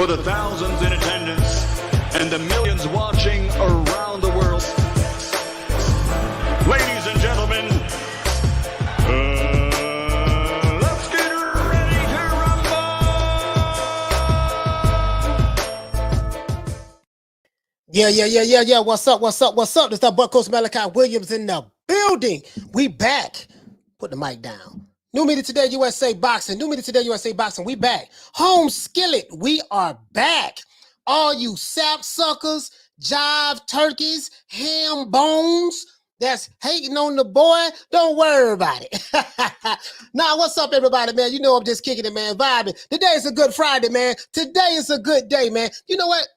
For the thousands in attendance and the millions watching around the world. Ladies and gentlemen, let's get ready to rumble! Yeah. What's up? It's the Buck Coast Malachi Williams in the building. We back. Put the mic down. New Media Today USA Boxing. We back. Home Skillet. We are back. All you sap suckers, jive turkeys, ham bones that's hating on the boy, don't worry about it. Now, what's up, everybody, man? You know I'm just kicking it, man, vibing. Today is a good Friday, man. Today is a good day, man. You know what?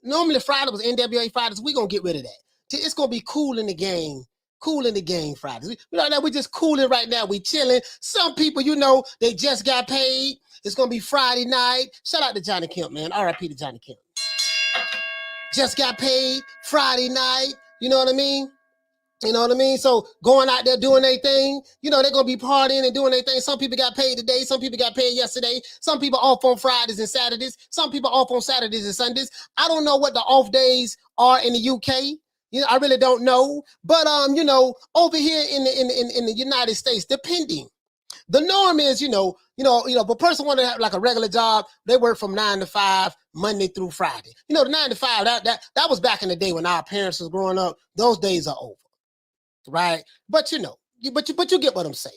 Normally Friday was NWA Fridays. We're going to get rid of that. It's going to be cool in the game. Cool in the game Fridays. We just cooling right now. We chilling. Some people, they just got paid. It's going to be Friday night. Shout out to Johnny Kemp, man. R.I.P. to Johnny Kemp. Just got paid Friday night. You know what I mean? So going out there doing their thing, they're going to be partying and doing their thing. Some people got paid today. Some people got paid yesterday. Some people off on Fridays and Saturdays. Some people off on Saturdays and Sundays. I don't know what the off days are in the UK. I really don't know. But, over here in the United States, depending. The norm is, if a person want to have like a regular job, they work from 9 to 5, Monday through Friday. The 9 to 5, that was back in the day when our parents was growing up. Those days are over, right? But, you get what I'm saying.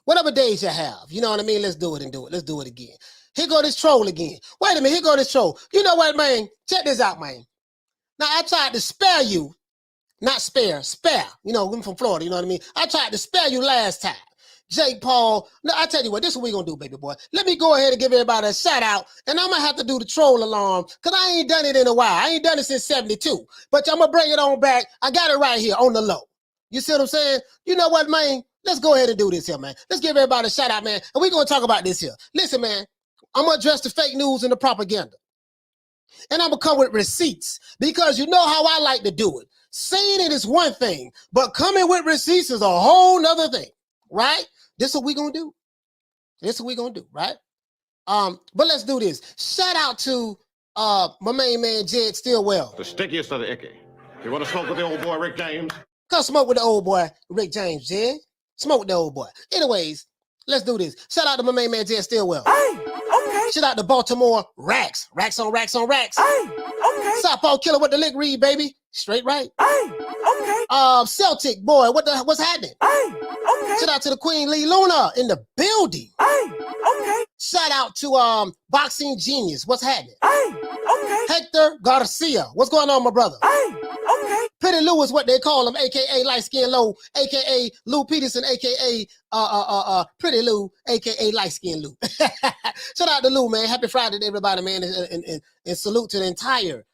Whatever days you have, you know what I mean? Let's do it and do it. Let's do it again. Here go this troll again. Wait a minute, here go this troll. You know what, man? Check this out, man. Now, I tried to spare you. Not spare. I'm from Florida, you know what I mean? I tried to spare you last time. Jake Paul. Now, I tell you what, this is what we're going to do, baby boy. Let me go ahead and give everybody a shout out, and I'm going to have to do the troll alarm because I ain't done it in a while. I ain't done it since 72, but I'm going to bring it on back. I got it right here on the low. You see what I'm saying? You know what, man? Let's go ahead and do this here, man. Let's give everybody a shout out, man, and we're going to talk about this here. Listen, man, I'm going to address the fake news and the propaganda, and I'm going to come with receipts because you know how I like to do it. Saying it is one thing, but coming with receipts is a whole nother thing, right? This is what we're going to do. Right? But let's do this. Shout out to my main man, Jed Stillwell. The stickiest of the icky. You want to smoke with the old boy, Rick James? Come smoke with the old boy, Rick James, Jed. Smoke with the old boy. Anyways, let's do this. Shout out to my main man, Jed Stillwell. Hey, okay. Shout out to Baltimore Racks. Racks on racks on racks. Hey, okay. Southpaw Killer with the lick read, baby. Straight right. Hey, okay. Celtic boy, what's happening? Hey, okay. Shout out to the Queen Lee Luna in the building. Hey, okay. Shout out to Boxing Genius. What's happening? Hey, okay. Hector Garcia. What's going on, my brother? Hey, okay. Pretty Lou is what they call him, aka Light Skin Low, aka Lou Peterson, aka Pretty Lou, aka Light Skin Lou. Shout out to Lou, man. Happy Friday to everybody, man, and salute to the entire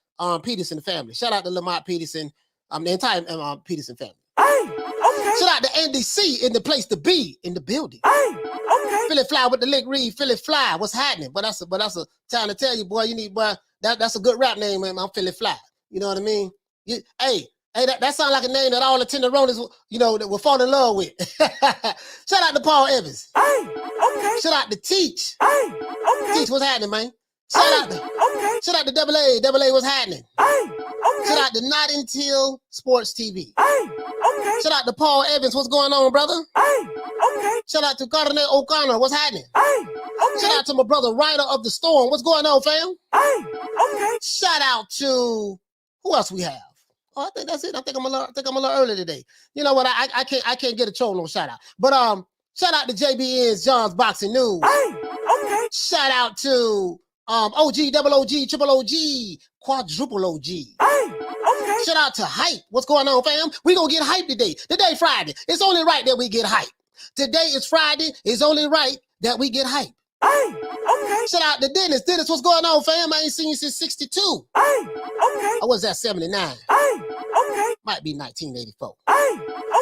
Peterson family. Shout out to Lamont Peterson, the entire Peterson family. Hey, okay. Shout out to Andy C in the place to be in the building. Hey, okay. Philly Fly with the lick read, Philly Fly. What's happening? But that's a time to tell you, boy. You need, boy. That's a good rap name, man. I'm Philly Fly. You know what I mean? Hey, that sounds like a name that all the tenderonis, that will fall in love with. Shout out to Paul Evans. Hey, okay. Shout out to Teach. Hey, okay. Teach, what's happening, man? Shout out to Double A. Double A, what's happening? Hey, okay. Shout out to Not Until Sports TV. Hey, okay. Shout out to Paul Evans. What's going on, brother? Hey, okay. Shout out to Cardinal O'Connor. What's happening? Hey, okay. Shout out to my brother, Ryder of the Storm. What's going on, fam? Hey, okay. Shout out to who else we have? Oh, I think that's it. I think I'm a little early today. You know what? I can't get a troll on shout out. But shout out to JBN's John's Boxing News. Hey, okay. Shout out to OG, double OG, triple OG, quadruple OG. Hey, okay. Shout out to Hype. What's going on, fam? We gonna get hype today. Today, Friday. It's only right that we get hype. Today is Friday. It's only right that we get hype. Hey, okay. Shout out to Dennis. Dennis, what's going on, fam? I ain't seen you since 62. Hey, okay. I was at 79. Hey, okay. Might be 1984. Hey,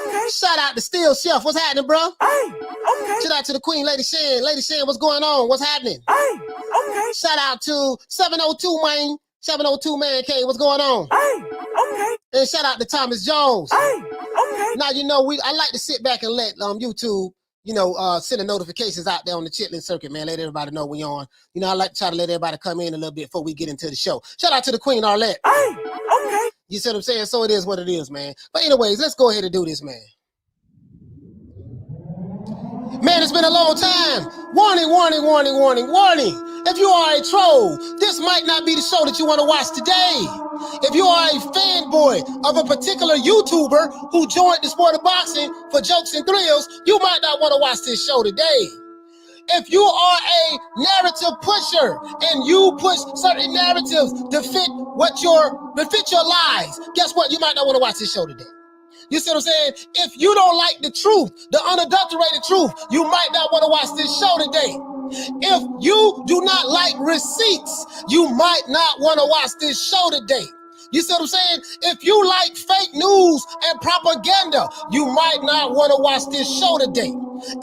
okay. Shout out to Steel Chef. What's happening, bro? Hey, okay. Shout out to the Queen, Lady Shan. Lady Shan, what's going on? What's happening? Hey, okay. Shout out to 702, man. 702 Man Cave. What's going on? Hey, okay. And shout out to Thomas Jones. Hey, okay. Now, I like to sit back and let YouTube sending notifications out there on the chitlin circuit, man. Let everybody know we on. I like to try to let everybody come in a little bit before we get into the show. Shout out to the Queen Arlette. Hey, okay. You see what I'm saying? So it is what it is, man. But anyways, let's go ahead and do this, man. Man, it's been a long time. Warning, warning, warning, warning, warning. If you are a troll, this might not be the show that you want to watch today. If you are a fanboy of a particular YouTuber who joined the sport of boxing for jokes and thrills, you might not want to watch this show today. If you are a narrative pusher and you push certain narratives to fit your lies, guess what? You might not want to watch this show today. You see what I'm saying? If you don't like the truth, the unadulterated truth, you might not want to watch this show today. If you do not like receipts, you might not want to watch this show today. You see what I'm saying? If you like fake news and propaganda, you might not want to watch this show today.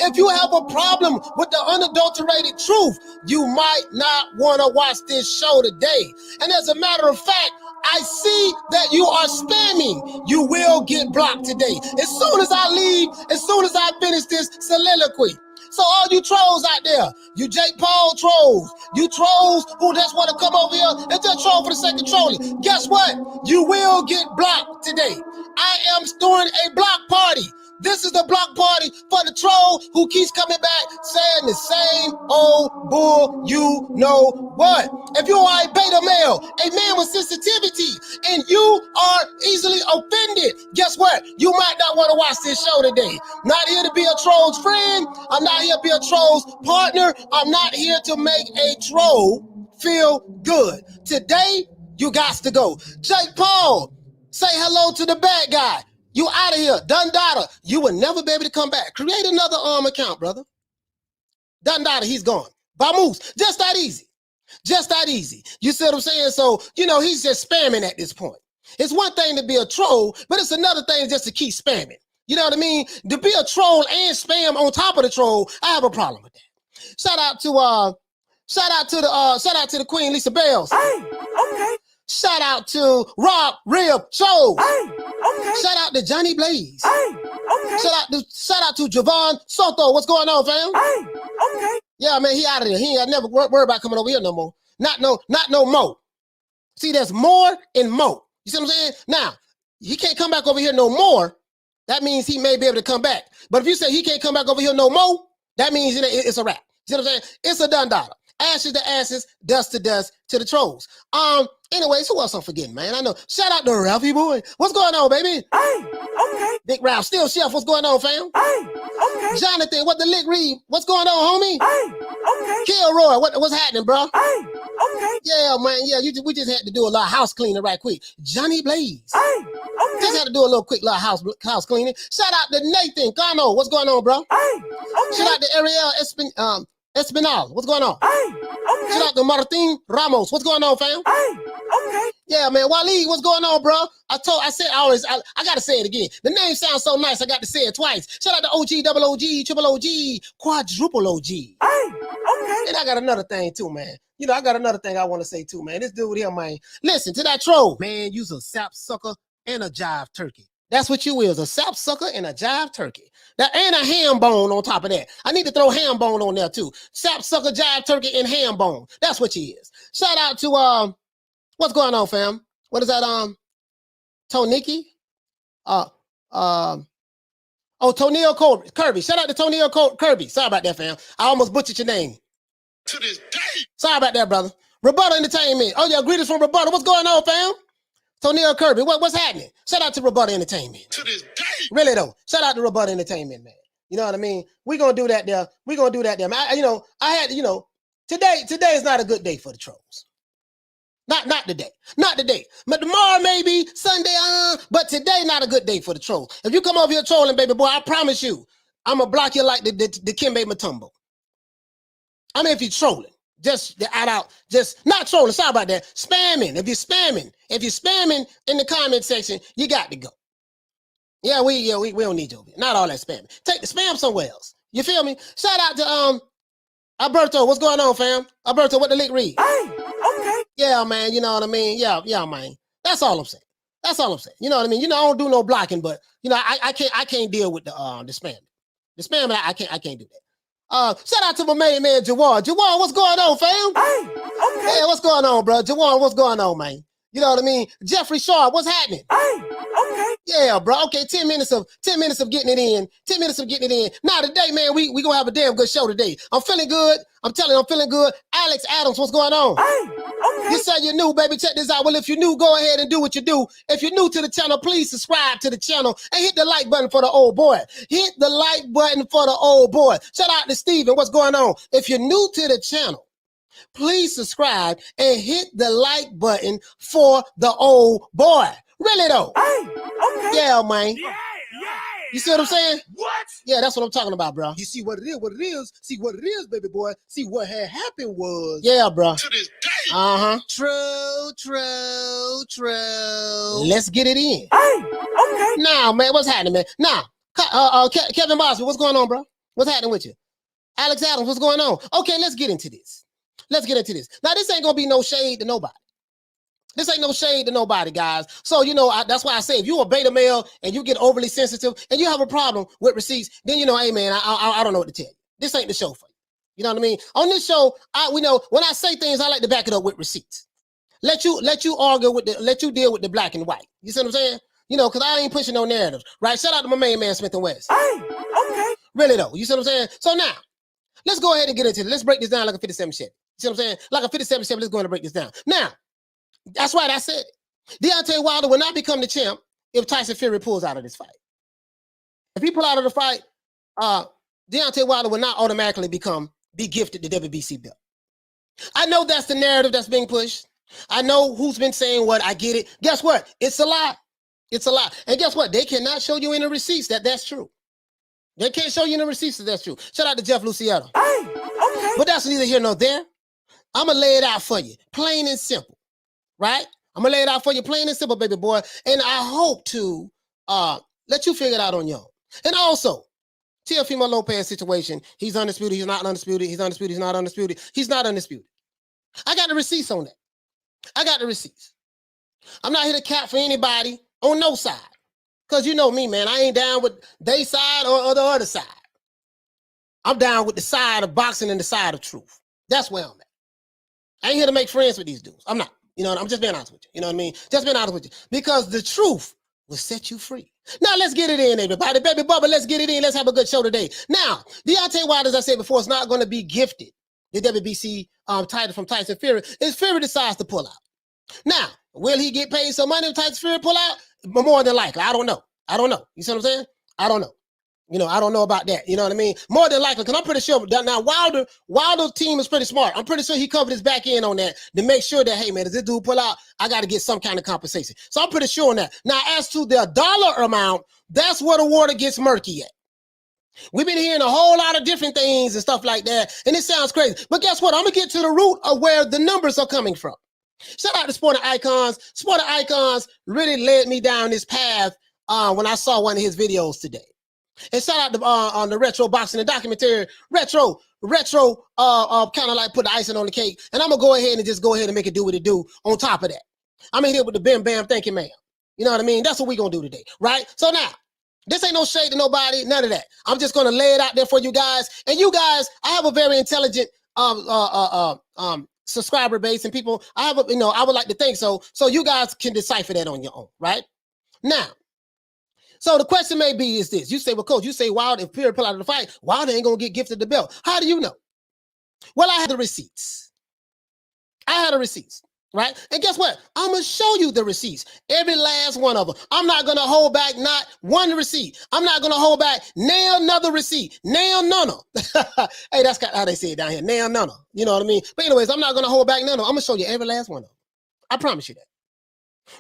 If you have a problem with the unadulterated truth, you might not want to watch this show today. And as a matter of fact, I see that you are spamming. You will get blocked today. As soon as I leave, as soon as I finish this soliloquy. So all you trolls out there, you Jake Paul trolls, you trolls who just want to come over here and just troll for the sake of trolling, guess what? You will get blocked today. I am throwing a block party. This is the block party for the troll who keeps coming back saying the same old bull, you know what. If you are a beta male, a man with sensitivity, and you are easily offended, guess what? You might not want to watch this show today. Not here to be a troll's friend. I'm not here to be a troll's partner. I'm not here to make a troll feel good. Today, you got to go. Jake Paul, say hello to the bad guy. You out of here. Done data. You will never be able to come back. Create another account, brother. Done data. He's gone. Vamoose. Just that easy. Just that easy. You see what I'm saying? So, he's just spamming at this point. It's one thing to be a troll, but it's another thing just to keep spamming. You know what I mean? To be a troll and spam on top of the troll, I have a problem with that. Shout out to the Queen Lisa Bells. Hey, okay. Shout out to Rob Rib Show. Hey, okay. Shout out to Johnny Blaze. Hey, okay. Shout out to Javon Soto. What's going on, fam? Hey, okay. Yeah, man, he out of there. He ain't never worry about coming over here no more. Not no more. See, there's more and more. You see what I'm saying? Now, he can't come back over here no more. That means he may be able to come back. But if you say he can't come back over here no more, that means it's a wrap. You see what I'm saying? It's a done dollar. Ashes to ashes, dust to dust to the trolls. Anyways, who else I'm forgetting, man? I know. Shout out to Ralphie boy. What's going on, baby? Hey, okay. Big Ralph, still chef. What's going on, fam? Hey, okay. Jonathan, what the lick read? What's going on, homie? Hey, okay. Kilroy, what's happening, bro? Hey, okay. Yeah, man. Yeah, we just had to do a little house cleaning right quick. Johnny Blaze. Hey, okay. Just had to do a little quick little house cleaning. Shout out to Nathan Cano. What's going on, bro? Hey, okay. Shout out to Ariel Espinal. What's going on? Hey, okay. Shout out to Martin Ramos. What's going on, fam? Hey, okay. Yeah, man. Waleed, what's going on, bro? I gotta say it again. The name sounds so nice, I got to say it twice. Shout out to OG, double OG, triple OG, quadruple OG. Hey, okay. And I got another thing too, man. I got another thing I want to say too, man. This dude here, man. Listen to that troll. Man, you's a sap sucker and a jive turkey. That's what you is, a sap sucker and a jive turkey. And a ham bone on top of that. I need to throw ham bone on there too. Sap sucker, jive turkey, and ham bone. That's what you is. Shout out to what's going on, fam? What is that? Toniki? Toneel Kirby. Shout out to Toneel Kirby. Sorry about that, fam. I almost butchered your name. To this day. Sorry about that, brother. Rebuttal Entertainment. Oh, yeah, greetings from Rebuttal. What's going on, fam? Toneel Kirby, what's happening? Shout out to Rebuttal Entertainment. To this day. Really though, shout out to Rebuttal Entertainment, man. You know what I mean? We're gonna do that there. We're gonna do that there. Today is not a good day for the trolls. Not today. But tomorrow maybe, Sunday, but today not a good day for the trolls. If you come over here trolling, baby boy, I promise you, I'm gonna block you like the Kimbe Mutombo. I mean, if you're trolling. Just not trolling. Sorry about that. Spamming. If you're spamming in the comment section, you got to go. Yeah, we don't need you over here. Not all that spamming. Take the spam somewhere else. You feel me? Shout out to Alberto. What's going on, fam? Alberto, what the lick read? Hey, okay. Yeah, man. You know what I mean? Yeah, man. That's all I'm saying. You know what I mean? I don't do no blocking, but I can't deal with the spamming. The spam, I can't do that. Shout out to my main man, Jawan. Jawan, what's going on, fam? Hey, okay. Hey, what's going on, bro? Jawan, what's going on, man? You know what I mean? Jeffrey Shaw, what's happening? Hey, okay. Yeah, bro. Okay, 10 minutes of getting it in. 10 minutes of getting it in. Now today, man, we gonna have a damn good show today. I'm feeling good. I'm telling you, I'm feeling good. Alex Adams, what's going on? Hey, okay. You say you're new, baby. Check this out. Well, if you're new, go ahead and do what you do. If you're new to the channel, please subscribe to the channel and hit the like button for the old boy. Hit the like button for the old boy. Shout out to Steven. What's going on? If you're new to the channel, please subscribe and hit the like button for the old boy. Really though? Hey, okay. Yeah, man. Yeah. You see what I'm saying? What? Yeah, that's what I'm talking about, bro. You see what it is, See what it is, baby boy. See what had happened was. Yeah, bro. To this day. Uh-huh. True. Let's get it in. Hey, okay. Now, man, what's happening, man? Now, Kevin Bosby, what's going on, bro? What's happening with you? Alex Adams, what's going on? Okay, let's get into this. Now, this ain't gonna be no shade to nobody. This ain't no shade to nobody, guys. So, you know, that's why I say if you're a beta male and you get overly sensitive and you have a problem with receipts, then, you know, hey, man, I don't know what to tell you. This ain't the show for you. You know what I mean? On this show, we know when I say things, I like to back it up with receipts. Let you deal with the black and white. You see what I'm saying? You know, because I ain't pushing no narratives, right? Shout out to my main man, Smith & West. Hey, okay. Really, though. You see what I'm saying? So now, let's go ahead and get into it. Let's break this down like a 57 Chevy. You see what I'm saying? Like a 57 Chevy, let's go ahead and break this down. Now, that's right, I said it. Deontay Wilder will not become the champ if Tyson Fury pulls out of this fight. If he pull out of the fight, Deontay Wilder will not automatically be gifted the WBC belt. I know that's the narrative that's being pushed. I know who's been saying what. I get it. Guess what? It's a lie. It's a lie. And guess what? They cannot show you in the receipts that's true. They can't show you in the receipts that's true. Shout out to Jeff Luciano. Hey, okay. But that's neither here nor there. I'm going to lay it out for you. Plain and simple. Right? I'm going to lay it out for you plain and simple, baby boy. And I hope to let you figure it out on your own. And also, Teofimo Lopez situation, he's undisputed, he's not undisputed, he's undisputed, he's not undisputed, he's not undisputed. I got the receipts on that. I got the receipts. I'm not here to cap for anybody on no side. Because you know me, man, I ain't down with their side or the other side. I'm down with the side of boxing and the side of truth. That's where I'm at. I ain't here to make friends with these dudes. I'm not. You know, I'm just being honest with you. You know what I mean? Just being honest with you. Because the truth will set you free. Now, let's get it in, everybody. Baby Bubba, let's get it in. Let's have a good show today. Now, Deontay Wilder, as I said before, is not going to be gifted the WBC title from Tyson Fury if Fury decides to pull out. Now, will he get paid some money if Tyson Fury pull out? More than likely. I don't know. You see what I'm saying? I don't know. You know, I don't know about that. You know what I mean? More than likely, because I'm pretty sure that now Wilder's team is pretty smart. I'm pretty sure he covered his back end on that to make sure that, hey, man, if this dude pull out, I got to get some kind of compensation. So I'm pretty sure on that. Now, as to the dollar amount, that's where the water gets murky at. We've been hearing a whole lot of different things and stuff like that, and it sounds crazy. But guess what? I'm going to get to the root of where the numbers are coming from. Shout out to Sporting Icons. Sporting Icons really led me down this path when I saw one of his videos today. And shout out to on the Retro Boxing and Documentary. Retro kind of like put the icing on the cake. And I'm going to go ahead and make it do what it do on top of that. I'm in here with the bam, bam, thank you, ma'am. You know what I mean? That's what we're going to do today, right? So now, this ain't no shade to nobody, none of that. I'm just going to lay it out there for you guys. And you guys, I have a very intelligent subscriber base and people. I would like to think so. So you guys can decipher that on your own, right? Now, so the question may be is this. You say, well, coach, you say Wilder, if Fury pull out of the fight, Wilder ain't going to get gifted the belt. How do you know? Well, I had the receipts. Right? And guess what? I'm going to show you the receipts. Every last one of them. I'm not going to hold back not one receipt. I'm not going to hold back nail another receipt. Nail none of them. Hey, that's how they say it down here. Nail none of them. You know what I mean? But anyways, I'm not going to hold back none of them. I'm going to show you every last one of them. I promise you that.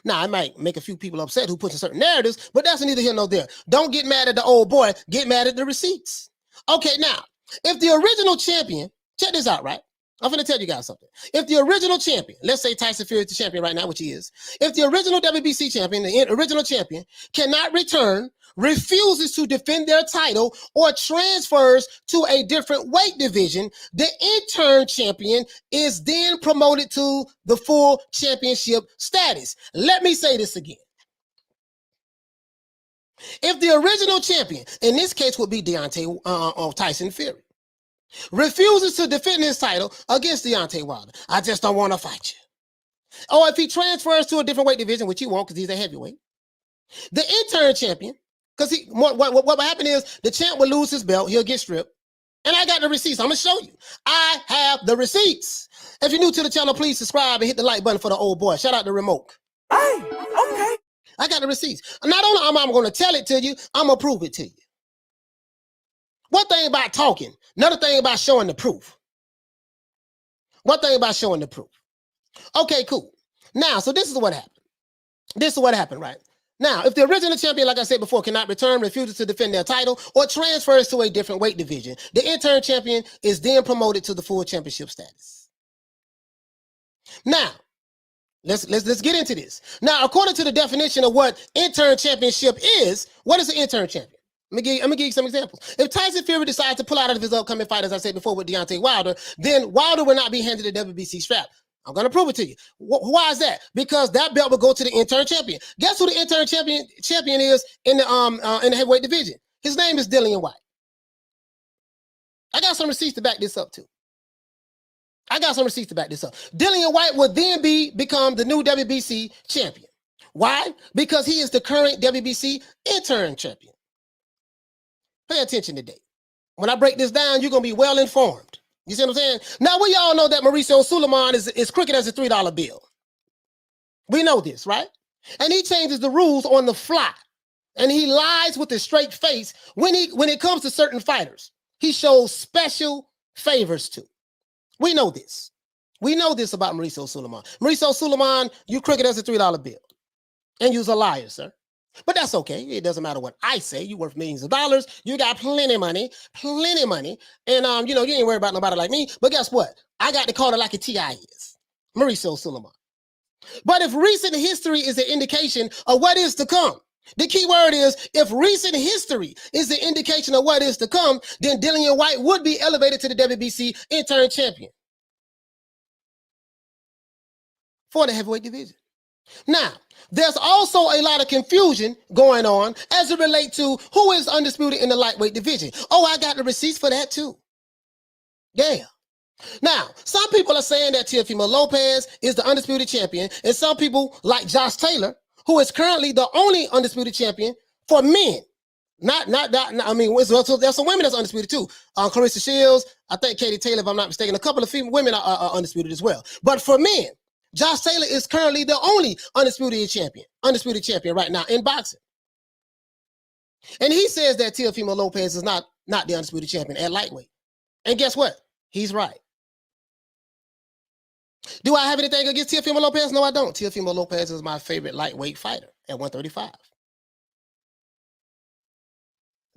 Now, I might make a few people upset who put in certain narratives, but that's neither here nor there. Don't get mad at the old boy. Get mad at the receipts. Okay, now, if the original champion, check this out, right? I'm going to tell you guys something. If the original champion, let's say Tyson Fury is the champion right now, which he is. If the original WBC champion, the original champion, cannot return, refuses to defend their title, or transfers to a different weight division, the interim champion is then promoted to the full championship status. Let me say this again. If the original champion, in this case would be Tyson Fury, refuses to defend his title against Deontay Wilder, I just don't want to fight you. Or if he transfers to a different weight division, which he won't because he's a heavyweight, the interim champion, because what will happen is the champ will lose his belt, he'll get stripped, and I got the receipts. I'm going to show you. I have the receipts. If you're new to the channel, please subscribe and hit the like button for the old boy. Shout out to Remote. Hey, okay. I got the receipts. Not only am I going to tell it to you, I'm going to prove it to you. One thing about talking, another thing about showing the proof. One thing about showing the proof. Okay, cool. Now, so this is what happened. This is what happened, right? Now, if the original champion, like I said before, cannot return, refuses to defend their title, or transfers to a different weight division, the interim champion is then promoted to the full championship status. Now, let's get into this. Now, according to the definition of what interim championship is, what is an interim champion? I'm gonna give you some examples. If Tyson Fury decides to pull out of his upcoming fight, as I said before with Deontay Wilder, then Wilder will not be handed the WBC strap. I'm gonna prove it to you. Why is that? Because that belt will go to the interim champion. Guess who the interim champion is in the heavyweight division? His name is Dillian Whyte. I got some receipts to back this up too. Dillian Whyte will then become the new WBC champion. Why? Because he is the current WBC interim champion. Pay attention today. When I break this down, you're gonna be well informed. You see what I'm saying? Now, we all know that Mauricio Sulaiman is crooked as a $3 bill. We know this, right? And he changes the rules on the fly. And he lies with a straight face when it comes to certain fighters. He shows special favors to. We know this. We know this about Mauricio Sulaiman. Mauricio Sulaiman, you crooked as a $3 bill. And you're a liar, sir. But that's okay. It doesn't matter what I say. You're worth millions of dollars. You got plenty of money. And, you ain't worried about nobody like me. But guess what? I got to call it like a T.I. is. Mauricio Sulaiman. But if recent history is an indication of what is to come, the key word is, if recent history is the indication of what is to come, then Dillian Whyte would be elevated to the WBC interim champion for the heavyweight division. Now, there's also a lot of confusion going on as it relates to who is undisputed in the lightweight division. Oh, I got the receipts for that too. Yeah. Now, some people are saying that Teofimo Lopez is the undisputed champion, and some people, like Josh Taylor, who is currently the only undisputed champion for men. There's some women that's undisputed too. Clarissa Shields, I think Katie Taylor, if I'm not mistaken, a couple of female women are undisputed as well. But for men, Josh Taylor is currently the only undisputed champion right now in boxing. And he says that Teofimo Lopez is not the undisputed champion at lightweight. And guess what? He's right. Do I have anything against Teofimo Lopez? No, I don't. Teofimo Lopez is my favorite lightweight fighter at 135.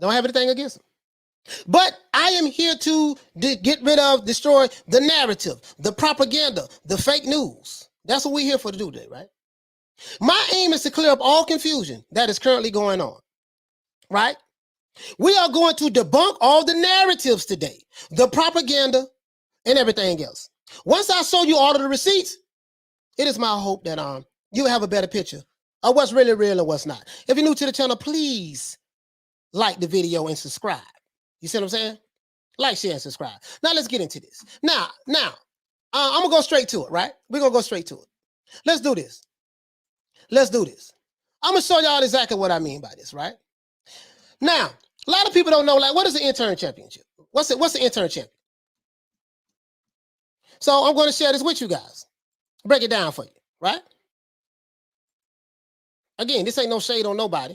Don't have anything against him. But I am here to destroy the narrative, the propaganda, the fake news. That's what we're here for to do today, right? My aim is to clear up all confusion that is currently going on, right? We are going to debunk all the narratives today, the propaganda and everything else. Once I show you all of the receipts, it is my hope that you have a better picture of what's really real and what's not. If you're new to the channel, please like the video and subscribe. You see what I'm saying? Like, share, and subscribe. Now, let's get into this. Now, I'm going to go straight to it, right? We're going to go straight to it. Let's do this. I'm going to show y'all exactly what I mean by this, right? Now, a lot of people don't know, like, what is the interim championship? What's the interim champion? So I'm going to share this with you guys. Break it down for you, right? Again, this ain't no shade on nobody.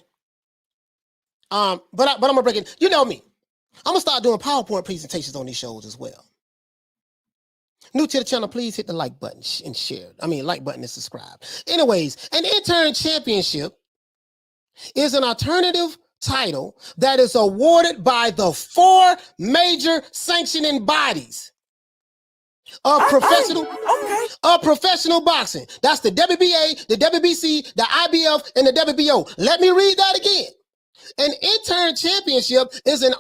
But I'm going to break it. You know me. I'm going to start doing PowerPoint presentations on these shows as well. New to the channel, please hit the like button and share. Like button and subscribe. Anyways, an interim championship is an alternative title that is awarded by the 4 major sanctioning bodies of professional boxing. That's the WBA, the WBC, the IBF, and the WBO. Let me read that again. An interim championship is an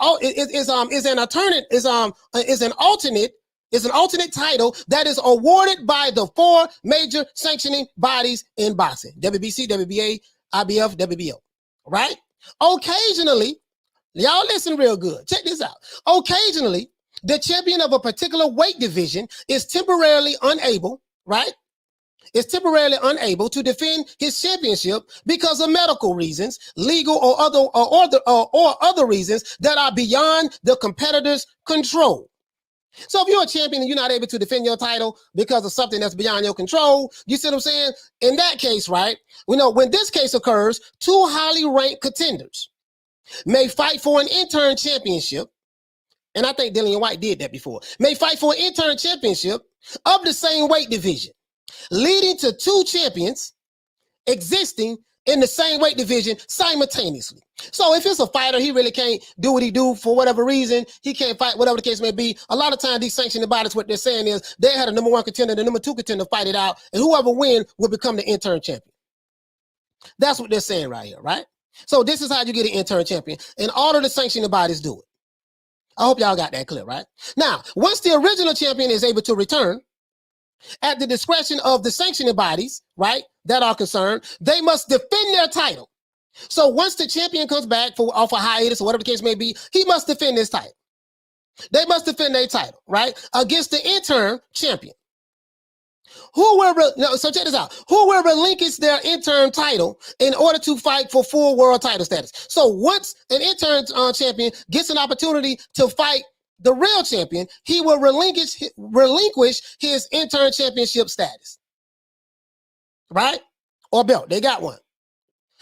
alternate title that is awarded by the 4 major sanctioning bodies in boxing: WBC, WBA, IBF, WBO. Right? Occasionally, y'all listen real good. Check this out. Occasionally, the champion of a particular weight division is temporarily unable, right? Is temporarily unable to defend his championship because of medical reasons, legal or other reasons that are beyond the competitor's control. So if you're a champion and you're not able to defend your title because of something that's beyond your control, you see what I'm saying? In that case, right? We know when this case occurs, two highly ranked contenders may fight for an interim championship. And I think Dillian Whyte did that before. May fight for an interim championship of the same weight division, leading to two champions existing in the same weight division simultaneously. So if it's a fighter, he really can't do what he do for whatever reason. He can't fight, whatever the case may be. A lot of times these sanctioning bodies, what they're saying is they had a number one contender, the number two contender fight it out, and whoever wins will become the interim champion. That's what they're saying right here, right? So this is how you get an interim champion, and all of the sanctioning bodies do it. I hope y'all got that clear, right? Now, once the original champion is able to return, at the discretion of the sanctioning bodies, right, that are concerned, they must defend their title. So once the champion comes back off a hiatus or whatever the case may be, he must defend his title. They must defend their title, right, against the interim champion. So check this out. Who will relinquish their interim title in order to fight for full world title status? So once an interim champion gets an opportunity to fight the real champion, he will relinquish his interim championship status. Right? Or belt. They got one.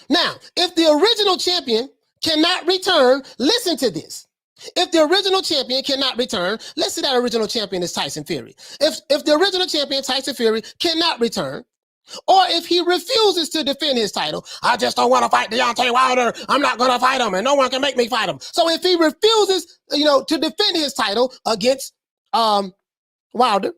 Now, if the original champion cannot return, listen to this. If the original champion cannot return, let's say that original champion is Tyson Fury. If the original champion, Tyson Fury, cannot return, or if he refuses to defend his title, I just don't want to fight Deontay Wilder, I'm not going to fight him, and no one can make me fight him. So if he refuses, to defend his title against Wilder,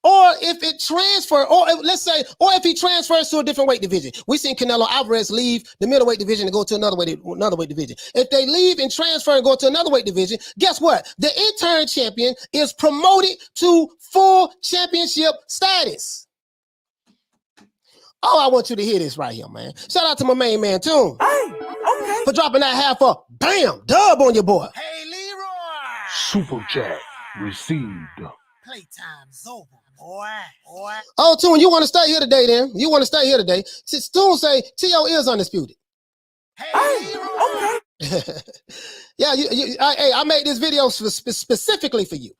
or if it transfer, or if he transfers to a different weight division. We've seen Canelo, Alvarez leave the middleweight division and go to another weight division. If they leave and transfer and go to another weight division, guess what? The interim champion is promoted to full championship status. Oh, I want you to hear this right here, man. Shout out to my main man, Toon. Hey, okay. For dropping that half a bam dub on your boy. Hey, Leroy! Super chat received. Playtime's over, boy. Oh, Toon, you want to stay here today then? You want to stay here today? Toon say T.O. is undisputed. Hey, Leroy! Okay. Yeah, I made this video specifically for you.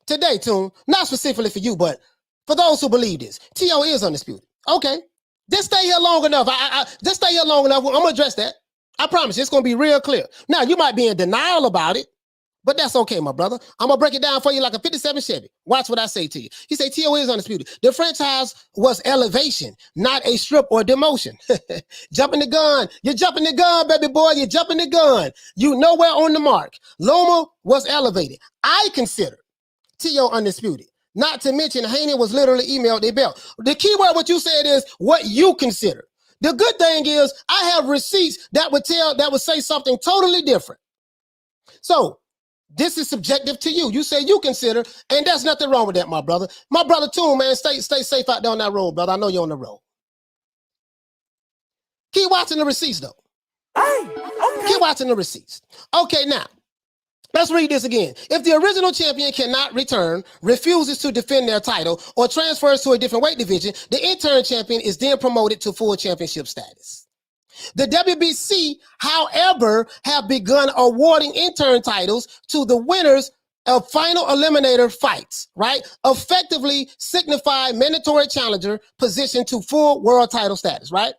Today, Toon, not specifically for you, but for those who believe this. T.O. is undisputed. Okay. Just stay here long enough. Just stay here long enough. I'm going to address that. I promise you, it's going to be real clear. Now, you might be in denial about it, but that's okay, my brother. I'm going to break it down for you like a 57 Chevy. Watch what I say to you. He say T.O. is undisputed. The franchise was elevation, not a strip or demotion. Jumping the gun. You're jumping the gun, baby boy. You're jumping the gun. You nowhere on the mark. Loma was elevated. I consider T.O. undisputed. Not to mention, Haney was literally emailed a belt. The key word, what you said is what you consider. The good thing is I have receipts that would say something totally different. So this is subjective to you. You say you consider, and there's nothing wrong with that, my brother. My brother too, man, stay safe out there on that road, brother. I know you're on the road. Keep watching the receipts, though. Hey, okay. Keep watching the receipts. Okay, now, let's read this again. If the original champion cannot return, refuses to defend their title, or transfers to a different weight division, the interim champion is then promoted to full championship status. The WBC, however, have begun awarding interim titles to the winners of final eliminator fights, right? Effectively signify mandatory challenger position to full world title status, right?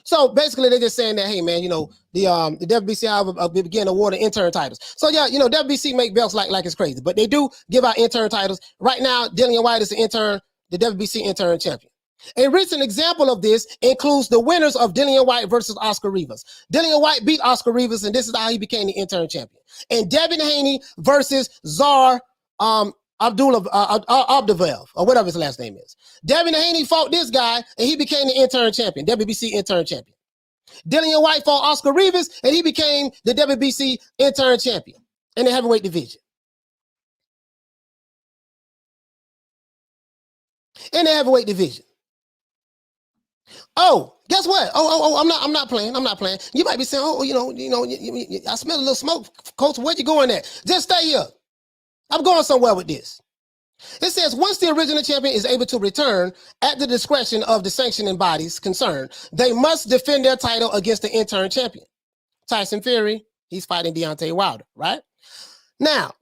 So basically, they're just saying that, hey, man, the WBC began awarding interim titles. So yeah, WBC make belts like it's crazy, but they do give out interim titles. Right now, Dillian Whyte is the WBC interim champion. A recent example of this includes the winners of Dillian Whyte versus Oscar Rivas. Dillian Whyte beat Oscar Rivas, and this is how he became the interim champion. And Devin Haney versus Czar Abdulov, or whatever his last name is. Devin Haney fought this guy, and he became the interim champion, WBC interim champion. Dillian Whyte fought Oscar Rivas, and he became the WBC interim champion in the heavyweight division. In the heavyweight division. Oh, guess what? I'm not playing. I'm not playing. You might be saying, I smell a little smoke, Coach. Where you going at? Just stay here. I'm going somewhere with this. It says, once the original champion is able to return at the discretion of the sanctioning bodies concerned, they must defend their title against the interim champion. Tyson Fury, he's fighting Deontay Wilder, right? Now,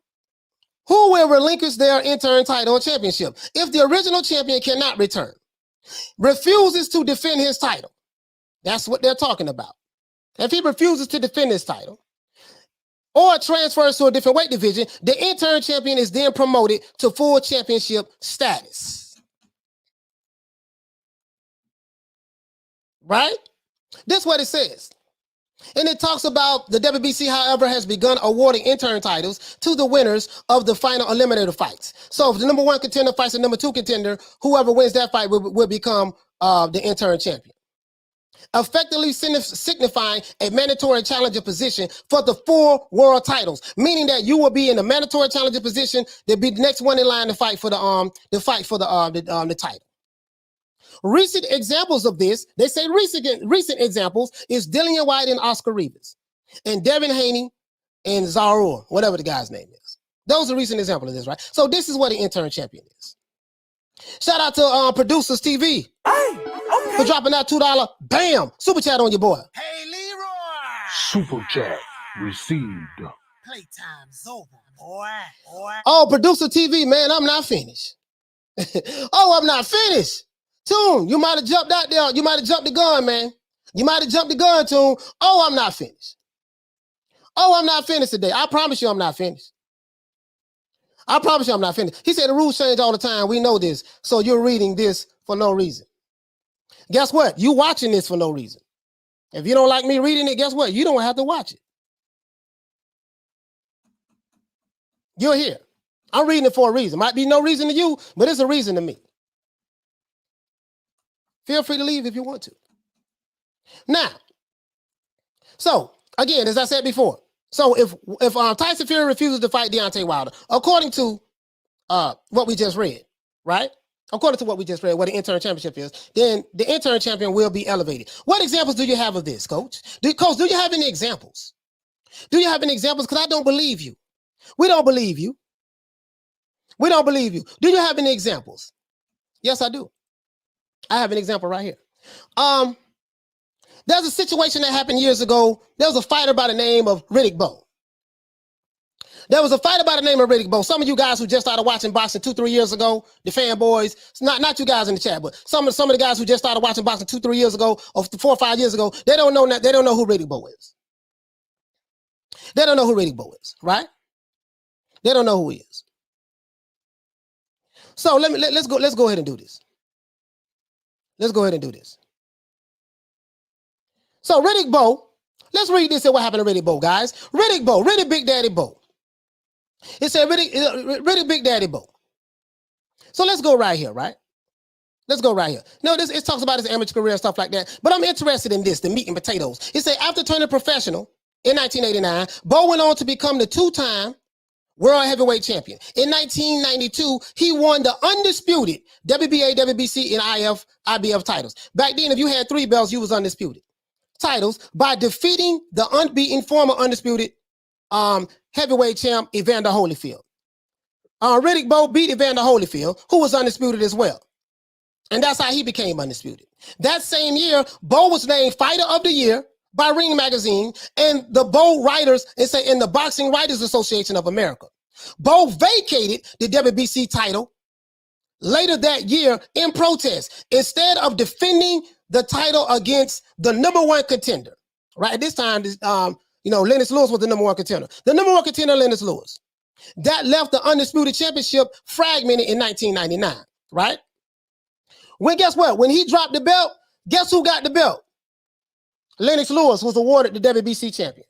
who will relinquish their interim title or championship? If the original champion cannot return, refuses to defend his title, that's what they're talking about. If he refuses to defend his title, or transfers to a different weight division, the interim champion is then promoted to full championship status. Right? That's what it says. And it talks about the WBC, however, has begun awarding interim titles to the winners of the final eliminator fights. So if the number 1 contender fights the number 2 contender, whoever wins that fight will become the interim champion, effectively signifying a mandatory challenger position for the 4 world titles, meaning that you will be in a mandatory challenger position to be the next one in line to fight for the title. Recent examples of this, they say recent examples is Dillian Whyte and Oscar Rivas, and Devin Haney and Zarur, whatever the guy's name is. Those are recent examples of this, right? So this is what the interim champion is. Shout out to Producers TV. For dropping that $2, bam, super chat on your boy. Hey, Leroy. Super chat received. Playtime's over, boy. Oh, Producer TV, man, I'm not finished. I'm not finished. Tune, you might have jumped out there. You might have jumped the gun, man. You might have jumped the gun, Tune. I'm not finished. I'm not finished today. I promise you I'm not finished. I promise you I'm not finished. He said the rules change all the time. We know this. So you're reading this for no reason. Guess what? You watching this for no reason. If you don't like me reading it, guess what? You don't have to watch it. You're here. I'm reading it for a reason. Might be no reason to you, but it's a reason to me. Feel free to leave if you want to. Now, so again, as I said before, so if Tyson Fury refuses to fight Deontay Wilder, according to what we just read, right? According to what we just read, what the interim championship is, then the interim champion will be elevated. What examples do you have of this, Coach? Coach, do you have any examples? Do you have any examples? Because I don't believe you. We don't believe you. We don't believe you. Do you have any examples? Yes, I do. I have an example right here. There's a situation that happened years ago. There was a fighter by the name of Riddick Bowe. There was a fighter by the name of Riddick Bowe. Some of you guys who just started watching boxing 2-3 years ago, the fanboys, not you guys in the chat, but some of the guys who just started watching boxing 2-3 years ago or 4 or 5 years ago, they don't know who Riddick Bowe is. They don't know who Riddick Bowe is, right? They don't know who he is. So let's go ahead and do this. Let's go ahead and do this. So Riddick Bowe, let's read this and what happened to Riddick Bowe, guys. Riddick Bowe, Riddick Big Daddy Bowe. It said Riddick Big Daddy Bowe. So let's go right here, right? Let's go right here. No, it talks about his amateur career and stuff like that, but I'm interested in this, the meat and potatoes. It said after turning professional in 1989, Bowe went on to become the 2-time world heavyweight champion. In 1992, he won the undisputed WBA, WBC, and IBF titles. Back then, if you had 3 belts, you was undisputed titles by defeating the unbeaten former undisputed heavyweight champ Evander Holyfield. Riddick Bowe beat Evander Holyfield, who was undisputed as well. And that's how he became undisputed. That same year, Bowe was named Fighter of the Year by Ring Magazine and the Bowe Writers, in the Boxing Writers Association of America. Bowe vacated the WBC title later that year in protest, instead of defending the title against the number 1 contender. Right at this time, Lennox Lewis was the number 1 contender. The number 1 contender, Lennox Lewis. That left the undisputed championship fragmented in 1999. Right? Guess what? When he dropped the belt, guess who got the belt? Lennox Lewis was awarded the WBC champion.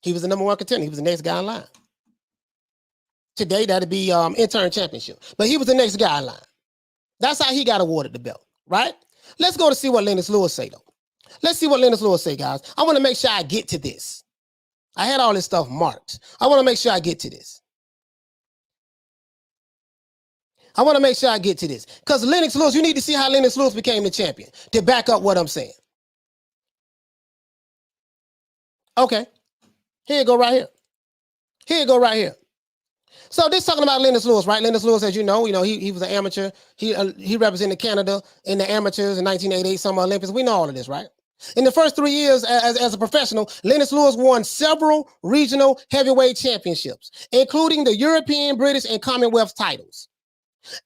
He was the number 1 contender. He was the next guy in line. Today, that'd be interim championship. But he was the next guy in line. That's how he got awarded the belt, right? Let's go to see what Lennox Lewis say, though. Let's see what Lennox Lewis say, guys. I want to make sure I get to this. I had all this stuff marked. I want to make sure I get to this. I want to make sure I get to this. Because Lennox Lewis, you need to see how Lennox Lewis became the champion to back up what I'm saying. Okay. Here you go right here. Here you go right here. So this talking about Lennox Lewis, right? Lennox Lewis, as you know, he was an amateur. He represented Canada in the amateurs in 1988, Summer Olympics. We know all of this, right? In the first 3 years as a professional, Lennox Lewis won several regional heavyweight championships, including the European, British, and Commonwealth titles.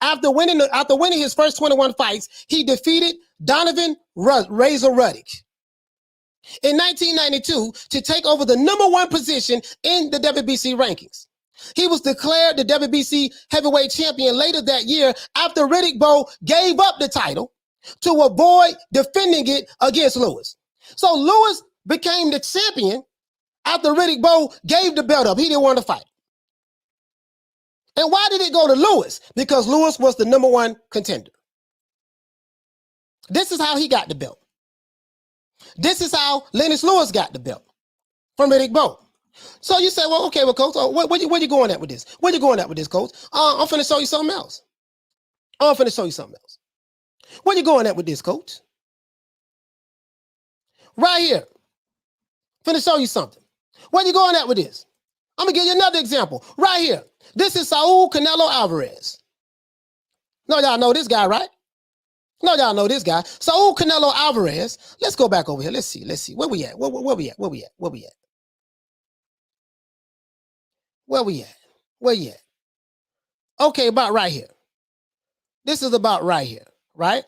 After winning his first 21 fights, he defeated Donovan Razor Riddick in 1992 to take over the #1 position in the WBC rankings. He was declared the WBC heavyweight champion later that year after Riddick Bowe gave up the title to avoid defending it against Lewis. So Lewis became the champion after Riddick Bowe gave the belt up. He didn't want to fight. And why did it go to Lewis? Because Lewis was the #1 contender. This is how he got the belt. This is how Lennox Lewis got the belt from Riddick Bowe. So you say, well, okay, well, coach, where you going at with this? Where you going at with this, coach? I'm finna show you something else. I'm finna show you something else. Where you going at with this, coach? Right here. Finna show you something. Where you going at with this? I'm gonna give you another example. Right here. This is Saul Canelo Alvarez. No, y'all know this guy, right? No, y'all know this guy. Saul Canelo Alvarez. Let's go back over here. Let's see. Where we at? Where we at? Where we at? Where we at? Where we at? Where you at? Okay, about right here. This is about right here, right?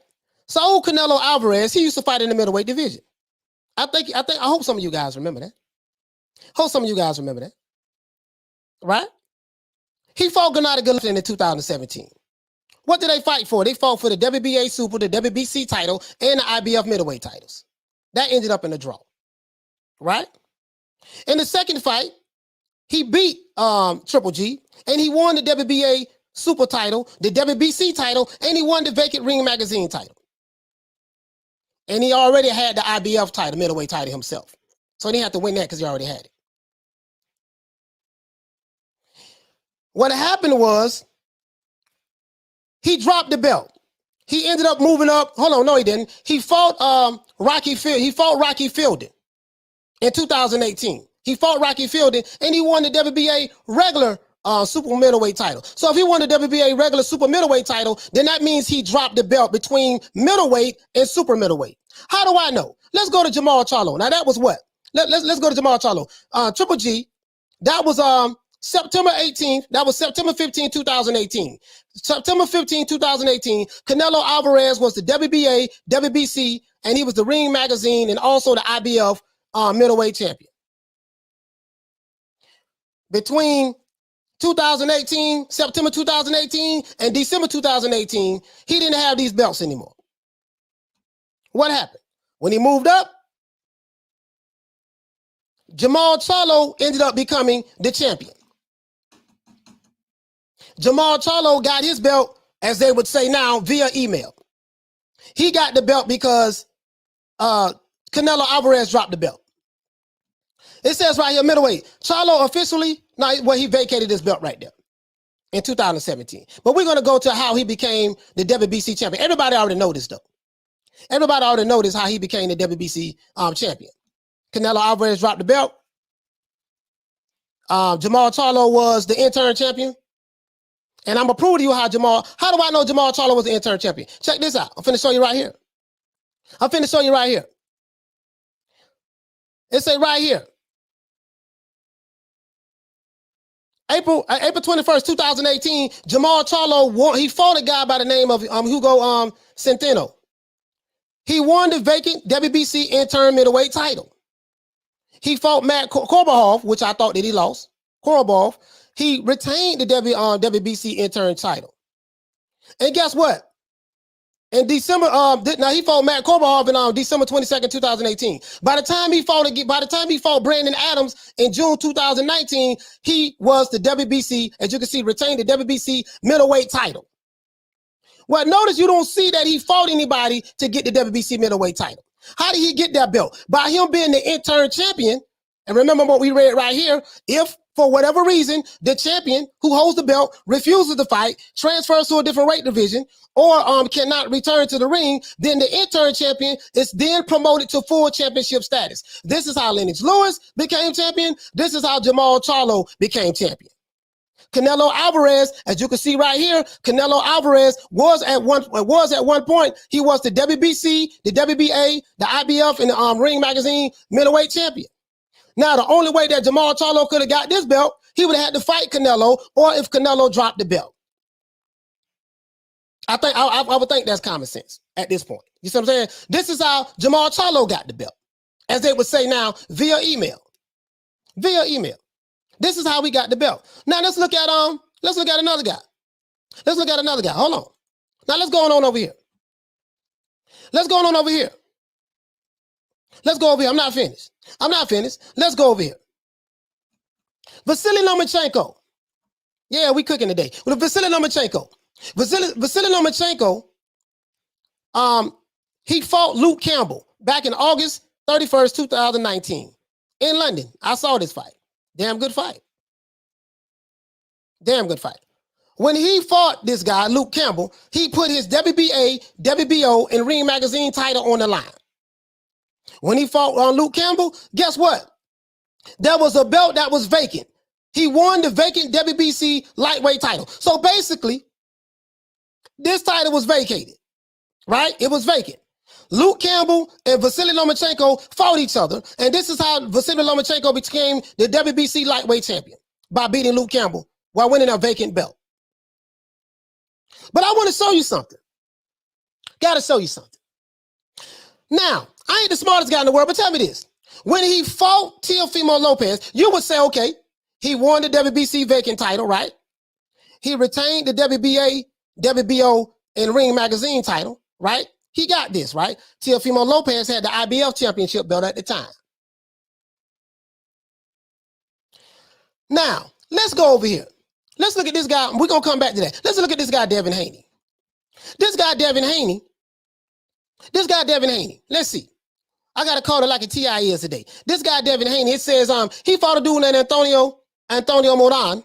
Saul Canelo Alvarez, he used to fight in the middleweight division. I hope some of you guys remember that. Hope some of you guys remember that. Right? He fought Gennady Golovkin in 2017. What did they fight for? They fought for the WBA Super, the WBC title, and the IBF middleweight titles. That ended up in a draw. Right? In the second fight, he beat Triple G, and he won the WBA Super title, the WBC title, and he won the vacant Ring Magazine title. And he already had the IBF title, middleweight title himself. So he didn't have to win that because he already had it. What happened was he dropped the belt. He ended up moving up. Hold on, no, he didn't. He fought Rocky Fielding in 2018. He fought Rocky Fielding, and he won the WBA regular super middleweight title. So if he won the WBA regular super middleweight title, then that means he dropped the belt between middleweight and super middleweight. How do I know? Let's go to Jamal Charlo. Now that was what? Let's go to Jamal Charlo. Triple G. That was September 18th. That was September 15, 2018. September 15, 2018. Canelo Alvarez was the WBA, WBC, and he was the Ring Magazine and also the IBF middleweight champion. Between 2018, September 2018, and December 2018, he didn't have these belts anymore. What happened? When he moved up, Jamal Charlo ended up becoming the champion. Jamal Charlo got his belt, as they would say now, via email. He got the belt because Canelo Alvarez dropped the belt. It says right here, middleweight. Charlo officially, he vacated his belt right there in 2017. But we're going to go to how he became the WBC champion. Everybody already know this, though. Everybody already knows how he became the WBC champion. Canelo Alvarez dropped the belt. Jamal Charlo was the interim champion. And I'm going to prove to you how do I know Jamal Charlo was the interim champion? Check this out. I'm finna show you right here. It say right here. April 21st, 2018, Jamal Charlo won. He fought a guy by the name of Hugo Centeno. He won the vacant WBC interim middleweight title. He fought Matt Korobov, which I thought that he lost. Korobov. He retained the WBC interim title. And guess what? In December, now he fought Matt Korobov in December 22nd, 2018. By the time he fought Brandon Adams in June 2019, he was the WBC, as you can see, retained the WBC middleweight title. Well, notice you don't see that he fought anybody to get the WBC middleweight title. How did he get that belt? By him being the interim champion. And remember what we read right here. If For whatever reason, the champion who holds the belt refuses to fight, transfers to a different weight division, or cannot return to the ring, then the interim champion is then promoted to full championship status. This is how Lennox Lewis became champion. This is how Jamal Charlo became champion. Canelo Alvarez, as you can see right here, Canelo Alvarez was at one point, he was the WBC, the WBA, the IBF, and the Ring Magazine middleweight champion. Now, the only way that Jamal Charlo could have got this belt, he would have had to fight Canelo, or if Canelo dropped the belt. I would think that's common sense at this point. You see what I'm saying? This is how Jamal Charlo got the belt, as they would say now, via email. Via email. This is how we got the belt. Now let's look at another guy. Let's look at another guy. Hold on. Now let's go on over here. Let's go on over here. Let's go over here. I'm not finished. Let's go over here. Vasily Lomachenko. Yeah, we cooking today. With Vasily Lomachenko. Vasily Lomachenko, he fought Luke Campbell back in August 31st, 2019 in London. I saw this fight. Damn good fight. Damn good fight. When he fought this guy, Luke Campbell, he put his WBA, WBO, and Ring Magazine title on the line. When he fought Luke Campbell, guess what? There was a belt that was vacant. He won the vacant WBC lightweight title. So basically, this title was vacated, right? It was vacant. Luke Campbell and Vasily Lomachenko fought each other, and this is how Vasily Lomachenko became the WBC lightweight champion, by beating Luke Campbell while winning a vacant belt. But I want to show you something. Got to show you something. Now, I ain't the smartest guy in the world, but tell me this. When he fought Teofimo Lopez, you would say, okay, he won the WBC vacant title, right? He retained the WBA, WBO, and Ring Magazine title, right? He got this, right? Teofimo Lopez had the IBF championship belt at the time. Now, let's go over here. Let's look at this guy. We're going to come back to that. Let's look at this guy, Devin Haney. This guy, Devin Haney. Let's see. I got to call it like a TI is today. This guy, Devin Haney, it says he fought a dude named Antonio Moran.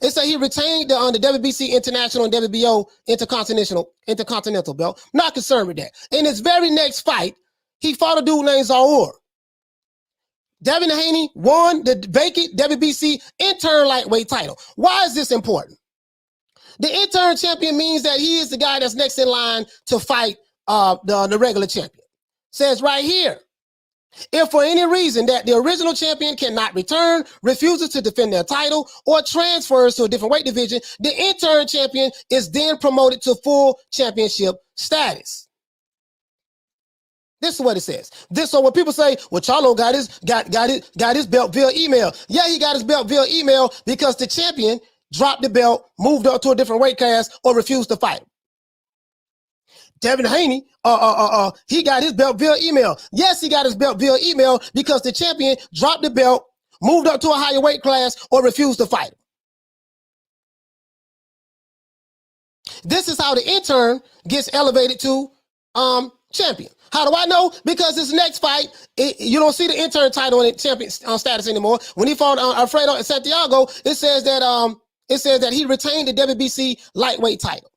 It said he retained the WBC International and WBO Intercontinental belt. Not concerned with that. In his very next fight, he fought a dude named Zaur. Devin Haney won the vacant WBC interim lightweight title. Why is this important? The interim champion means that he is the guy that's next in line to fight the regular champion. Says right here, if for any reason that the original champion cannot return, refuses to defend their title, or transfers to a different weight division, the interim champion is then promoted to full championship status. This is what it says. So when people say, well, Charlo got his belt via email. Yeah, he got his belt via email because the champion dropped the belt, moved up to a different weight class, or refused to fight. Devin Haney, he got his belt via email. Yes, he got his belt via email because the champion dropped the belt, moved up to a higher weight class, or refused to fight. This is how the intern gets elevated to champion. How do I know? Because his next fight, you don't see the intern title in champion status anymore. When he fought Alfredo and Santiago, it says that he retained the WBC lightweight title.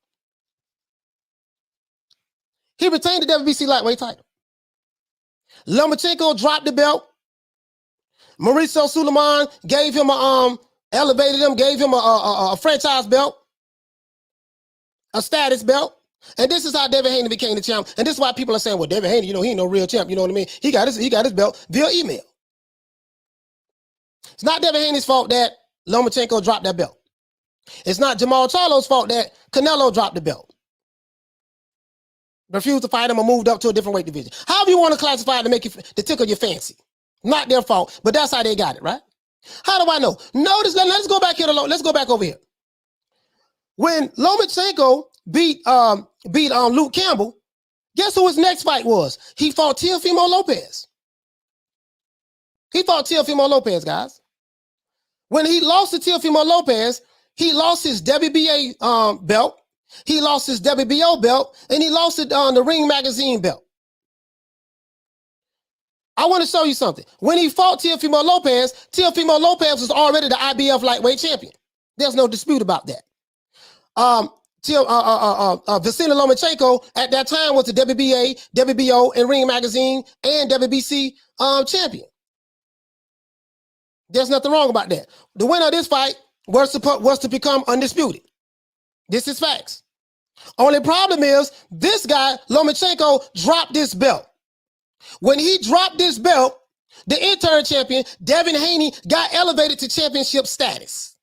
He retained the WBC lightweight title. Lomachenko dropped the belt. Mauricio Sulaiman gave him elevated him, gave him a franchise belt, a status belt. And this is how Devin Haney became the champ. And this is why people are saying, well, Devin Haney, he ain't no real champ. You know what I mean? He got his belt via email. It's not Devin Haney's fault that Lomachenko dropped that belt. It's not Jamal Charlo's fault that Canelo dropped the belt. Refused to fight him or moved up to a different weight division. However you want to classify it to tickle your fancy. Not their fault, but that's how they got it, right? How do I know? Notice, let's go back here. Let's go back over here. When Lomachenko beat Luke Campbell, guess who his next fight was? He fought Teofimo Lopez. Guys. When he lost to Teofimo Lopez, he lost his WBA belt, he lost his WBO belt, and he lost it on the Ring Magazine belt. I want to show you something. When he fought Teofimo Lopez was already the IBF lightweight champion. There's no dispute about that. Vasily Lomachenko at that time was the WBA, WBO, and Ring Magazine and WBC champion. There's nothing wrong about that. The winner of this fight was to become undisputed. This is facts. Only problem is this guy, Lomachenko, dropped this belt. When he dropped this belt, the interim champion, Devin Haney, got elevated to championship status.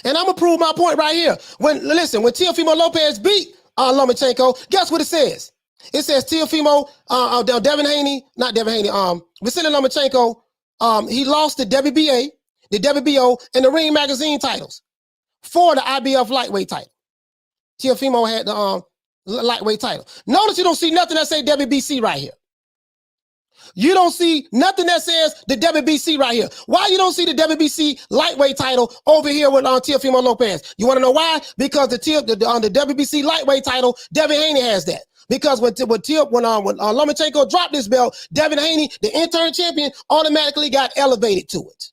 And I'm going to prove my point right here. When Teofimo Lopez beat Lomachenko, guess what it says? It says Teofimo, Devin Haney, Vasily Lomachenko, he lost the WBA, the WBO, and the Ring Magazine titles for the IBF lightweight title. Teofimo had the lightweight title. Notice you don't see nothing that say WBC right here. You don't see nothing that says the WBC right here. Why you don't see the WBC lightweight title over here with Teofimo Lopez? You want to know why? Because the WBC lightweight title, Devin Haney has that. Because when Lomachenko dropped this belt, Devin Haney, the interim champion, automatically got elevated to it.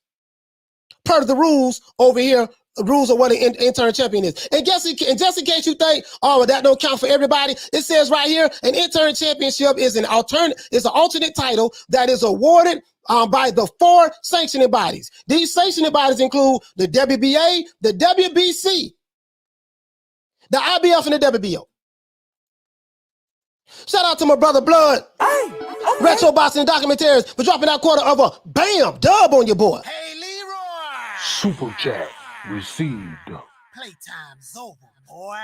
Per the rules over here, rules of what an interim champion is. And just in case you think, oh, well, that don't count for everybody, it says right here, an interim championship is an alternate title that is awarded by the 4 sanctioning bodies. These sanctioning bodies include the WBA, the WBC, the IBF, and the WBO. Shout out to my brother Blood, Retro Boxing Documentaries, for dropping that quarter of a bam dub on your boy. Hey, Leroy. Super chat received. Playtime's over, boy.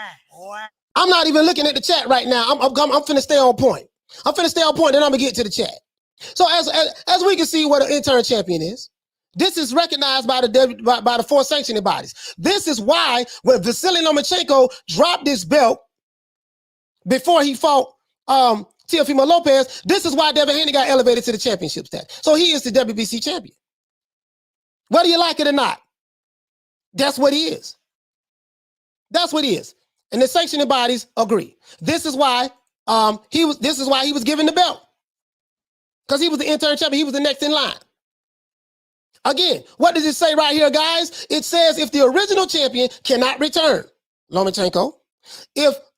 I'm not even looking at the chat right now. I'm finna stay on point. I'm finna stay on point, then I'm gonna get to the chat. So as we can see what an interim champion is, this is recognized by the 4 sanctioning bodies. This is why when Vasily Lomachenko dropped this belt before he fought Teofimo Lopez, this is why Devin Haney got elevated to the championship status. So he is the WBC champion. Whether you like it or not, that's what he is. That's what he is. And the sanctioning bodies agree. This is why he was given the belt. Because he was the interim champion, he was the next in line. Again, what does it say right here, guys? It says if the original champion cannot return, Lomachenko,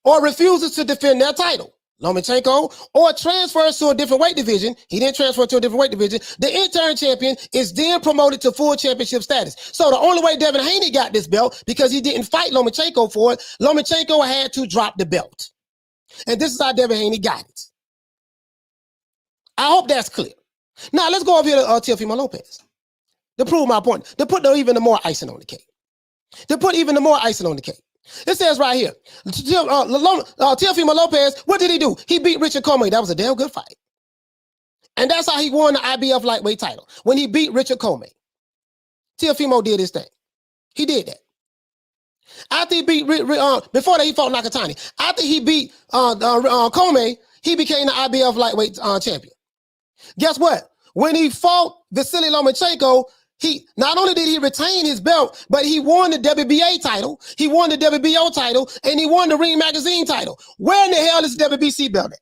or refuses to defend their title, Lomachenko, or transfers to a different weight division, he didn't transfer to a different weight division, the interim champion is then promoted to full championship status. So the only way Devin Haney got this belt, because he didn't fight Lomachenko for it, Lomachenko had to drop the belt. And this is how Devin Haney got it. I hope that's clear. Now let's go over here to Teofimo Lopez to prove my point, to put even more icing on the cake. It says right here, Teofimo Lopez, what did he do? He beat Richard Comey. That was a damn good fight. And that's how he won the IBF lightweight title, when he beat Richard Comey. Teofimo did his thing. He did that. After he beat, before that he fought Nakatani. After he beat Comey, he became the IBF lightweight champion. Guess what? When he fought Vasily Lomachenko, not only did he retain his belt, but he won the WBA title, he won the WBO title, and he won the Ring Magazine title. Where in the hell is the WBC belt at?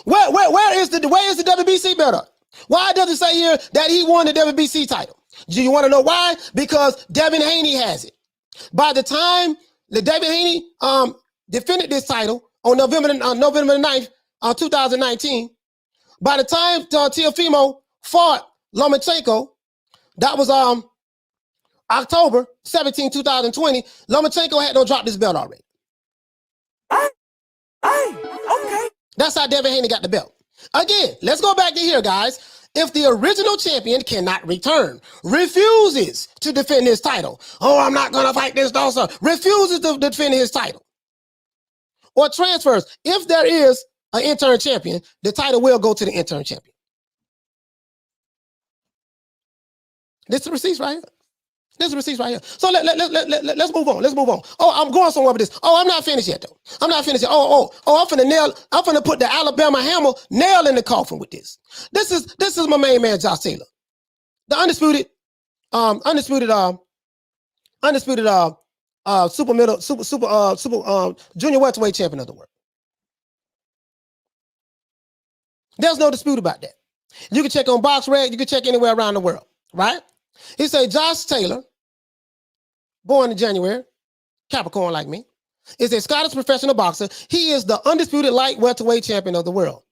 Where is the WBC belt at? Why does it say here that he won the WBC title? Do you want to know why? Because Devin Haney has it. By the time the Devin Haney defended this title on November 9th, 2019, by the time Teofimo fought Lomachenko, that was October 17, 2020, Lomachenko had dropped this belt already. Okay. That's how Devin Haney got the belt. Again, let's go back to here, guys. If the original champion cannot return, refuses to defend his title, oh, I'm not going to fight this also, refuses to defend his title, or transfers, if there is an interim champion, the title will go to the interim champion. This is the receipts right here. So let's move on. Oh, I'm going somewhere with this. Oh, I'm not finished yet, though. I'm finna put the Alabama hammer nail in the coffin with this. This is my main man, Josh Taylor. The undisputed junior welterweight champion of the world. There's no dispute about that. You can check on BoxRec, you can check anywhere around the world, right? He said Josh Taylor, born in January, Capricorn like me, is a Scottish professional boxer. He is the undisputed light welterweight champion of the world,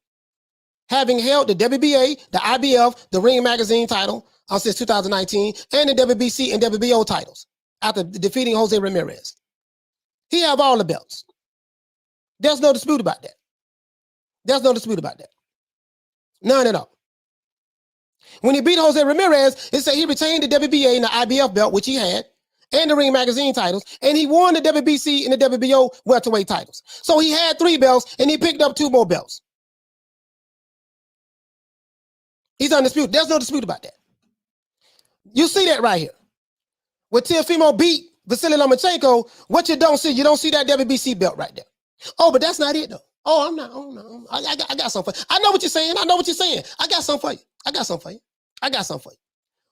having held the WBA, the IBF, the Ring Magazine title since 2019, and the WBC and WBO titles after defeating Jose Ramirez. He have all the belts. There's no dispute about that. There's no dispute about that. None at all. When he beat Jose Ramirez, it said he retained the WBA and the IBF belt, which he had, and the Ring Magazine titles, and he won the WBC and the WBO welterweight titles. So he had 3 belts, and he picked up 2 more belts. He's undisputed. There's no dispute about that. You see that right here. When Teofimo beat Vasily Lomachenko, what you don't see that WBC belt right there. Oh, but that's not it, though. Oh, I'm not. Oh, no. I got something for you. I know what you're saying. I got something for you. I got something for you.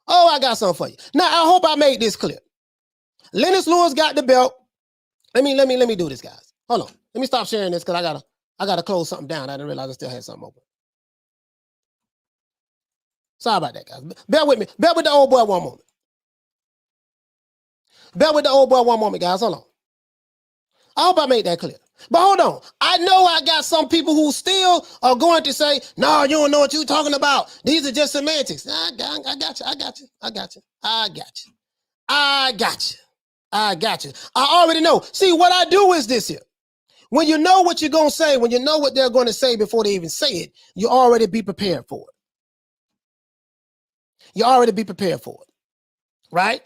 Oh, I got something for you. Now, I hope I made this clear. Lennox Lewis got the belt. Let me do this, guys. Hold on. Let me stop sharing this because I gotta close something down. I didn't realize I still had something open. Sorry about that, guys. Bear with me. Bear with the old boy one moment. Guys. Hold on. I hope I made that clear. But hold on. I know I got some people who still are going to say, no, you don't know what you're talking about. These are just semantics. I got you. I already know. See, what I do is this here. When you know what you're going to say, when you know what they're going to say before they even say it, you already be prepared for it. Right?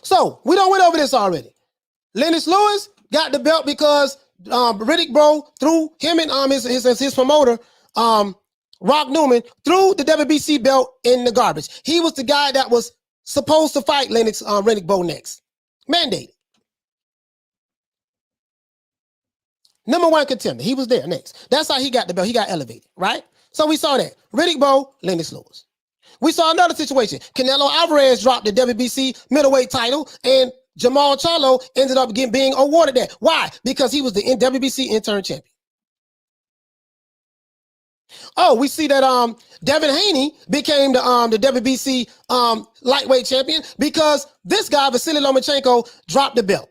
So, we done went over this already. Lennox Lewis got the belt because Riddick Bowe threw him and his promoter, Rock Newman, threw the WBC belt in the garbage. He was the guy that was supposed to fight Riddick Bowe next. Mandated. Number 1 contender. He was there next. That's how he got the belt. He got elevated, right? So we saw that. Riddick Bowe, Lennox Lewis. We saw another situation. Canelo Alvarez dropped the WBC middleweight title, and Jamal Charlo ended up being awarded that. Why? Because he was the WBC Interim Champion. Oh, we see that Devin Haney became the WBC lightweight champion because this guy, Vasily Lomachenko, dropped the belt.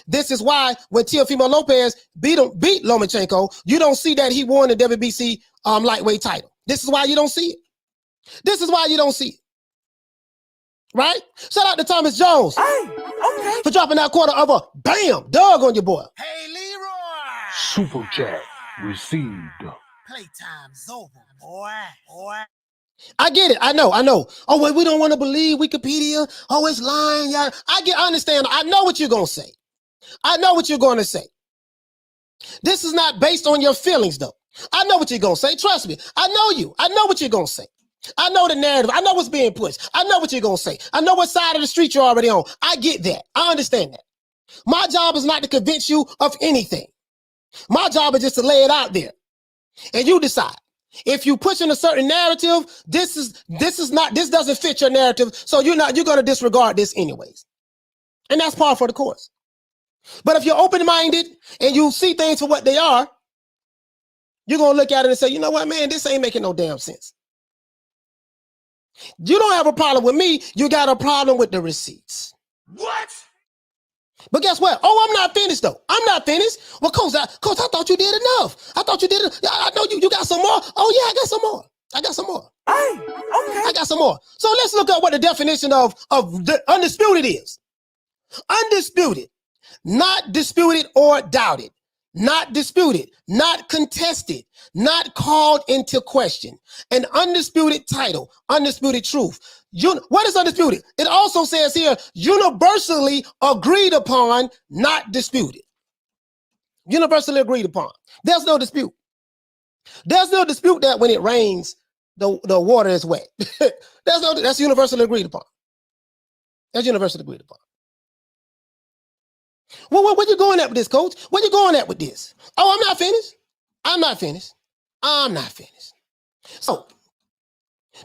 This is why when Teofimo Lopez beat Lomachenko, you don't see that he won the WBC lightweight title. This is why you don't see it. Right? Shout out to Thomas Jones for dropping that quarter of a bam dog on your boy. Hey, Leroy. Super chat received. Playtime's over, boy. I get it. I know. Oh, wait, we don't want to believe Wikipedia. Oh, it's lying. Yeah. I understand. I know what you're going to say. This is not based on your feelings, though. I know what you're going to say. Trust me. I know you. I know what you're going to say. I know the narrative. I know what's being pushed. I know what you're going to say. I know what side of the street you're already on. I get that. I understand that. My job is not to convince you of anything. My job is just to lay it out there. And you decide. If you push in a certain narrative, this doesn't fit your narrative, so you're going to disregard this anyways. And that's par for the course. But if you're open-minded and you see things for what they are, you're going to look at it and say, you know what, man, this ain't making no damn sense. You don't have a problem with me. You got a problem with the receipts. What? But guess what? Oh, I'm not finished, though. I'm not finished. Well, Coach, I thought you did enough. I thought you did it. I know you got some more. Oh, yeah, I got some more. Hey, okay. I got some more. So let's look up what the definition of the undisputed is. Undisputed, not disputed or doubted. Not disputed, not contested, not called into question. An undisputed title, undisputed truth. What is undisputed? It also says here, universally agreed upon, not disputed. Universally agreed upon. There's no dispute. There's no dispute that when it rains, the water is wet. That's universally agreed upon. That's universally agreed upon. Well, where you going at with this, Coach? Where you going at with this? Oh, I'm not finished. So,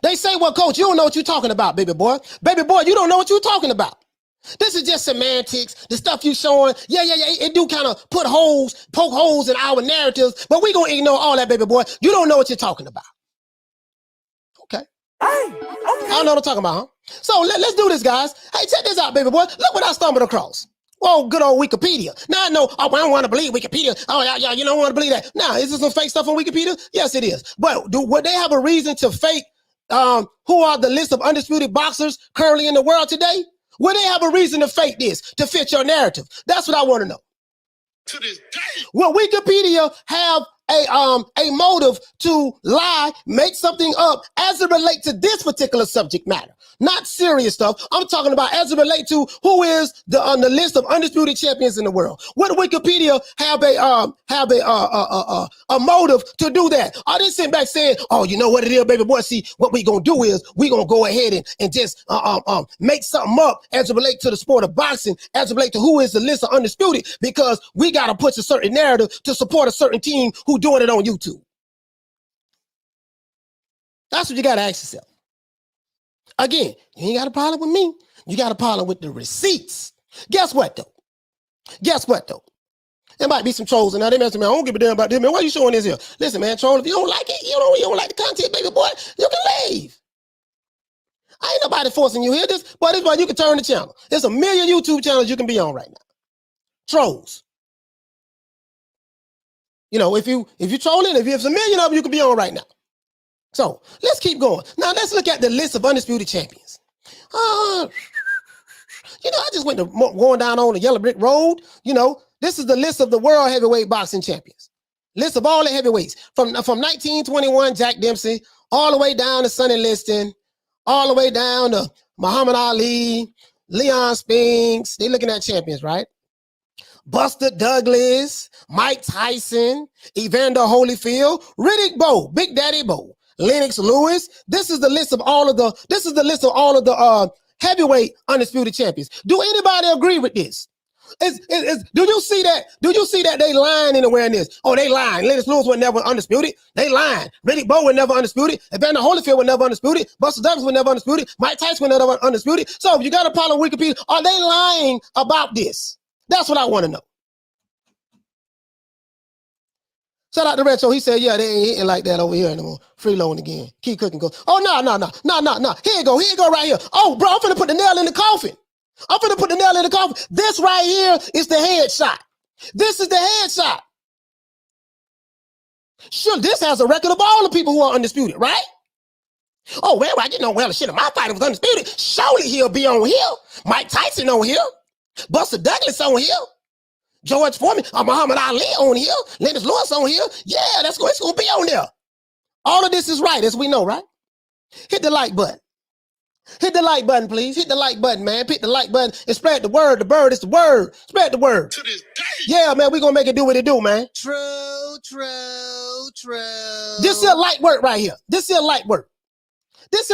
they say, well, Coach, you don't know what you're talking about, baby boy. Baby boy, you don't know what you're talking about. This is just semantics. The stuff you showing, yeah. It do kind of poke holes in our narratives, but we gonna ignore all that, baby boy. You don't know what you're talking about. Okay. Hey, okay. I don't know what I'm talking about, huh? So let's do this, guys. Hey, check this out, baby boy. Look what I stumbled across. Whoa, good old Wikipedia. Now I know, I don't want to believe Wikipedia. Oh, yeah, you don't want to believe that. Now, is there some fake stuff on Wikipedia? Yes, it is. But would they have a reason to fake who are the list of undisputed boxers currently in the world today? Would they have a reason to fake this, to fit your narrative? That's what I want to know. To this day. Will Wikipedia have a motive to lie, make something up as it relates to this particular subject matter? Not serious stuff. I'm talking about as it relates to who is on the list of undisputed champions in the world. Would Wikipedia have a motive to do that? Are they sitting back saying, "Oh, you know what it is, baby boy? See, what we gonna do is we gonna go ahead and just make something up as it relates to the sport of boxing, as it relates to who is the list of undisputed, because we gotta push a certain narrative to support a certain team who doing it on YouTube." That's what you gotta ask yourself. Again, you ain't got a problem with me. You got a problem with the receipts. Guess what, though? There might be some trolls, and now they mess with me. I don't give a damn about this, man. Why you showing this here? Listen, man, troll, if you don't like it, you don't like the content, baby boy, you can leave. I ain't nobody forcing you here. This why you can turn the channel. There's a million YouTube channels you can be on right now. Trolls. You know, if you trolling, if there's a million of them, you can be on right now. So let's keep going. Now let's look at the list of undisputed champions. I just went going down on the yellow brick road. This is the list of the world heavyweight boxing champions. List of all the heavyweights from 1921, Jack Dempsey, all the way down to Sonny Liston, all the way down to Muhammad Ali, Leon Spinks. They're looking at champions, right? Buster Douglas, Mike Tyson, Evander Holyfield, Riddick Bowe, Big Daddy Bowe, Lennox Lewis. This is the list of all of the heavyweight undisputed champions. Do anybody agree with this? Do you see that? Do you see that they lying anywhere in this? Oh, they lying. Lennox Lewis was never undisputed. They lying. Riddick Bowe was never undisputed. Evander Holyfield was never undisputed. Buster Douglas was never undisputed. Mike Tyson was never undisputed. So if you got a problem with Wikipedia, are they lying about this? That's what I want to know. Shout out to Retro. He said, yeah, they ain't hitting like that over here anymore. Freeloading again. Keep cooking. Go. Oh, no. Here you go. Here you go right here. Oh, bro, I'm finna put the nail in the coffin. This right here is the headshot. This is the headshot. Sure, this has a record of all the people who are undisputed, right? Oh, well, I didn't know, well, the shit, if my fighter was undisputed, surely he'll be on here. Mike Tyson on here. Buster Douglas on here. George Foreman, Muhammad Ali on here. Lennox Lewis on here. Yeah, it's going to be on there. All of this is right, as we know, right? Hit the like button. Hit the like button, please. Hit the like button, man. Hit the like button and spread the word. The bird is the word. Spread the word. To this day. Yeah, man, we're going to make it do what it do, man. True. This here light work right here. This here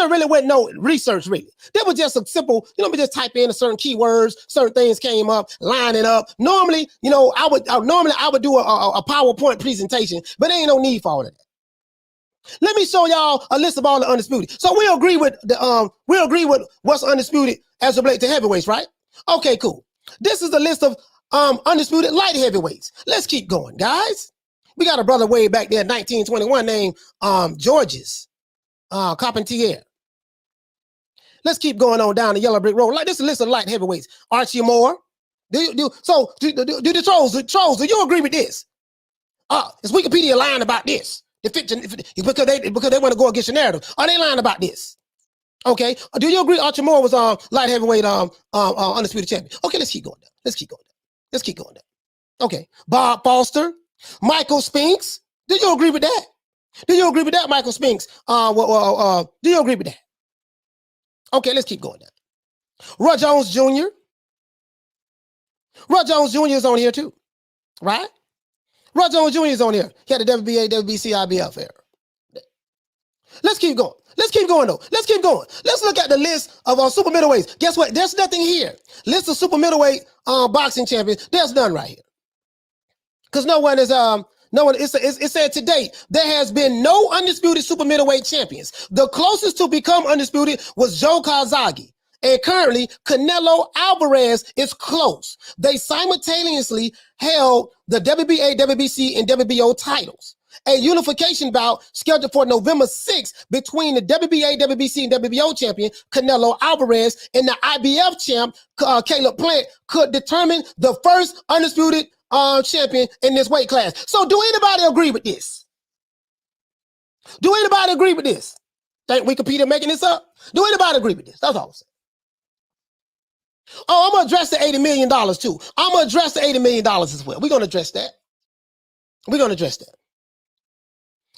really wasn't no research, really. That was just a simple, we just type in a certain keywords, certain things came up, lining up. Normally, I would do a PowerPoint presentation, but there ain't no need for all of that. Let me show y'all a list of all the undisputed. So we agree with what's undisputed as it relates to heavyweights, right? Okay, cool. This is the list of undisputed light heavyweights. Let's keep going, guys. We got a brother way back there, 1921, named Georges Carpentier. Let's keep going on down the yellow brick road. Like this is a list of light heavyweights. Archie Moore. Do the trolls? Do you agree with this? Is Wikipedia lying about this? Because they want to go against your narrative. Are they lying about this? Okay. Do you agree Archie Moore was light heavyweight undisputed champion? Okay, let's keep going down. Okay. Bob Foster, Michael Spinks. Do you agree with that? Michael Spinks? Do you agree with that? Okay, let's keep going down. Roy Jones Jr. Roy Jones Jr. is on here too, right? Roy Jones Jr. is on here. He had the WBA, WBC, IBF era. Let's keep going. Let's keep going. Let's look at the list of super middleweights. Guess what? There's nothing here. List of super middleweight boxing champions. There's none right here. Because it said to date, there has been no undisputed super middleweight champions. The closest to become undisputed was Joe Kazagi And currently, Canelo Alvarez is close. They simultaneously held the WBA, WBC, and WBO titles. A unification bout scheduled for November 6th between the WBA, WBC, and WBO champion Canelo Alvarez and the IBF champ Caleb Plant could determine the first undisputed champion in this weight class. So do anybody agree with this? Do anybody agree with this? Think Wikipedia making this up? Do anybody agree with this? That's all I'm saying. Oh, I'm going to address the $80 million too. I'm going to address the $80 million as well. We're going to address that. We're going to address that.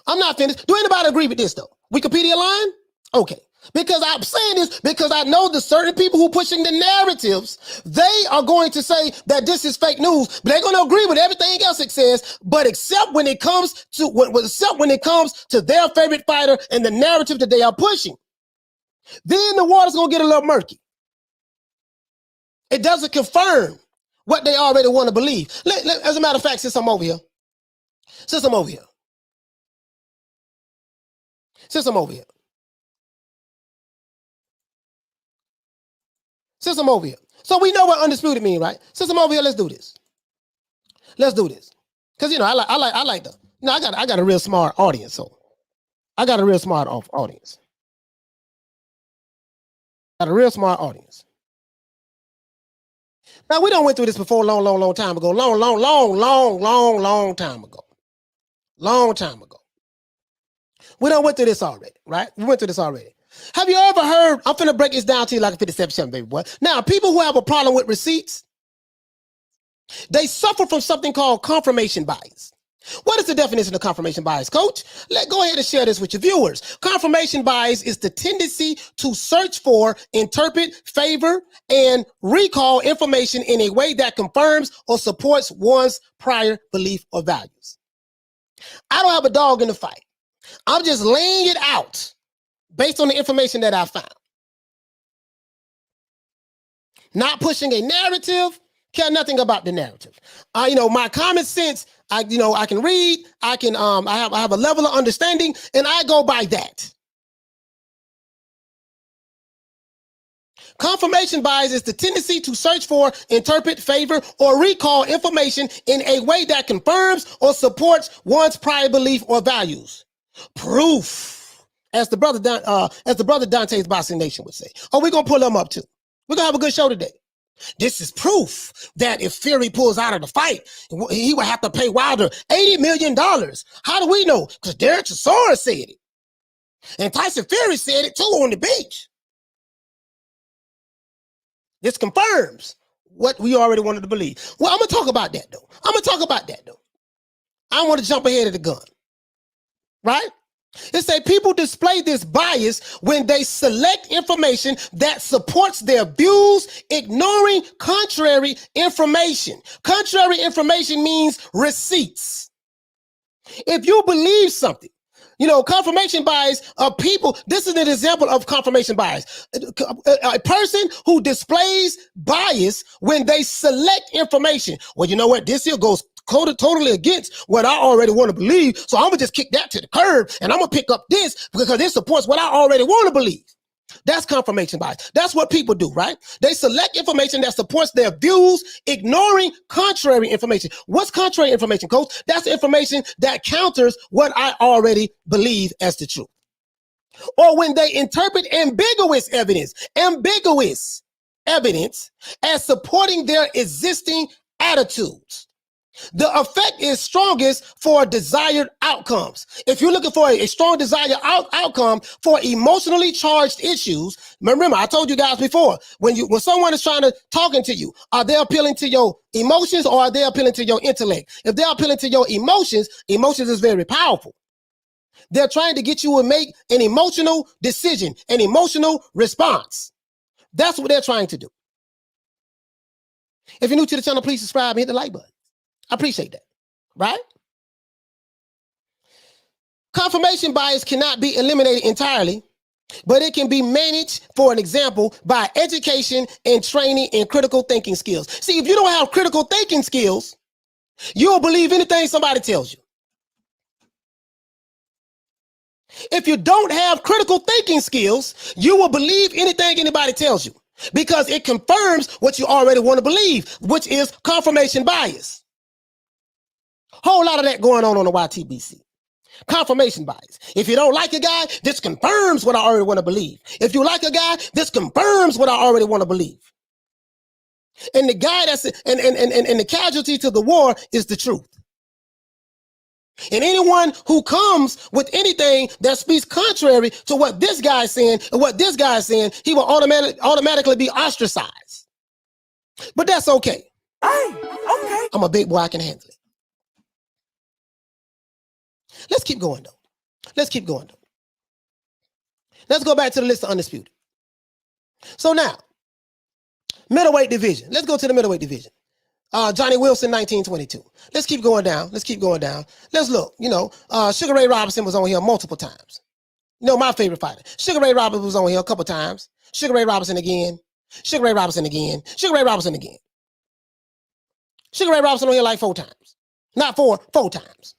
I'm not finished. Do anybody agree with this though? Wikipedia line? Okay. Because I'm saying this because I know the certain people who pushing the narratives, they are going to say that this is fake news, but they're going to agree with everything else it says, but except when it comes to their favorite fighter and the narrative that they are pushing. Then the water's going to get a little murky. It doesn't confirm what they already want to believe. As a matter of fact, since I'm over here, Since I'm over here. Since I'm over here. So we know what undisputed mean, right? Since I'm over here, let's do this. Let's do this. Because, you know, I like the, you know, I got a real smart audience. So I got a real smart audience. Got a real smart audience. Now, we done went through this before a long time ago. Long time ago. Long time ago. We done went through this already, right? We went through this already. Have you ever heard, I'm finna break this down to you like a 57, baby boy. Now, people who have a problem with receipts, they suffer from something called confirmation bias. What is the definition of confirmation bias, coach? Go ahead and share this with your viewers. Confirmation bias is the tendency to search for, interpret, favor, and recall information in a way that confirms or supports one's prior belief or values. I don't have a dog in the fight. I'm just laying it out based on the information that I found. Not pushing a narrative, care nothing about the narrative. You know, my common sense, I can read, I have a level of understanding, and I go by that. Confirmation bias is the tendency to search for, interpret, favor, or recall information in a way that confirms or supports one's prior belief or values. Proof. As the brother Dante's Boxing Nation would say. Oh, we're gonna pull them up too. We're gonna have a good show today. This is proof that if Fury pulls out of the fight, he would have to pay Wilder $80 million. How do we know? Because Derek Chisora said it. And Tyson Fury said it too on the beach. This confirms what we already wanted to believe. Well, I'm gonna talk about that though. I don't want to jump ahead of the gun. Right? It say people display this bias when they select information that supports their views, ignoring contrary information. Contrary information means receipts. If you believe something, you know, confirmation bias of people, this is an example of confirmation bias. A person who displays bias when they select information. Well, you know what? This here goes totally against what I already want to believe. So I'm going to just kick that to the curb and I'm going to pick up this because it supports what I already want to believe. That's confirmation bias. That's what people do, right? They select information that supports their views, ignoring contrary information. What's contrary information, coach? That's information that counters what I already believe as the truth. Or when they interpret ambiguous evidence as supporting their existing attitudes. The effect is strongest for desired outcomes. If you're looking for a strong desired outcome for emotionally charged issues, remember I told you guys before, when someone is trying to talking to you, are they appealing to your emotions or are they appealing to your intellect? If they're appealing to your emotions is very powerful. They're trying to get you to make an emotional decision, an emotional response. That's what they're trying to do. If you're new to the channel, please subscribe and hit the like button. I appreciate that, right? Confirmation bias cannot be eliminated entirely, but it can be managed, for an example, by education and training in critical thinking skills. See, if you don't have critical thinking skills, you'll believe anything somebody tells you. If you don't have critical thinking skills, you will believe anything anybody tells you. because it confirms what you already want to believe, which is confirmation bias. Whole lot of that going on the YTBC. Confirmation bias. If you don't like a guy, this confirms what I already want to believe. If you like a guy, this confirms what I already want to believe. And the guy that's and the casualty to the war is the truth. And anyone who comes with anything that speaks contrary to what this guy's saying and what this guy's saying, he will automatically be ostracized. But that's okay. Hey, okay. I'm a big boy, I can handle it. Let's keep going, though. Let's keep going, though. Let's go back to the list of Undisputed. So now, middleweight division. Let's go to the middleweight division. Johnny Wilson, 1922. Let's keep going down. Let's keep going down. Let's look. Sugar Ray Robinson was on here multiple times. My favorite fighter. Sugar Ray Robinson was on here a couple times. Sugar Ray Robinson again. Sugar Ray Robinson again. Sugar Ray Robinson again. Sugar Ray Robinson on here like 4 times. Not 4 times.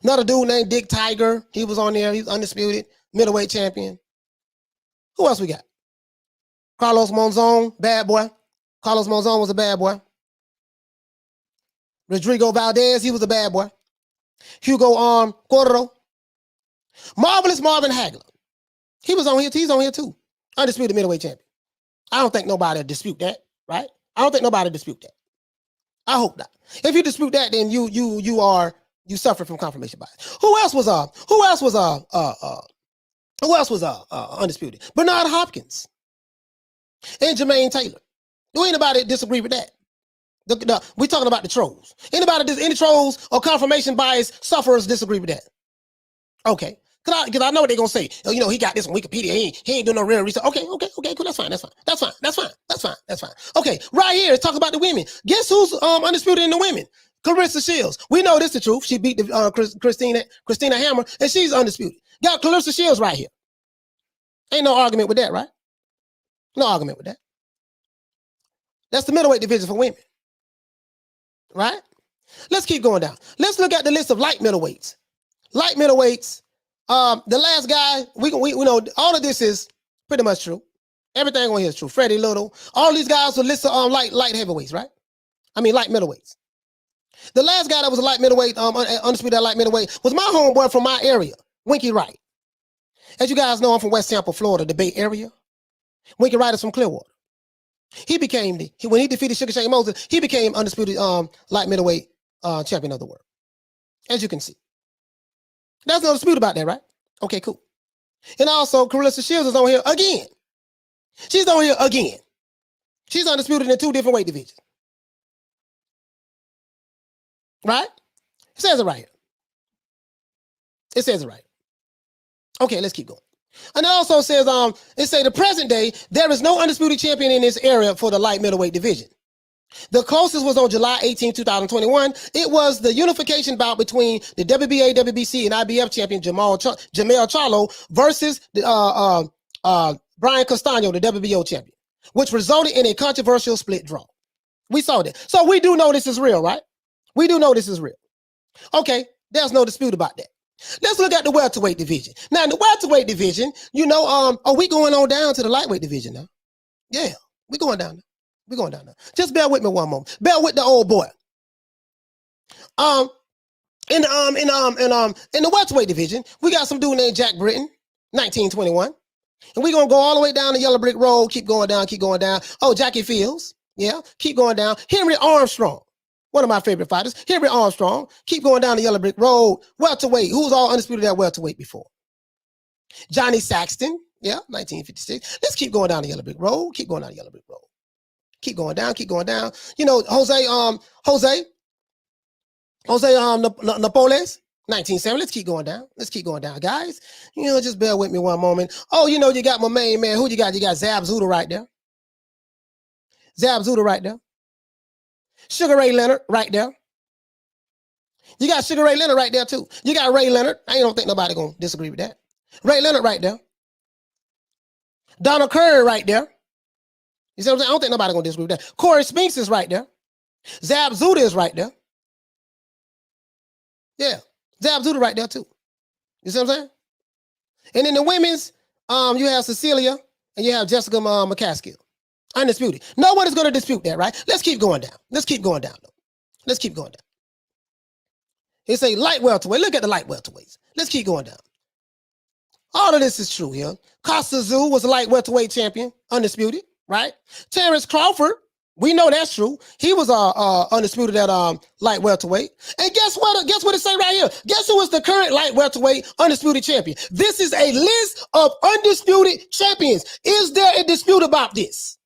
Another dude named Dick Tiger. He was on there. He's undisputed. Middleweight champion. Who else we got? Carlos Monzon, bad boy. Carlos Monzon was a bad boy. Rodrigo Valdez, he was a bad boy. Hugo Cordero. Marvelous Marvin Hagler. He was on here. He's on here too. Undisputed middleweight champion. I don't think nobody will dispute that, right? I don't think nobody will dispute that. I hope not. If you dispute that, then you suffer from confirmation bias. Who else was undisputed? Bernard Hopkins and Jermaine Taylor. Do anybody disagree with that? We're talking about the trolls. Any trolls or confirmation bias sufferers disagree with that? Okay. Because I know what they're going to say. He got this on Wikipedia. He ain't doing no real research. Okay, cool. That's fine. Okay, right here, let's talk about the women. Guess who's undisputed in the women? Clarissa Shields. We know this the truth. She beat Christina Hammer, and she's undisputed. Got Clarissa Shields right here. Ain't no argument with that, right? No argument with that. That's the middleweight division for women. Right? Let's keep going down. Let's look at the list of light middleweights. Light middleweights. The last guy, we know all of this is pretty much true. Everything on here is true. Freddie Little. All these guys were listed on light heavyweights, right? I mean light middleweights. The last guy that was a light middleweight, undisputed at light middleweight, was my homeboy from my area, Winky Wright. As you guys know, I'm from West Tampa, Florida, the Bay Area. Winky Wright is from Clearwater. He became when he defeated Sugar Shane Moses, he became undisputed light middleweight champion of the world. As you can see. There's no dispute about that, right? Okay, cool. And also, Clarissa Shields is on here again. She's on here again. She's undisputed in 2 different weight divisions. Right? It says it right here. It says it right. Okay, let's keep going. And it also says, it say the present day, there is no undisputed champion in this area for the light middleweight division. The closest was on July 18, 2021. It was the unification bout between the WBA, WBC, and IBF champion Jamel Charlo versus Brian Castano, the WBO champion, which resulted in a controversial split draw. We saw that. So we do know this is real, right? We do know this is real. Okay, there's no dispute about that. Let's look at the welterweight division. Now, in the welterweight division, are we going on down to the lightweight division now? Yeah, we're going down now. We're going down now. Just bear with me one moment. Bear with the old boy. In the welterweight division, we got some dude named Jack Britton, 1921. And we're gonna go all the way down the Yellow Brick Road, keep going down. Oh, Jackie Fields, yeah, keep going down. Henry Armstrong, one of my favorite fighters. Henry Armstrong, keep going down the Yellow Brick Road. Welterweight, who's all undisputed at welterweight before? Johnny Saxton, yeah, 1956. Let's keep going down the Yellow Brick Road. Keep going down the Yellow Brick Road. Keep going down. Jose Napoles, 1970. Let's keep going down. Guys. Just bear with me one moment. Oh, you got my main man. Who you got? You got Zab Zuda right there. Sugar Ray Leonard right there. You got Sugar Ray Leonard right there too. You got Ray Leonard. I don't think nobody gonna disagree with that. Ray Leonard right there. Donald Curry right there. You see what I'm saying? I don't think nobody gonna disagree with that. Corey Spinks is right there. Zab Zuda is right there. Yeah, Zab Zuda right there too. You see what I'm saying? And in the women's, you have Cecilia and you have Jessica McCaskill. Undisputed. No one is going to dispute that, right? Let's keep going down. Let's keep going down, though. Let's keep going down. He say light welterweight. Look at the light welterweights. Let's keep going down. All of this is true here. Costa Azul was a light welterweight champion, undisputed, right? Terrence Crawford, we know that's true. He was undisputed at light welterweight. And guess what? Guess what it say right here? Guess who is the current light welterweight undisputed champion? This is a list of undisputed champions. Is there a dispute about this?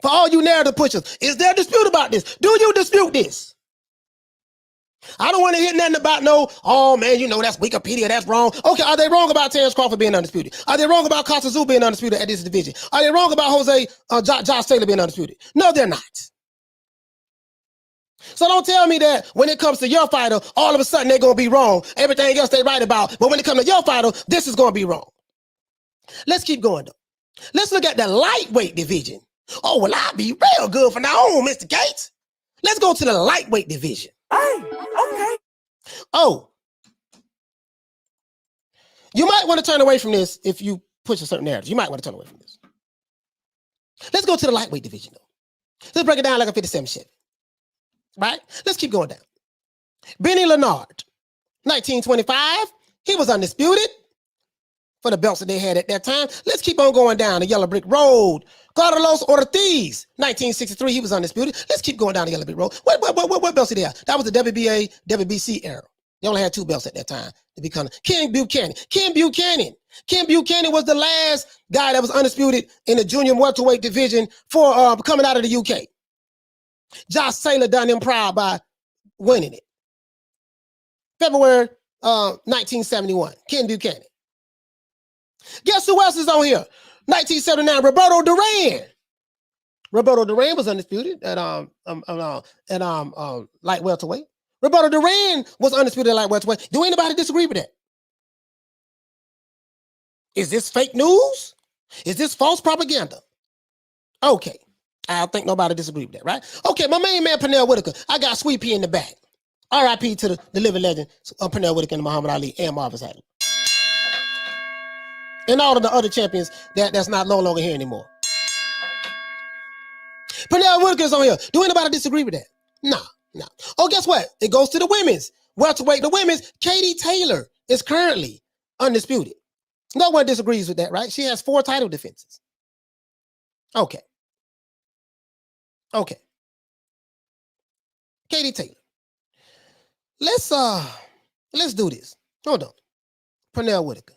For all you narrative pushers, is there a dispute about this? Do you dispute this? I don't want to hear nothing about oh man, that's Wikipedia, that's wrong. Okay, are they wrong about Terrence Crawford being undisputed? Are they wrong about Costa Azul being undisputed at this division? Are they wrong about Josh Taylor being undisputed? No, they're not. So don't tell me that when it comes to your fighter, all of a sudden they're going to be wrong. Everything else they right about. But when it comes to your fighter, this is going to be wrong. Let's keep going, though. Let's look at the lightweight division. Oh, well, I'll be real good from now on, Mr. Gates. Let's go to the lightweight division. Hey, okay. Oh, you might want to turn away from this if you push a certain narrative. You might want to turn away from this. Let's go to the lightweight division, though. Let's break it down like a 57 Chevy. Right? Let's keep going down. Benny Leonard, 1925. He was undisputed for the belts that they had at that time. Let's keep on going down the Yellow Brick Road. Carlos Ortiz, 1963. He was undisputed. Let's keep going down the Yellow Brick Road. What belts did they have? That was the WBA, WBC era. They only had 2 belts at that time to become Ken Buchanan. Ken Buchanan was the last guy that was undisputed in the junior welterweight division for coming out of the UK. Josh Taylor done him proud by winning it. February 1971. Ken Buchanan. Guess who else is on here? 1979, Roberto Duran. Roberto Duran was undisputed at light welterweight. Roberto Duran was undisputed at light welterweight. Do anybody disagree with that? Is this fake news? Is this false propaganda? Okay. I don't think nobody disagree with that, right? Okay, my main man, Pernell Whitaker. I got Sweet Pea in the back. R.I.P. to the living legend, Pernell Whitaker and Muhammad Ali and Marvis Hadley. And all of the other champions that's not no longer here anymore. Pernell Whitaker's on here. Do anybody disagree with that? No. Oh, guess what? It goes to the women's. Welterweight, the women's, Katie Taylor is currently undisputed. No one disagrees with that, right? She has 4 title defenses. Okay. Katie Taylor. Let's do this. Hold on. Pernell Whitaker.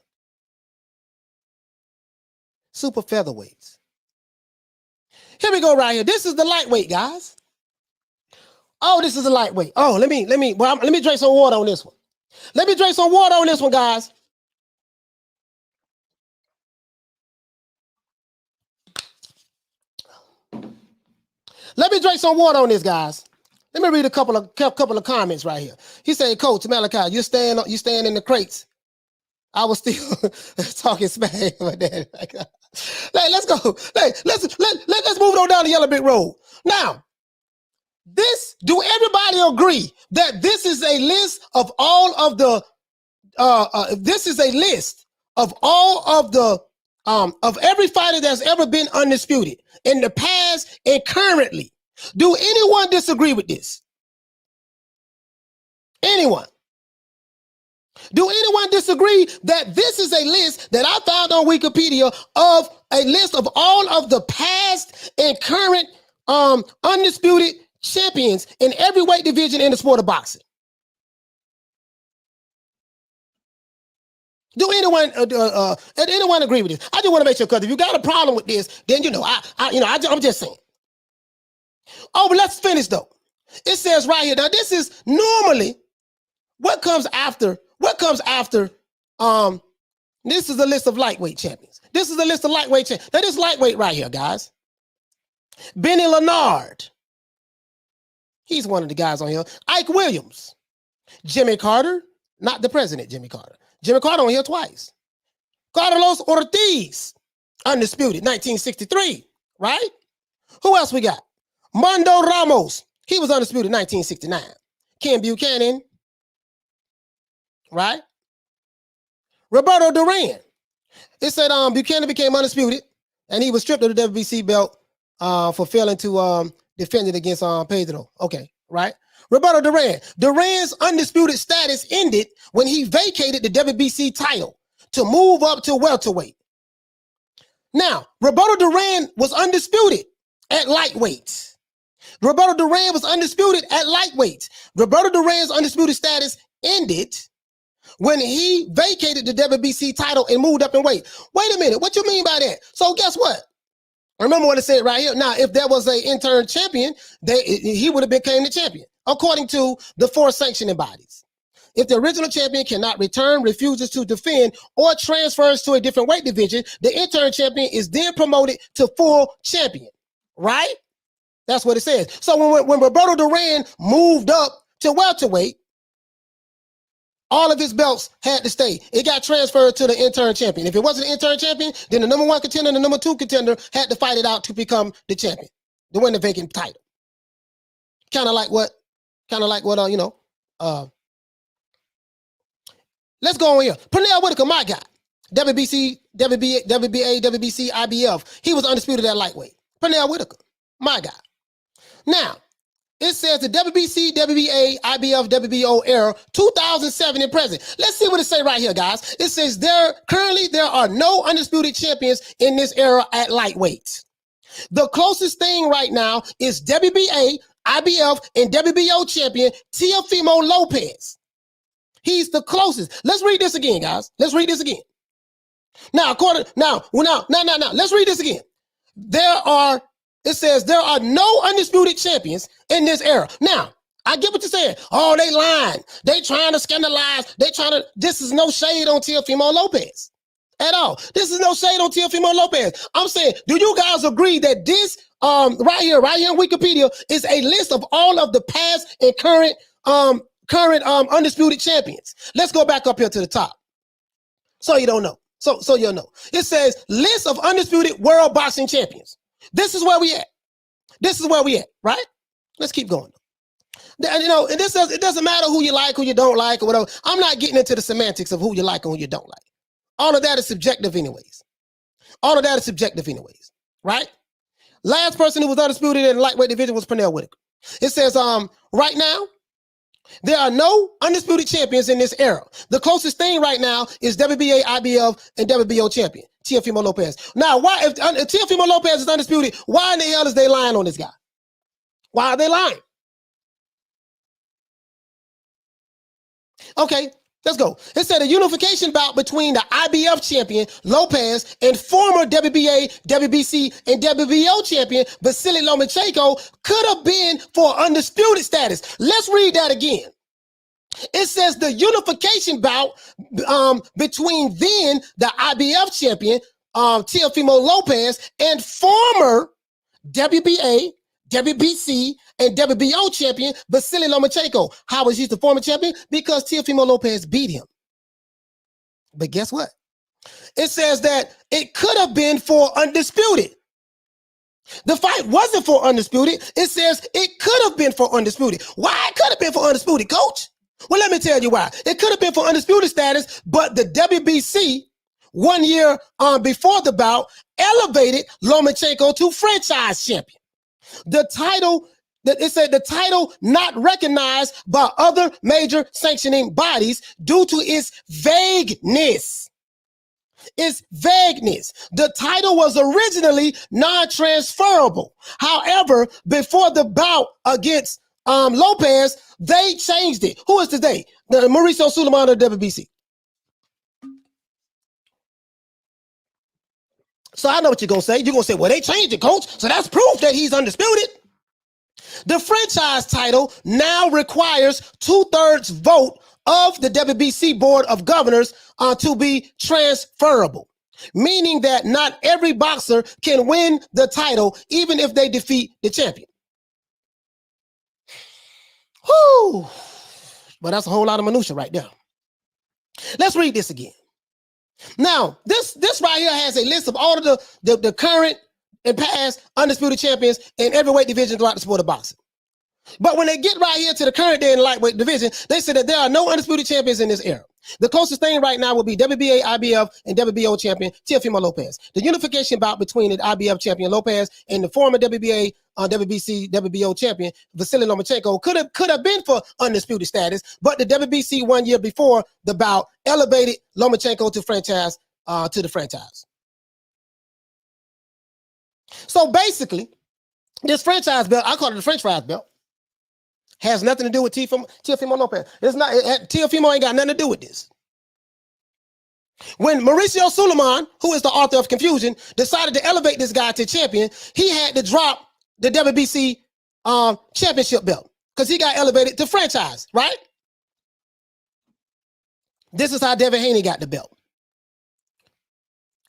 Super featherweights. Here we go right here. This is the lightweight, guys. Oh, this is a lightweight. Oh, let me drink some water on this one. Let me drink some water on this one, guys. Let me drink some water on this, guys. Let me read a couple of comments right here. He said, Coach Malachi, you stand in the crates. I was still talking smack about that. Let's go. Let's move on down the Yellow Brick Road. Now, do everybody agree that this is a list of all of the of every fighter that's ever been undisputed in the past and currently? Do anyone disagree with this? Anyone? Do anyone disagree that this is a list that I found on Wikipedia of a list of all of the past and current undisputed champions in every weight division in the sport of boxing? Do anyone agree with this? I just want to make sure, because if you got a problem with this, then I'm just saying. Oh, but let's finish though. It says right here. Now, this is normally what comes after. This is a list of lightweight champions. This is a list of lightweight champions. Now, this lightweight right here, guys. Benny Leonard. He's one of the guys on here. Ike Williams. Jimmy Carter. Not the president, Jimmy Carter. Jimmy Carter on here twice. Carlos Ortiz. Undisputed, 1963. Right? Who else we got? Mondo Ramos. He was undisputed, 1969. Ken Buchanan. Right? Roberto Duran. It said Buchanan became undisputed And he was stripped of the WBC belt for failing to defend it against Pedro. Okay, right? Roberto Duran. Duran's undisputed status ended when he vacated the WBC title to move up to welterweight. Now, Roberto Duran was undisputed at lightweight. Roberto Duran was undisputed at lightweight. Roberto Duran's undisputed status ended when he vacated the WBC title and moved up in weight. Wait a minute, what you mean by that? So guess what? Remember what it said right here. Now, if there was an interim champion, he would have became the champion, according to the 4 sanctioning bodies. If the original champion cannot return, refuses to defend, or transfers to a different weight division, the interim champion is then promoted to full champion, right? That's what it says. So when Roberto Duran moved up to welterweight, all of his belts had to stay. It got transferred to the interim champion. If it wasn't an interim champion, then the number 1 contender and the number 2 contender had to fight it out to become the champion, to win the vacant title. Kind of like what, let's go on here. Pernell Whitaker, my guy. WBC, WBA, WBC, IBF. He was undisputed at lightweight. Pernell Whitaker, my guy. Now, it says the WBC, WBA, IBF, WBO era, 2007 and present. Let's see what it say right here, guys. It says currently there are no undisputed champions in this era at lightweight. The closest thing right now is WBA, IBF, and WBO champion Teofimo Lopez. He's the closest. Let's read this again, guys. Let's read this again. Now, let's read this again. It says there are no undisputed champions in this era. Now, I get what you're saying. Oh, they lying. They trying to scandalize. This is no shade on Teofimo Lopez at all. This is no shade on Teofimo Lopez. I'm saying, do you guys agree that this right here in Wikipedia is a list of all of the past and current undisputed champions? Let's go back up here to the top. So you don't know. So you'll know. It says list of undisputed world boxing champions. This is where we at. This is where we at, right? Let's keep going. And it doesn't matter who you like, who you don't like, or whatever. I'm not getting into the semantics of who you like and who you don't like. All of that is subjective anyways. Right? Last person who was undisputed in the lightweight division was Pernell Whitaker. It says, right now, there are no undisputed champions in this era. The closest thing right now is WBA, IBF, and WBO champion, Teofimo Lopez. Now, why if Teofimo Lopez is undisputed, why in the hell is they lying on this guy? Why are they lying? Okay, let's go. It said a unification bout between the IBF champion, Lopez, and former WBA, WBC, and WBO champion, Vasily Lomachenko, could have been for undisputed status. Let's read that again. It says the unification bout between then the IBF champion, Teofimo Lopez, and former WBA, WBC, and WBO champion, Vasily Lomachenko. How is he the former champion? Because Teofimo Lopez beat him. But guess what? It says that it could have been for undisputed. The fight wasn't for undisputed. It says it could have been for undisputed. Why it could have been for undisputed, coach? Well, let me tell you why. It could have been for undisputed status, but the WBC 1 year before the bout elevated Lomachenko to franchise champion. It said the title not recognized by other major sanctioning bodies due to its vagueness. The title was originally non-transferable. However, before the bout against Lopez, they changed it. Who is today? The Mauricio Sulaiman of the WBC. So I know what you're going to say. You're going to say, well, they changed it, coach. So that's proof that he's undisputed. The franchise title now requires 2/3 vote of the WBC Board of Governors to be transferable, meaning that not every boxer can win the title even if they defeat the champion. Whew. But that's a whole lot of minutia right there. Let's read this again. Now, this right here has a list of all of the current and past undisputed champions in every weight division throughout the sport of boxing. But when they get right here to the current day in the lightweight division, they say that there are no undisputed champions in this era. The closest thing right now will be WBA, IBF, and WBO champion Teofimo Lopez. The unification bout between the IBF champion Lopez and the former WBA, WBC, WBO champion Vasily Lomachenko could have been for undisputed status, but the WBC 1 year before the bout elevated Lomachenko to the franchise. So basically, this franchise belt, I call it the French fries belt, has nothing to do with Teofimo Lopez. It's not. Teofimo ain't got nothing to do with this. When Mauricio Sulaiman, who is the author of confusion, decided to elevate this guy to champion, he had to drop the WBC championship belt because he got elevated to franchise, right? This is how Devin Haney got the belt.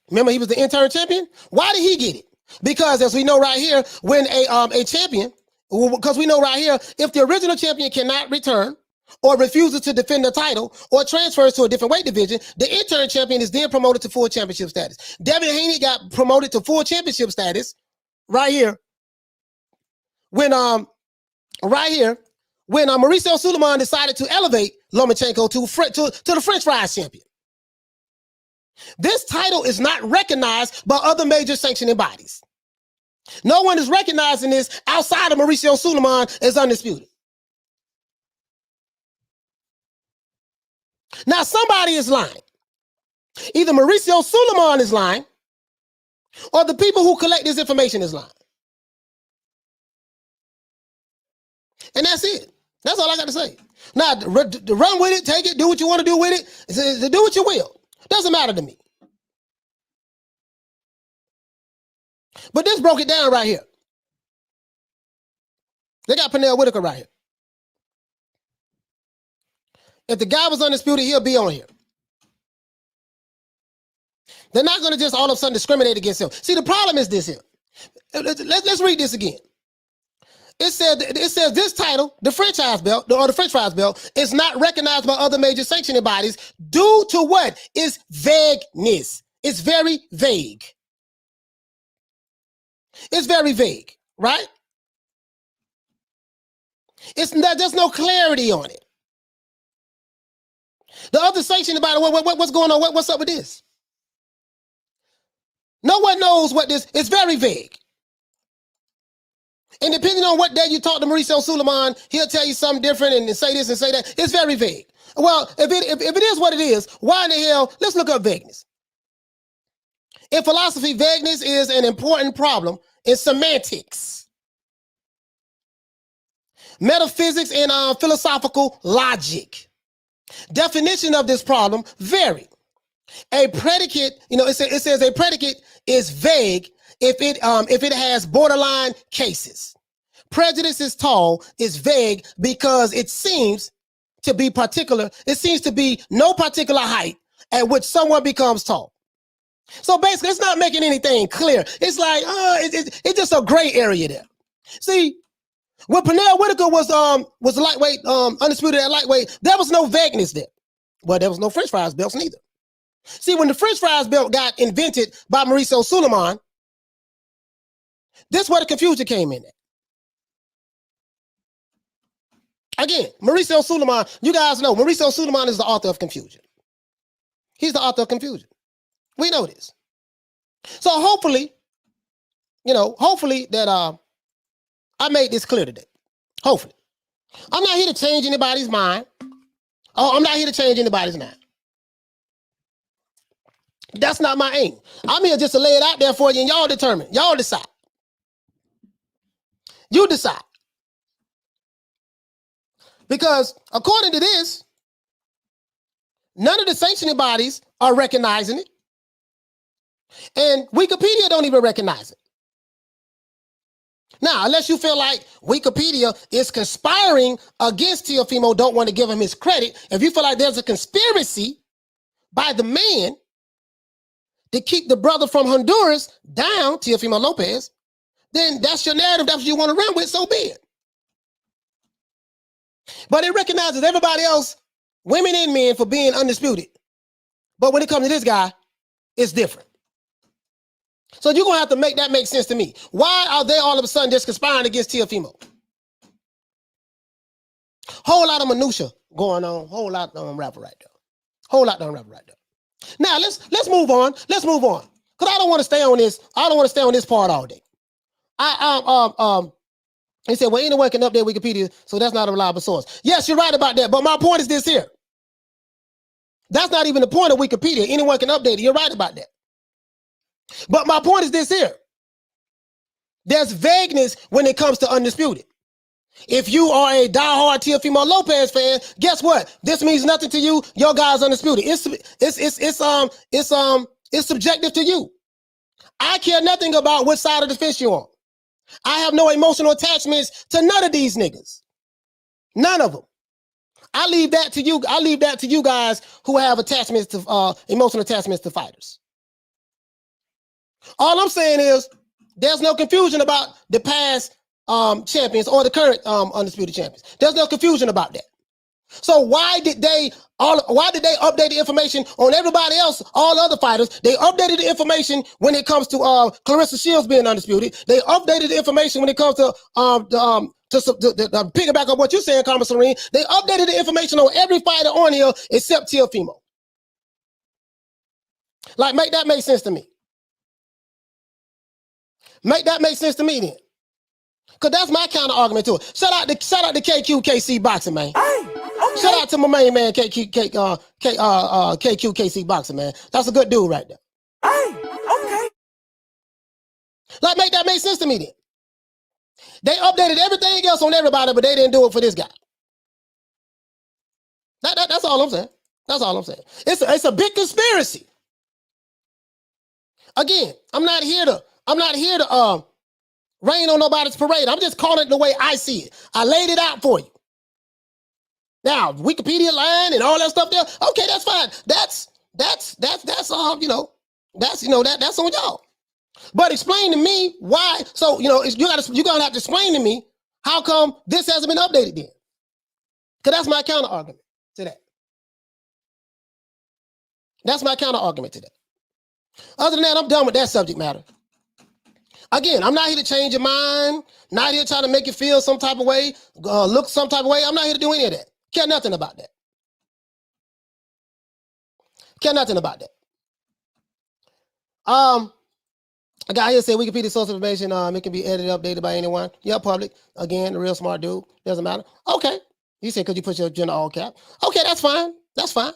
Remember, he was the interim champion? Why did he get it? Because as we know right here, when a champion, because we know right here, if the original champion cannot return or refuses to defend the title or transfers to a different weight division, the interim champion is then promoted to full championship status. Devin Haney got promoted to full championship status right here when Mauricio Sulaiman decided to elevate Lomachenko to the French fries champion. This title is not recognized by other major sanctioning bodies. No one is recognizing this outside of Mauricio Sulaiman as undisputed. Now, somebody is lying. Either Mauricio Sulaiman is lying or the people who collect this information is lying. And that's it. That's all I got to say. Now, run with it, take it, do what you want to do with it, do what you will. Doesn't matter to me. But this broke it down right here. They got Pernell Whitaker right here. If the guy was undisputed, he'll be on here. They're not going to just all of a sudden discriminate against him. See, the problem is this here. Let's read this again. It says this title, the franchise belt, or the French fries belt, is not recognized by other major sanctioning bodies due to what? It's vagueness. It's very vague. It's very vague, right? There's no clarity on it. The other sanctioning body, what's going on? What's up with this? No one knows what this. It's very vague. And depending on what day you talk to Mauricio Sulaiman, he'll tell you something different and say this and say that. It's very vague. Well, if it is what it is, why in the hell? Let's look up vagueness. In philosophy, vagueness is an important problem in semantics, metaphysics, and philosophical logic. Definition of this problem vary. A predicate, it says a predicate is vague if it has borderline cases. Prejudice is tall is vague because it seems to be particular. It seems to be no particular height at which someone becomes tall. So basically, it's not making anything clear. It's like, it's just a gray area there. See, when Pernell Whitaker was lightweight, undisputed at lightweight, there was no vagueness there. Well, there was no French fries belts neither. See, when the French fries belt got invented by Mauricio Sulaiman, this is where the confusion came in at. Again, Mauricio Sulaiman, you guys know, Mauricio Sulaiman is the author of confusion. He's the author of confusion. We know this. So hopefully that I made this clear today. Hopefully. I'm not here to change anybody's mind. Oh, I'm not here to change anybody's mind. That's not my aim. I'm here just to lay it out there for you and y'all determine. Y'all decide. You decide. Because according to this, none of the sanctioning bodies are recognizing it. And Wikipedia don't even recognize it. Now, unless you feel like Wikipedia is conspiring against Teofimo, don't want to give him his credit, if you feel like there's a conspiracy by the man to keep the brother from Honduras down, Teofimo Lopez, then that's your narrative, that's what you want to run with, so be it. But it recognizes everybody else, women and men, for being undisputed. But when it comes to this guy, it's different. So you're going to have to make that make sense to me. Why are they all of a sudden just conspiring against Teofimo? Whole lot of minutia going on. Whole lot of rapper right there. Whole lot done right there. Now let's move on. Let's move on. Because I don't want to stay on this. I don't want to stay on this part all day. He said, well, anyone can update Wikipedia, so that's not a reliable source. Yes, you're right about that. But my point is this here. That's not even the point of Wikipedia. Anyone can update it. You're right about that. But my point is this here. There's vagueness when it comes to Undisputed. If you are a diehard Teofimo Lopez fan, guess what? This means nothing to you. Your guy's Undisputed. It's subjective to you. I care nothing about what side of the fence you're on. I have no emotional attachments to none of these niggas. None of them. I leave that to you. I leave that to you guys who have attachments to emotional attachments to fighters. All I'm saying is there's no confusion about the past champions or the current undisputed champions. There's no confusion about that. So why did they update the information on everybody else, all other fighters? They updated the information when it comes to Clarissa Shields being undisputed. They updated the information when it comes to piggyback on what you're saying, Carmen Serene. They updated the information on every fighter on here except Teofimo. Like, make that make sense to me. Make that make sense to me then. Because that's my counter argument to it. Shout out to KQKC Boxing, man. Hey, okay. Shout out to my main man, KQKC Boxing, man. That's a good dude right there. Hey, okay. Like, make that make sense to me then. They updated everything else on everybody, but they didn't do it for this guy. That's all I'm saying. That's all I'm saying. It's a big conspiracy. Again, I'm not here to rain on nobody's parade. I'm just calling it the way I see it. I laid it out for you. Now, Wikipedia line and all that stuff there. Okay, that's fine. That's on y'all. But explain to me why. So, you're gonna have to explain to me how come this hasn't been updated then. Because that's my counter argument to that. That's my counter argument to that. Other than that, I'm done with that subject matter. Again, I'm not here to change your mind, not here trying to make you feel some type of way, look some type of way. I'm not here to do any of that. Care nothing about that. Care nothing about that. A guy here said Wikipedia source information, it can be edited, updated by anyone. Yeah, public. Again, a real smart dude. Doesn't matter. Okay. He said, could you put your gender all cap? Okay, that's fine. That's fine.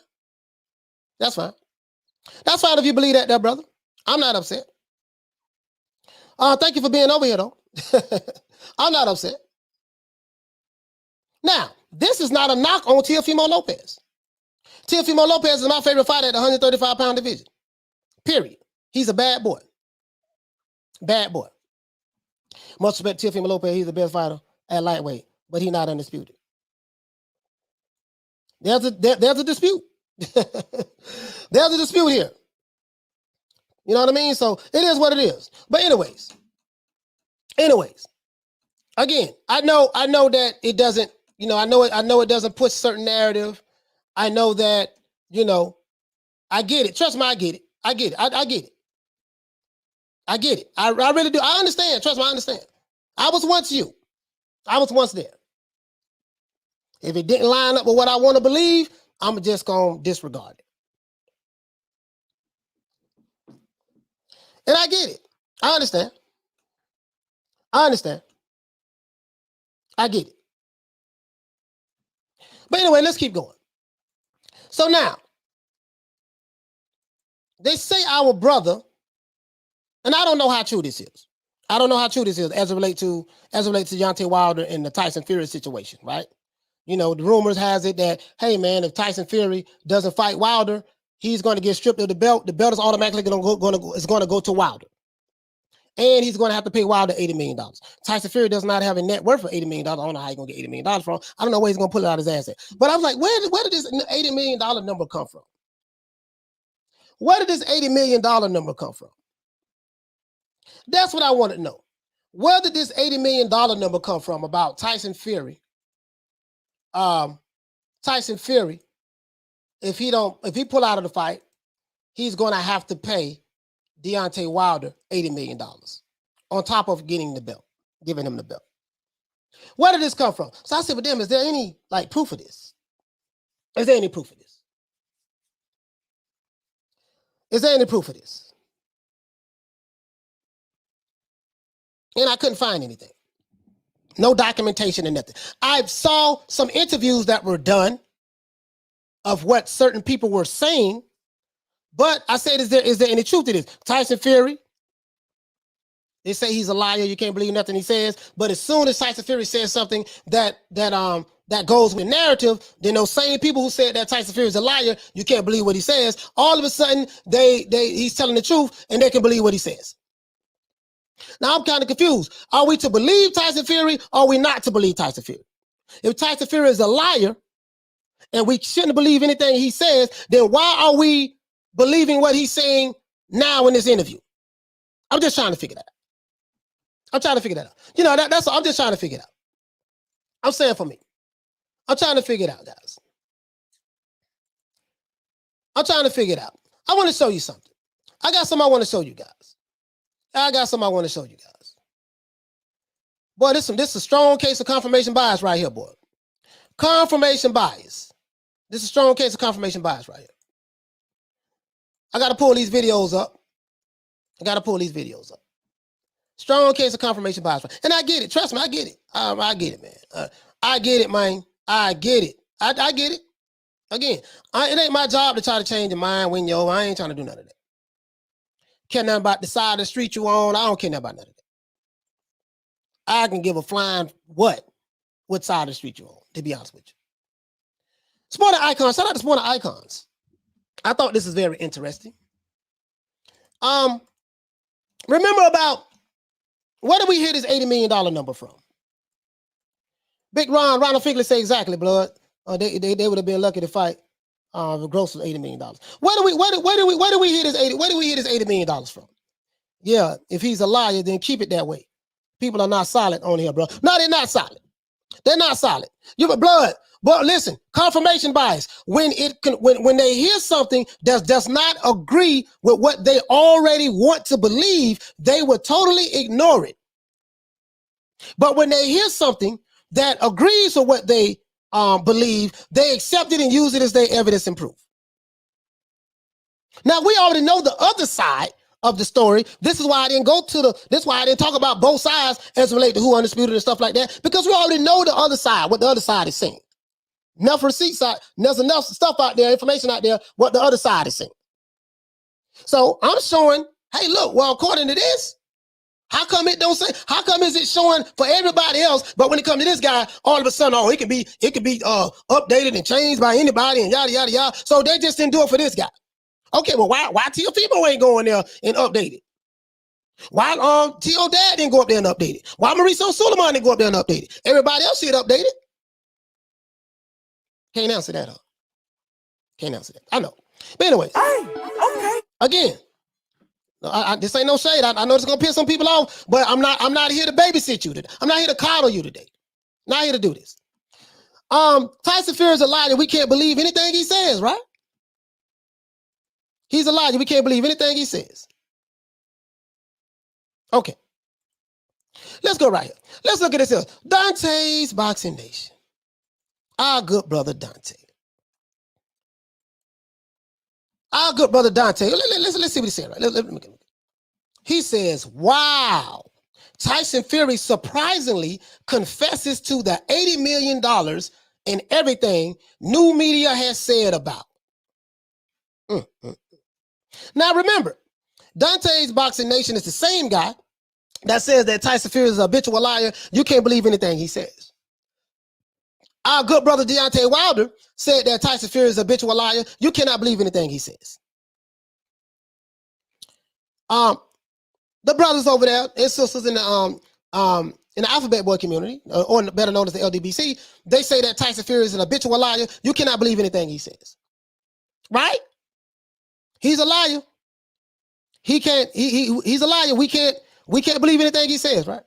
That's fine. That's fine if you believe that, brother. I'm not upset. Thank you for being over here, though. I'm not upset. Now, this is not a knock on Teofimo Lopez. Teofimo Lopez is my favorite fighter at the 135-pound division. Period. He's a bad boy. Bad boy. Much respect to Teofimo Lopez. He's the best fighter at lightweight, but he's not undisputed. There's a dispute. There's a dispute here. You know what I mean? So it is what it is. But anyways, again, I know that it doesn't, I know it doesn't push certain narrative. I know that, I get it. Trust me, I get it. I get it. I get it. I get it. I really do. I understand. Trust me, I understand. I was once you. I was once there. If it didn't line up with what I want to believe, I'm just going to disregard it. And I get it. I understand. I get it. But anyway, let's keep going. So now, they say our brother, and I don't know how true this is. I don't know how true this is as it relates to Deontay Wilder and the Tyson Fury situation, right? The rumors has it that, hey man, if Tyson Fury doesn't fight Wilder, he's going to get stripped of the belt. The belt is automatically going to go to Wilder. And he's going to have to pay Wilder $80 million. Tyson Fury does not have a net worth of $80 million. I don't know how he's going to get $80 million from. I don't know where he's going to pull it out of his ass at. But I was like, where did this $80 million number come from? Where did this $80 million number come from? That's what I want to know. Where did this $80 million number come from about Tyson Fury? Tyson Fury, if he pull out of the fight, he's going to have to pay Deontay Wilder $80 million on top of giving him the belt. Where did this come from? So I said with them, is there any proof of this? Is there any proof of this? Is there any proof of this? And I couldn't find anything. No documentation and nothing. I saw some interviews that were done of what certain people were saying, but I said, is there any truth to this? Tyson Fury, they say he's a liar. You can't believe nothing he says. But as soon as Tyson Fury says something that goes with narrative, then those same people who said that Tyson Fury is a liar, you can't believe what he says. All of a sudden, he's telling the truth and they can believe what he says. Now I'm kind of confused. Are we to believe Tyson Fury or are we not to believe Tyson Fury? If Tyson Fury is a liar and we shouldn't believe anything he says, then why are we believing what he's saying now in this interview? I'm just trying to figure that out. I'm trying to figure that out. You know, that's I'm just trying to figure it out. I'm saying for me. I'm trying to figure it out, guys. I'm trying to figure it out. I want to show you something. I got something I want to show you guys. Boy, this is a strong case of confirmation bias right here, boy. Confirmation bias. This is a strong case of confirmation bias right here. I got to pull these videos up. Strong case of confirmation bias. And I get it. Trust me, I get it. I get it, man. I get it, man. I get it. I get it. Again, it ain't my job to try to change your mind when you're over. I ain't trying to do none of that. Care nothing about the side of the street you on. I don't care nothing about none of that. I can give a flying what side of the street you on, to be honest with you. Sporting Icons. Shout out to Sporting Icons. I thought this is very interesting. Remember about, where did we hear this $80 million number from? Big Ronald Figley say exactly, blood. They would have been lucky to fight. The gross was $80 million. Where do we hear this $80 million from? Yeah, if he's a liar, then keep it that way. People are not solid on here, bro. No, they're not solid. They're not solid. You but blood. But listen, confirmation bias. When they hear something that does not agree with what they already want to believe, they will totally ignore it. But when they hear something that agrees with what they believe, they accept it and use it as their evidence and proof. Now we already know the other side of the story. This is why I didn't talk about both sides as it relates to who undisputed and stuff like that, because we already know the other side, what the other side is saying. Enough receipts out, there's enough stuff out there, information out there, what the other side is saying. So I'm showing, hey, look, well, according to this, how come is it showing for everybody else, but when it comes to this guy, all of a sudden, it can be updated and changed by anybody and yada yada yada. So they just didn't do it for this guy. Okay, well, why Teofimo ain't going there and update it? Why T.O. Dad didn't go up there and update it? Why Mauricio Sulaiman didn't go up there and update it? Everybody else should update it. Can't answer that, huh? Can't answer that. I know. But anyways, Okay. again, this ain't no shade. I know it's gonna piss some people off, but I'm not here to babysit you today. I'm not here to coddle you today. Not here to do this. Tyson Fury is a liar. We can't believe anything he says, right? He's a liar. We can't believe anything he says. Okay. Let's go right here. Let's look at this here. Dante's Boxing Nation. Our good brother Dante. Let's see what he said. Right? Let me he says, wow. Tyson Fury surprisingly confesses to the $80 million and everything new media has said about. Now remember, Dante's Boxing Nation is the same guy that says that Tyson Fury is a habitual liar. You can't believe anything he says. Our good brother Deontay Wilder said that Tyson Fury is a habitual liar. You cannot believe anything he says. The brothers over there and sisters in the Alphabet Boy community, or better known as the LDBC, they say that Tyson Fury is an habitual liar. You cannot believe anything he says. Right? He's a liar. He's a liar. We can't believe anything he says, right?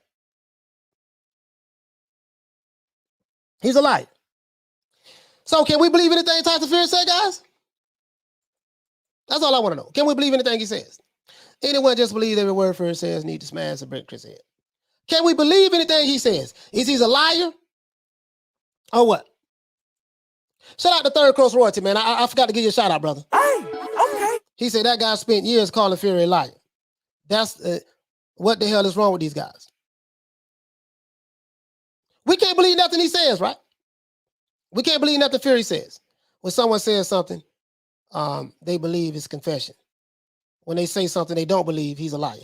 He's a liar. So can we believe anything Tyson Fury said, guys? That's all I want to know. Can we believe anything he says? Anyone just believe every word Fury says need to smash and break Chris' head? Can we believe anything he says? Is he a liar? Or what? Shout out to Third Cross Royalty, man. I forgot to give you a shout out, brother. Okay. He said that guy spent years calling Fury a liar. That's what the hell is wrong with these guys? We can't believe nothing he says, right? We can't believe nothing Fury says. When someone says something, they believe it's confession. When they say something they don't believe, he's a liar.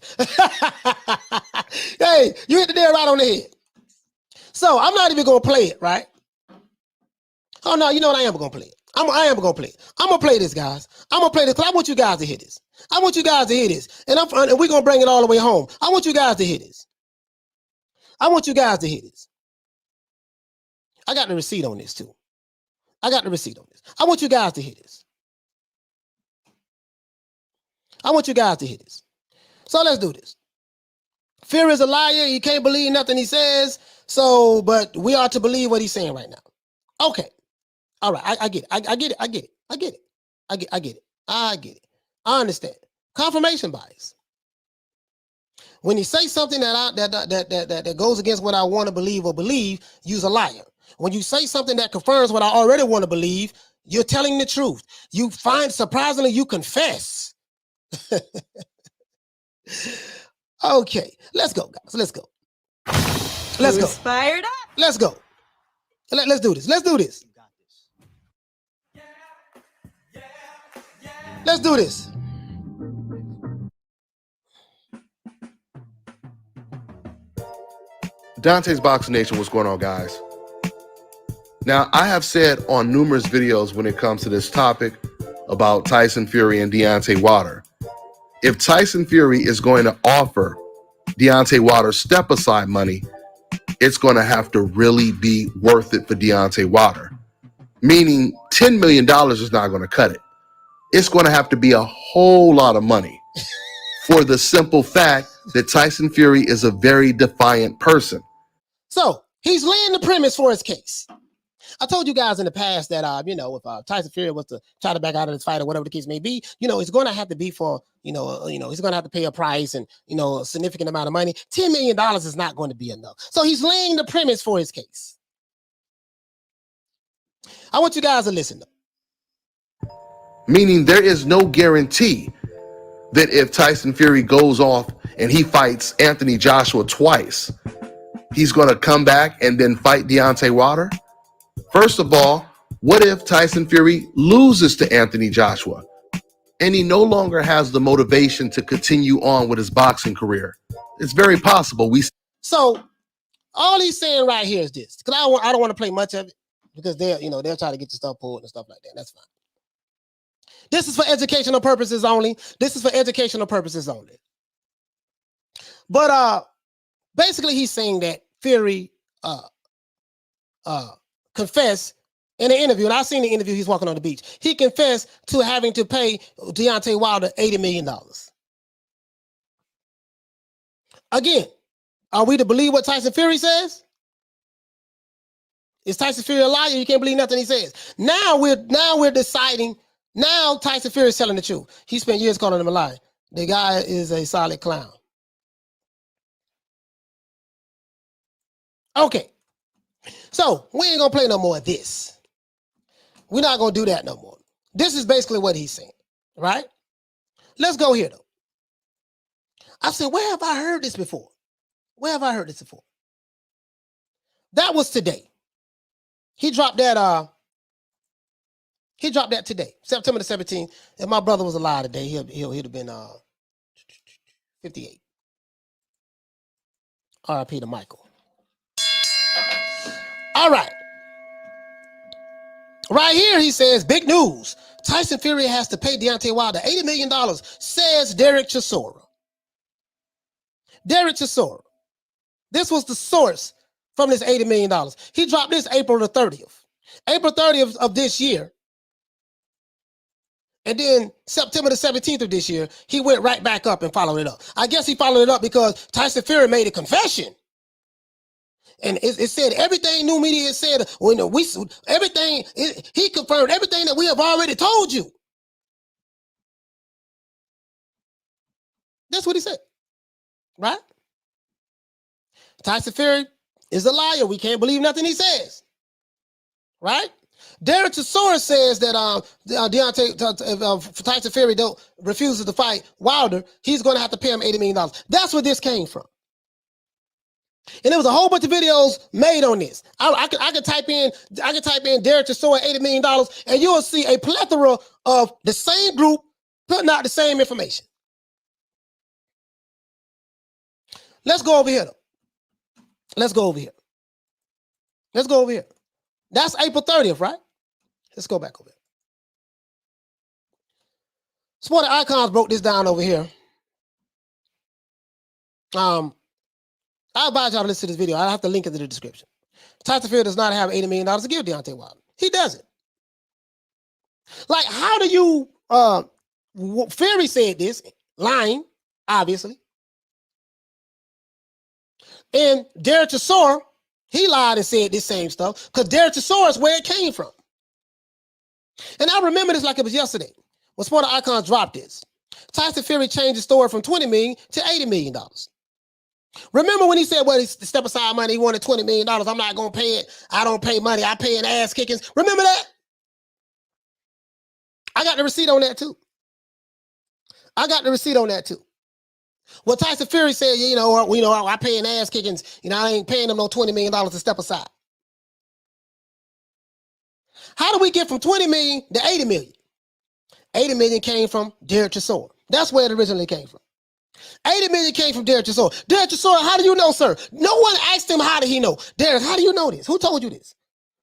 Hey, you hit the nail right on the head. So I'm not even gonna play it, right? Oh no, you know what? I am gonna play it. I am gonna play it. I'm gonna play this, guys. I'm gonna play this because I want you guys to hear this. I want you guys to hear this. And we're gonna bring it all the way home. I want you guys to hear this. I want you guys to hear this. I got the receipt on this too. I got the receipt on this. I want you guys to hear this. I want you guys to hear this. So let's do this. Fury is a liar. You can't believe nothing he says. So, but we are to believe what he's saying right now. Okay. All right. I get it. I get it. I get it. I get it. I get it. I get it. I understand. Confirmation bias. When you say something that goes against what I want to believe or believe, you're a liar. When you say something that confirms what I already want to believe, you're telling the truth. You find, surprisingly, you confess. Okay, let's go, guys. Let's go. Let's go. Fired up. Let's go. Let's do this. Let's do this. Let's do this. Dante's Boxing Nation, what's going on, guys? Now, I have said on numerous videos when it comes to this topic about Tyson Fury and Deontay Wilder, if Tyson Fury is going to offer Deontay Wilder step-aside money, it's going to have to really be worth it for Deontay Wilder. Meaning $10 million is not going to cut it. It's going to have to be a whole lot of money for the simple fact that Tyson Fury is a very defiant person. So he's laying the premise for his case. I told you guys in the past that, if Tyson Fury was to try to back out of this fight or whatever the case may be, it's going to have to be for, he's going to have to pay a price and, a significant amount of money. $10 million is not going to be enough. So he's laying the premise for his case. I want you guys to listen, though. Meaning there is no guarantee that if Tyson Fury goes off and he fights Anthony Joshua twice, he's going to come back and then fight Deontay Wilder. First of all, what if Tyson Fury loses to Anthony Joshua and he no longer has the motivation to continue on with his boxing career? It's very possible. So all he's saying right here is this, because I don't want to play much of it because they'll try to get your stuff pulled and stuff like that. That's fine. This is for educational purposes only. This is for educational purposes only. But basically he's saying that Fury confessed in an interview, and I've seen the interview, he's walking on the beach. He confessed to having to pay Deontay Wilder $80 million. Again, are we to believe what Tyson Fury says? Is Tyson Fury a liar? You can't believe nothing he says. Now we're deciding. Now Tyson Fury is telling the truth. He spent years calling him a liar. The guy is a solid clown. Okay. So we ain't gonna play no more of this. We're not gonna do that no more. This is basically what he's saying, right? Let's go here though. I said, where have I heard this before? Where have I heard this before? That was today. He dropped that today, September the 17th. If my brother was alive today, he'd have been 58. R.I.P. to Michael. All right. Right here, he says, big news. Tyson Fury has to pay Deontay Wilder $80 million, says Derek Chisora. Derek Chisora. This was the source from this $80 million. He dropped this April the 30th. April 30th of this year. And then September the 17th of this year, he went right back up and followed it up. I guess he followed it up because Tyson Fury made a confession. And it said everything new media said when he confirmed everything that we have already told you. That's what he said, right? Tyson Fury is a liar. We can't believe nothing he says, right? Derek Chisora says that Tyson Fury refuses to fight Wilder, he's going to have to pay him $80 million. That's where this came from. And there was a whole bunch of videos made on this. I could type in Derek Chisora $80 million, and you will see a plethora of the same group putting out the same information. Let's go over here, though. Let's go over here. That's April 30th, right? Let's go back over here. Sporting Icons broke this down over here. I advise y'all to listen to this video. I'll have to link it in the description. Tyson Fury does not have $80 million to give Deontay Wilder. He doesn't. Like, how do you... Fury said this, lying, obviously. And Derek Chisora, he lied and said this same stuff because Derek Chisora is where it came from. And I remember this like it was yesterday when Sporting Icons dropped this. Tyson Fury changed the story from $20 million to $80 million. Remember when he said, well, he step aside money, he wanted $20 million. I'm not going to pay it. I don't pay money. I pay in ass kickings. Remember that? I got the receipt on that too. Well, Tyson Fury said, I pay in ass kickings. I ain't paying them no $20 million to step aside. How do we get from $20 million to $80 million? $80 million came from Derek Chisora. That's where it originally came from. $80 million came from Derek Chisora. Derek Chisora, how do you know, sir? No one asked him how did he know. Derek, how do you know this? Who told you this?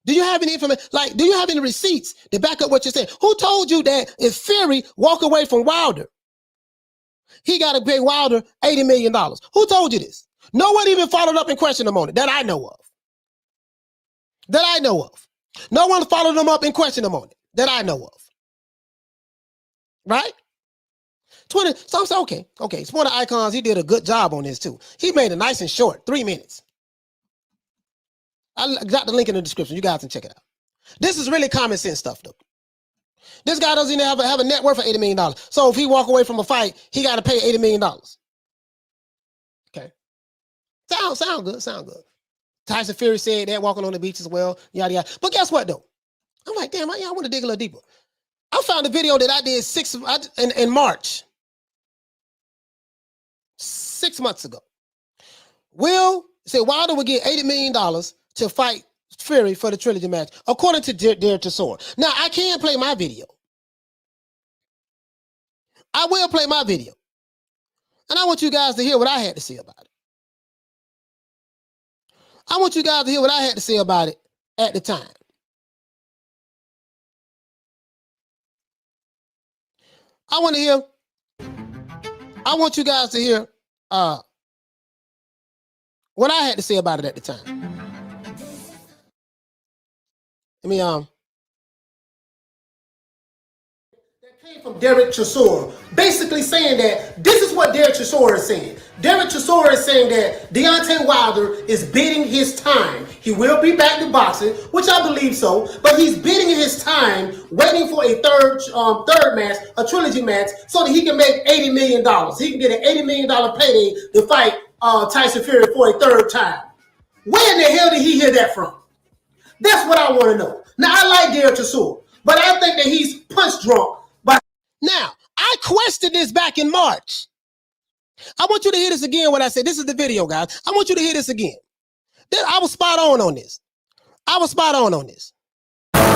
Do you have any information? Like, do you have any receipts to back up what you're saying? Who told you that if Fury walk away from Wilder, he got to pay Wilder $80 million? Who told you this? No one even followed up and questioned him on it that I know of. No one followed him up and questioned him on it that I know of. Right? 20. So I'm saying, okay. Sporting Icons, he did a good job on this too. He made it nice and short, 3 minutes. I got the link in the description. You guys can check it out. This is really common sense stuff, though. This guy doesn't even have a net worth of $80 million. So if he walk away from a fight, he got to pay $80 million. Okay. Sound good. Tyson Fury said that walking on the beach as well, yada, yada. But guess what, though? I'm like, damn, I want to dig a little deeper. I found a video that I did in March. 6 months ago. Will said Wilder would get $80 million to fight Fury for the trilogy match, according to Derek Chisora. Now, I can play my video. I will play my video. And I want you guys to hear what I had to say about it. I want you guys to hear what I had to say about it at the time. I want you guys to hear what I had to say about it at the time. That came from Derek Chisora, basically saying that this is what Derek Chisora is saying. Derek Chisora is saying that Deontay Wilder is bidding his time. He will be back to boxing, which I believe so, but he's bidding his time, waiting for a third match, a trilogy match, so that he can make $80 million. He can get an $80 million payday to fight Tyson Fury for a third time. Where in the hell did he hear that from? That's what I want to know. Now, I like Derek Chisora, but I think that he's punch drunk. Now, I questioned this back in March. I want you to hear this again when I said, this is the video, guys. I want you to hear this again. I was spot on this. I was spot on this. All right,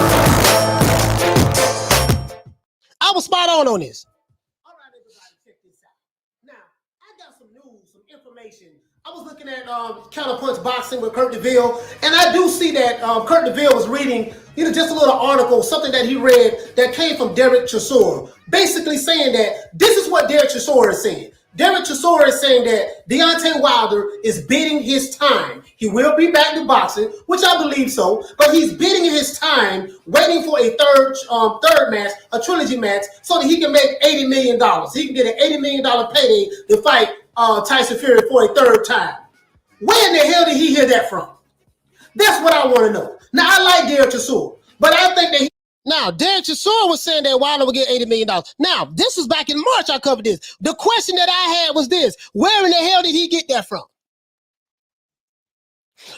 everybody, check this out. Now, I got some news, some information. I was looking at Counterpunch Boxing with Kurt DeVille, and I do see that Kurt DeVille was reading, just a little article, something that he read that came from Derek Chisora, basically saying that this is what Derek Chisora is saying. Derek Chisora is saying that Deontay Wilder is bidding his time. He will be back to boxing, which I believe so, but he's bidding his time, waiting for a third match, a trilogy match, so that he can make $80 million. He can get an $80 million payday to fight Tyson Fury for a third time. Where in the hell did he hear that from? That's what I want to know. Now, I like Derek Chisora, but I think that Now, Derek Chisora was saying that Wilder would get $80 million. Now, this was back in March I covered this. The question that I had was this: where in the hell did he get that from?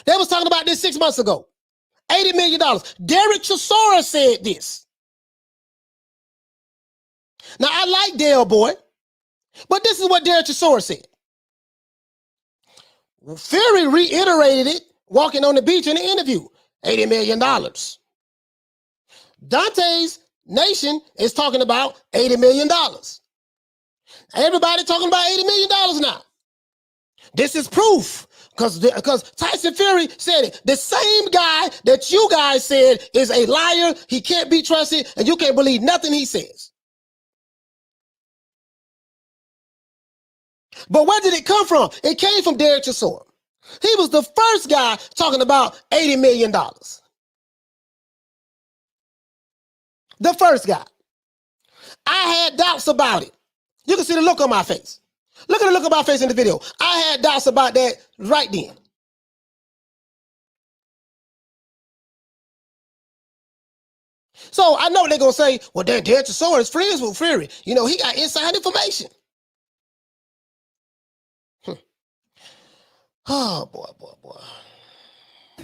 They was talking about this 6 months ago. $80 million. Derek Chisora said this. Now, I like Dale Boy, but this is what Derek Chisora said. Fury reiterated it walking on the beach in the interview. $80 million. Dante's Nation is talking about $80 million. Everybody talking about $80 million now. This is proof because Tyson Fury said it. The same guy that you guys said is a liar, he can't be trusted, and you can't believe nothing he says. But where did it come from? It came from Derek Chisora. He was the first guy talking about $80 million. The first guy. I had doubts about it. You can see the look on my face. Look at the look on my face in the video. I had doubts about that right then. So I know they're going to say, well, Derek Chisora is friends with Fury. You know, he got inside information. Oh, boy.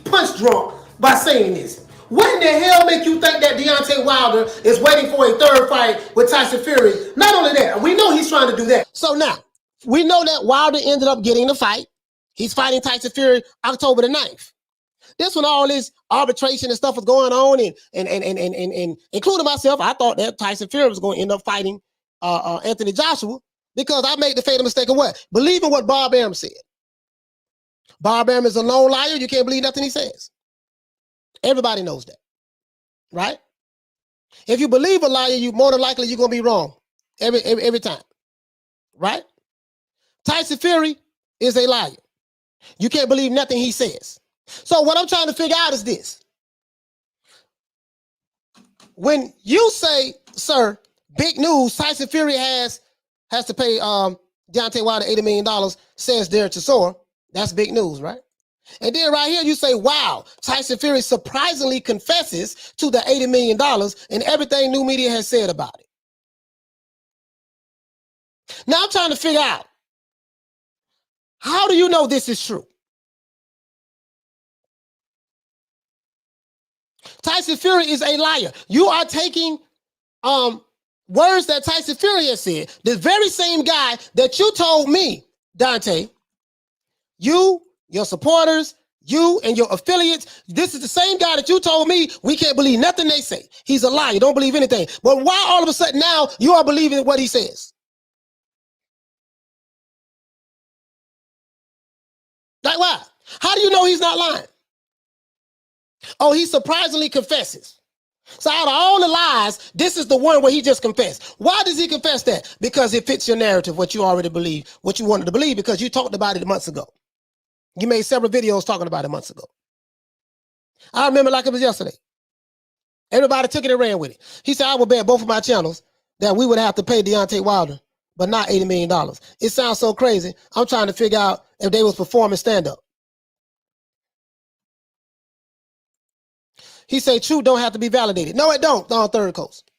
Punch drunk by saying this. What in the hell make you think that Deontay Wilder is waiting for a third fight with Tyson Fury? Not only that, we know he's trying to do that. So now, we know that Wilder ended up getting the fight. He's fighting Tyson Fury October the 9th. This when all this arbitration and stuff was going on, and including myself, I thought that Tyson Fury was going to end up fighting Anthony Joshua because I made the fatal mistake of what? Believing what Bob Arum said. Bob Arum is a lone liar. You can't believe nothing he says. Everybody knows that, right? If you believe a liar, you more than likely you're gonna be wrong every time, right? Tyson Fury is a liar. You can't believe nothing he says. So what I'm trying to figure out is this: when you say, sir, big news, Tyson Fury has to pay Deontay Wilder $80 million, says Derek Chisora. That's big news, right? And then right here you say, wow, Tyson Fury surprisingly confesses to the $80 million and everything new media has said about it. Now I'm trying to figure out, how do you know this is true? Tyson Fury is a liar. You are taking words that Tyson Fury has said. The very same guy that you told me, Dante, you, your supporters, you and your affiliates, this is the same guy that you told me we can't believe nothing they say. He's a liar. Don't believe anything. But why all of a sudden now you are believing what he says? Like why? How do you know he's not lying? Oh, he surprisingly confesses. So out of all the lies, this is the one where he just confessed. Why does he confess that? Because it fits your narrative, what you already believe, what you wanted to believe, because you talked about it months ago. You made several videos talking about it months ago. I remember like it was yesterday. Everybody took it and ran with it. He said, I would bet both of my channels that we would have to pay Deontay Wilder, but not $80 million. It sounds so crazy. I'm trying to figure out if they was performing stand-up. He said, truth don't have to be validated. No, it don't on Third Coast.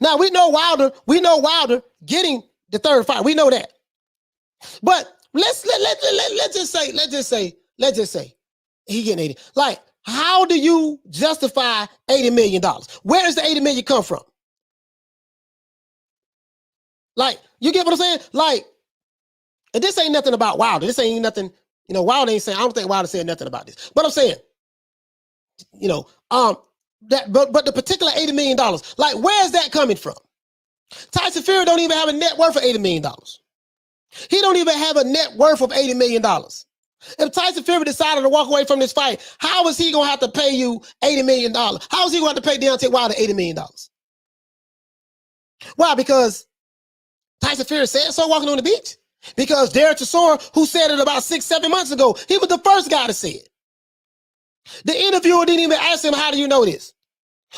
Now, we know Wilder getting the third fight. We know that. But let's just say he getting 80. Like, how do you justify $80 million? Where does the $80 million come from? Like, you get what I'm saying? Like, and this ain't nothing about Wilder. This ain't nothing, Wilder ain't saying, I don't think Wilder said nothing about this. But I'm saying, but the particular $80 million, like, where is that coming from? Tyson Fury don't even have a net worth of $80 million. He don't even have a net worth of $80 million. If Tyson Fury decided to walk away from this fight, how is he going to have to pay you $80 million? How is he going to have to pay Deontay Wilder $80 million? Why? Because Tyson Fury said so walking on the beach? Because Derek Chisora, who said it about 6-7 months ago, he was the first guy to say it. The interviewer didn't even ask him, how do you know this?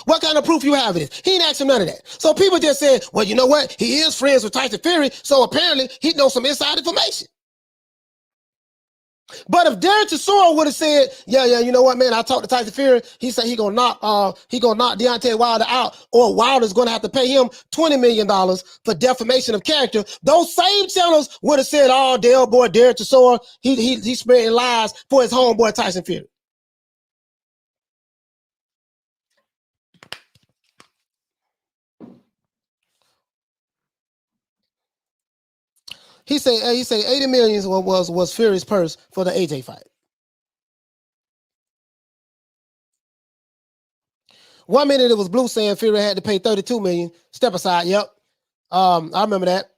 What kind of proof you have of this? He didn't ask him none of that. So people just said, well, you know what? He is friends with Tyson Fury, so apparently he knows some inside information. But if Derek Chisora would have said, yeah, you know what, man, I talked to Tyson Fury. He said he gonna knock Deontay Wilder out, or Wilder's gonna have to pay him $20 million for defamation of character. Those same channels would have said, oh, Derek Chisora, he spreading lies for his homeboy Tyson Fury. He said 80 million was Fury's purse for the AJ fight. 1 minute it was Blue saying Fury had to pay 32 million. Step aside. Yep. I remember that.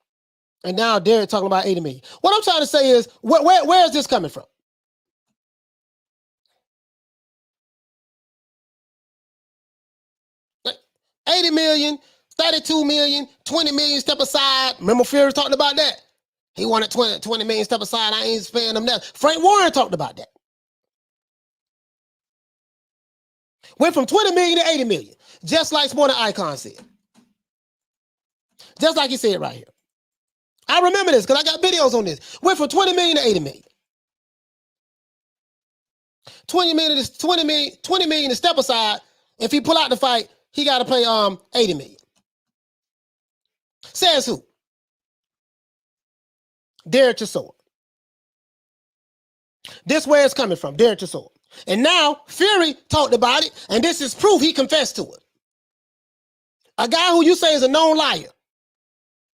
And now Derek talking about 80 million. What I'm trying to say is, where is this coming from? Like 80 million, 32 million, 20 million, step aside. Remember Fury talked about that? He wanted 20 million, step aside. I ain't spending them that. Frank Warren talked about that. Went from 20 million to 80 million. Just like Sporting Icon said. Just like he said right here. I remember this because I got videos on this. Went from 20 million to 80 million. 20 million to step aside. If he pull out the fight, he got to pay 80 million. Says who? Derek Chisora. This where it's coming from, Derek Chisora. And now Fury talked about it, and this is proof he confessed to it. A guy who you say is a known liar.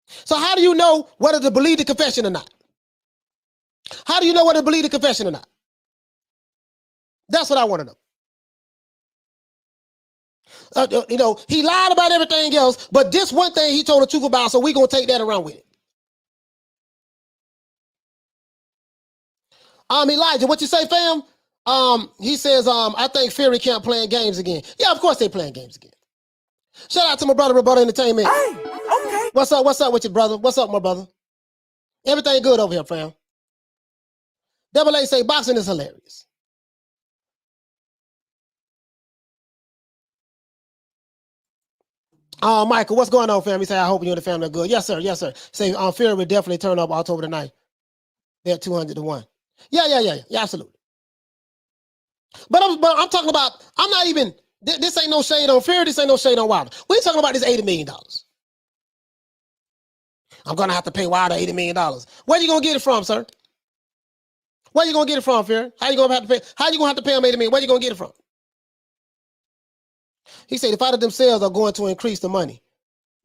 So how do you know whether to believe the confession or not? How do you know whether to believe the confession or not? That's what I want to know. He lied about everything else, but this one thing he told the truth about, so we're going to take that around with it. Elijah, what you say, fam? He says, I think Fury can't play games again. Yeah, of course they playing games again. Shout out to my brother, Roberto Entertainment. Hey, okay. What's up with you, brother? What's up, my brother? Everything good over here, fam. Double A say boxing is hilarious. Michael, what's going on, fam? He say, I hope you and the family are good. Yes, sir. Yes, sir. Say, Fury will definitely turn up October the 9th. They're 200 to 1. Yeah, absolutely. But I'm talking about, I'm not even, this ain't no shade on Fury, this ain't no shade on Wilder. We're talking about this $80 million. I'm going to have to pay Wilder $80 million. Where you going to get it from, sir? Where you going to get it from, Fury? How you going to have to pay him $80 million? Where you going to get it from? He said the fighters themselves are going to increase the money.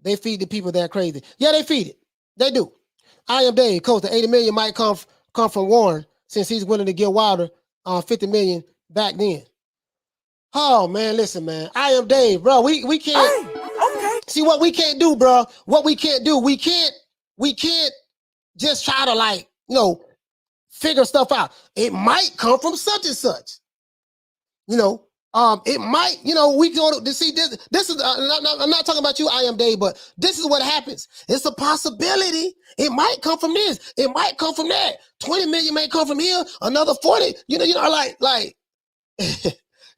They feed the people that are crazy. Yeah, they feed it. They do. I am Dave, coach. The $80 million might come from Warren since he's willing to give Wilder $50 million back then. Oh man, listen, man. I am Dave, bro. We can't. Hey, okay. See what we can't do, bro. What we can't do, we can't just try to figure stuff out. It might come from such and such. It might, we go to see this. This is I'm not talking about you, I am Dave, but this is what happens. It's a possibility. It might come from this. It might come from that. 20 million may come from here. Another 40. Like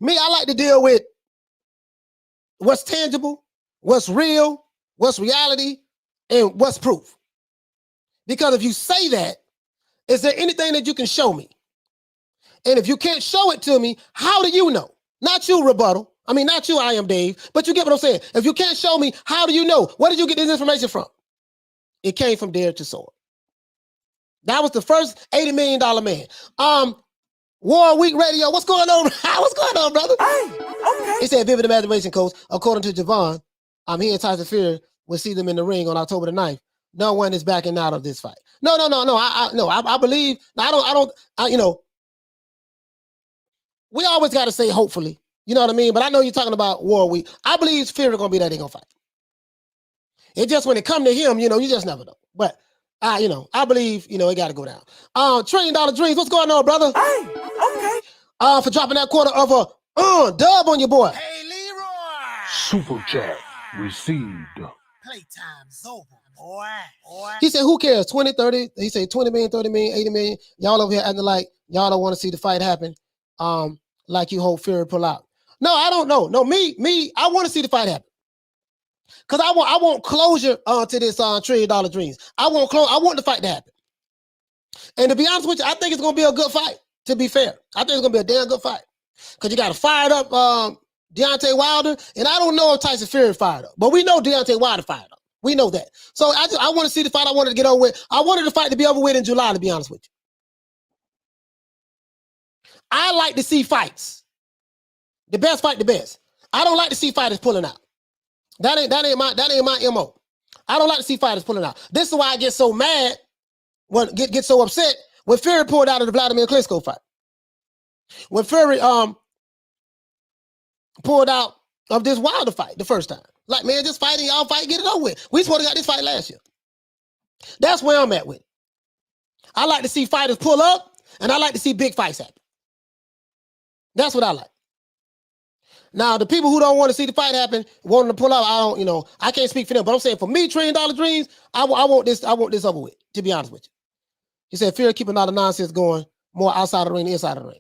me, I like to deal with what's tangible, what's real, what's reality, and what's proof. Because if you say that, is there anything that you can show me? And if you can't show it to me, how do you know? Not you, rebuttal. I mean, not you, I am Dave. But you get what I'm saying. If you can't show me, how do you know? Where did you get this information from? It came from Derek Chisora. That was the first $80 million man. War Week Radio. What's going on? What's going on, brother? Hey, okay. He said, vivid imagination, coach. According to Javon, he and Tyson Fury will see them in the ring on October the 9th. No one is backing out of this fight. No. I believe. We always got to say hopefully. You know what I mean? But I know you're talking about War Week. I believe Fury going to be there. They're going to fight. It just when it come to him, you just never know. But, I believe, it got to go down. $1 Trillion Dreams. What's going on, brother? Hey, okay. For dropping that quarter of a dub on your boy. Hey, Leroy! Super chat received. Playtime's over, boy. He said, who cares? 20, 30. He said 20 million, 30 million, 80 million. Y'all over here acting like y'all don't want to see the fight happen. Like you hope Fury pull out. No, I don't know. No, me, I want to see the fight happen. Because I want closure to this $1 Trillion Dreams. I want the fight to happen. And to be honest with you, I think it's going to be a good fight, to be fair. I think it's going to be a damn good fight. Because you got a fired up Deontay Wilder, and I don't know if Tyson Fury fired up. But we know Deontay Wilder fired up. We know that. So I want to see the fight. I wanted to get over with. I wanted the fight to be over with in July, to be honest with you. I like to see fights. The best fight, the best. I don't like to see fighters pulling out. That ain't my MO. I don't like to see fighters pulling out. This is why I get so mad get so upset when Fury pulled out of the Vladimir Klitschko fight. When Fury pulled out of this Wilder fight the first time. Like, man, just fighting, y'all fight, get it over with. We supposed to got this fight last year. That's where I'm at with it. I like to see fighters pull up, and I like to see big fights happen. That's what I like. Now, the people who don't want to see the fight happen, wanting to pull out, I can't speak for them. But I'm saying for me, $1 Trillion Dreams, I want this over with, to be honest with you. He said, Fury keeping all the nonsense going more outside of the ring than inside of the ring.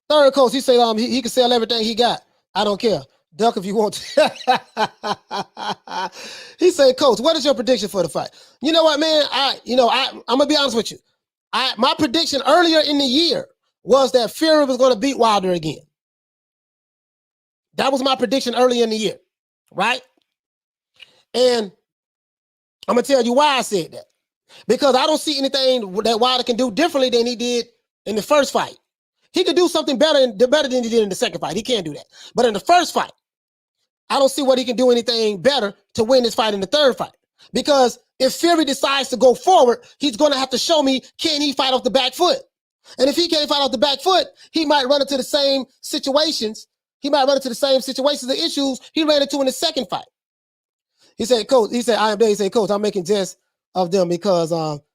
Third coach, he said he can sell everything he got. I don't care. Duck if you want to. He said, Coach, what is your prediction for the fight? You know what, man? I'm gonna be honest with you. My prediction earlier in the year was that Fury was going to beat Wilder again. That was my prediction earlier in the year, right? And I'm going to tell you why I said that. Because I don't see anything that Wilder can do differently than he did in the first fight. He could do something better than he did in the second fight. He can't do that. But in the first fight, I don't see what he can do anything better to win this fight in the third fight. Because if Fury decides to go forward, he's going to have to show me, can he fight off the back foot? And if he can't fight off the back foot, he might run into the same situations. He might run into the same situations and issues he ran into in the second fight. He said, Coach, I am there. He said, Coach, I'm making jest of them because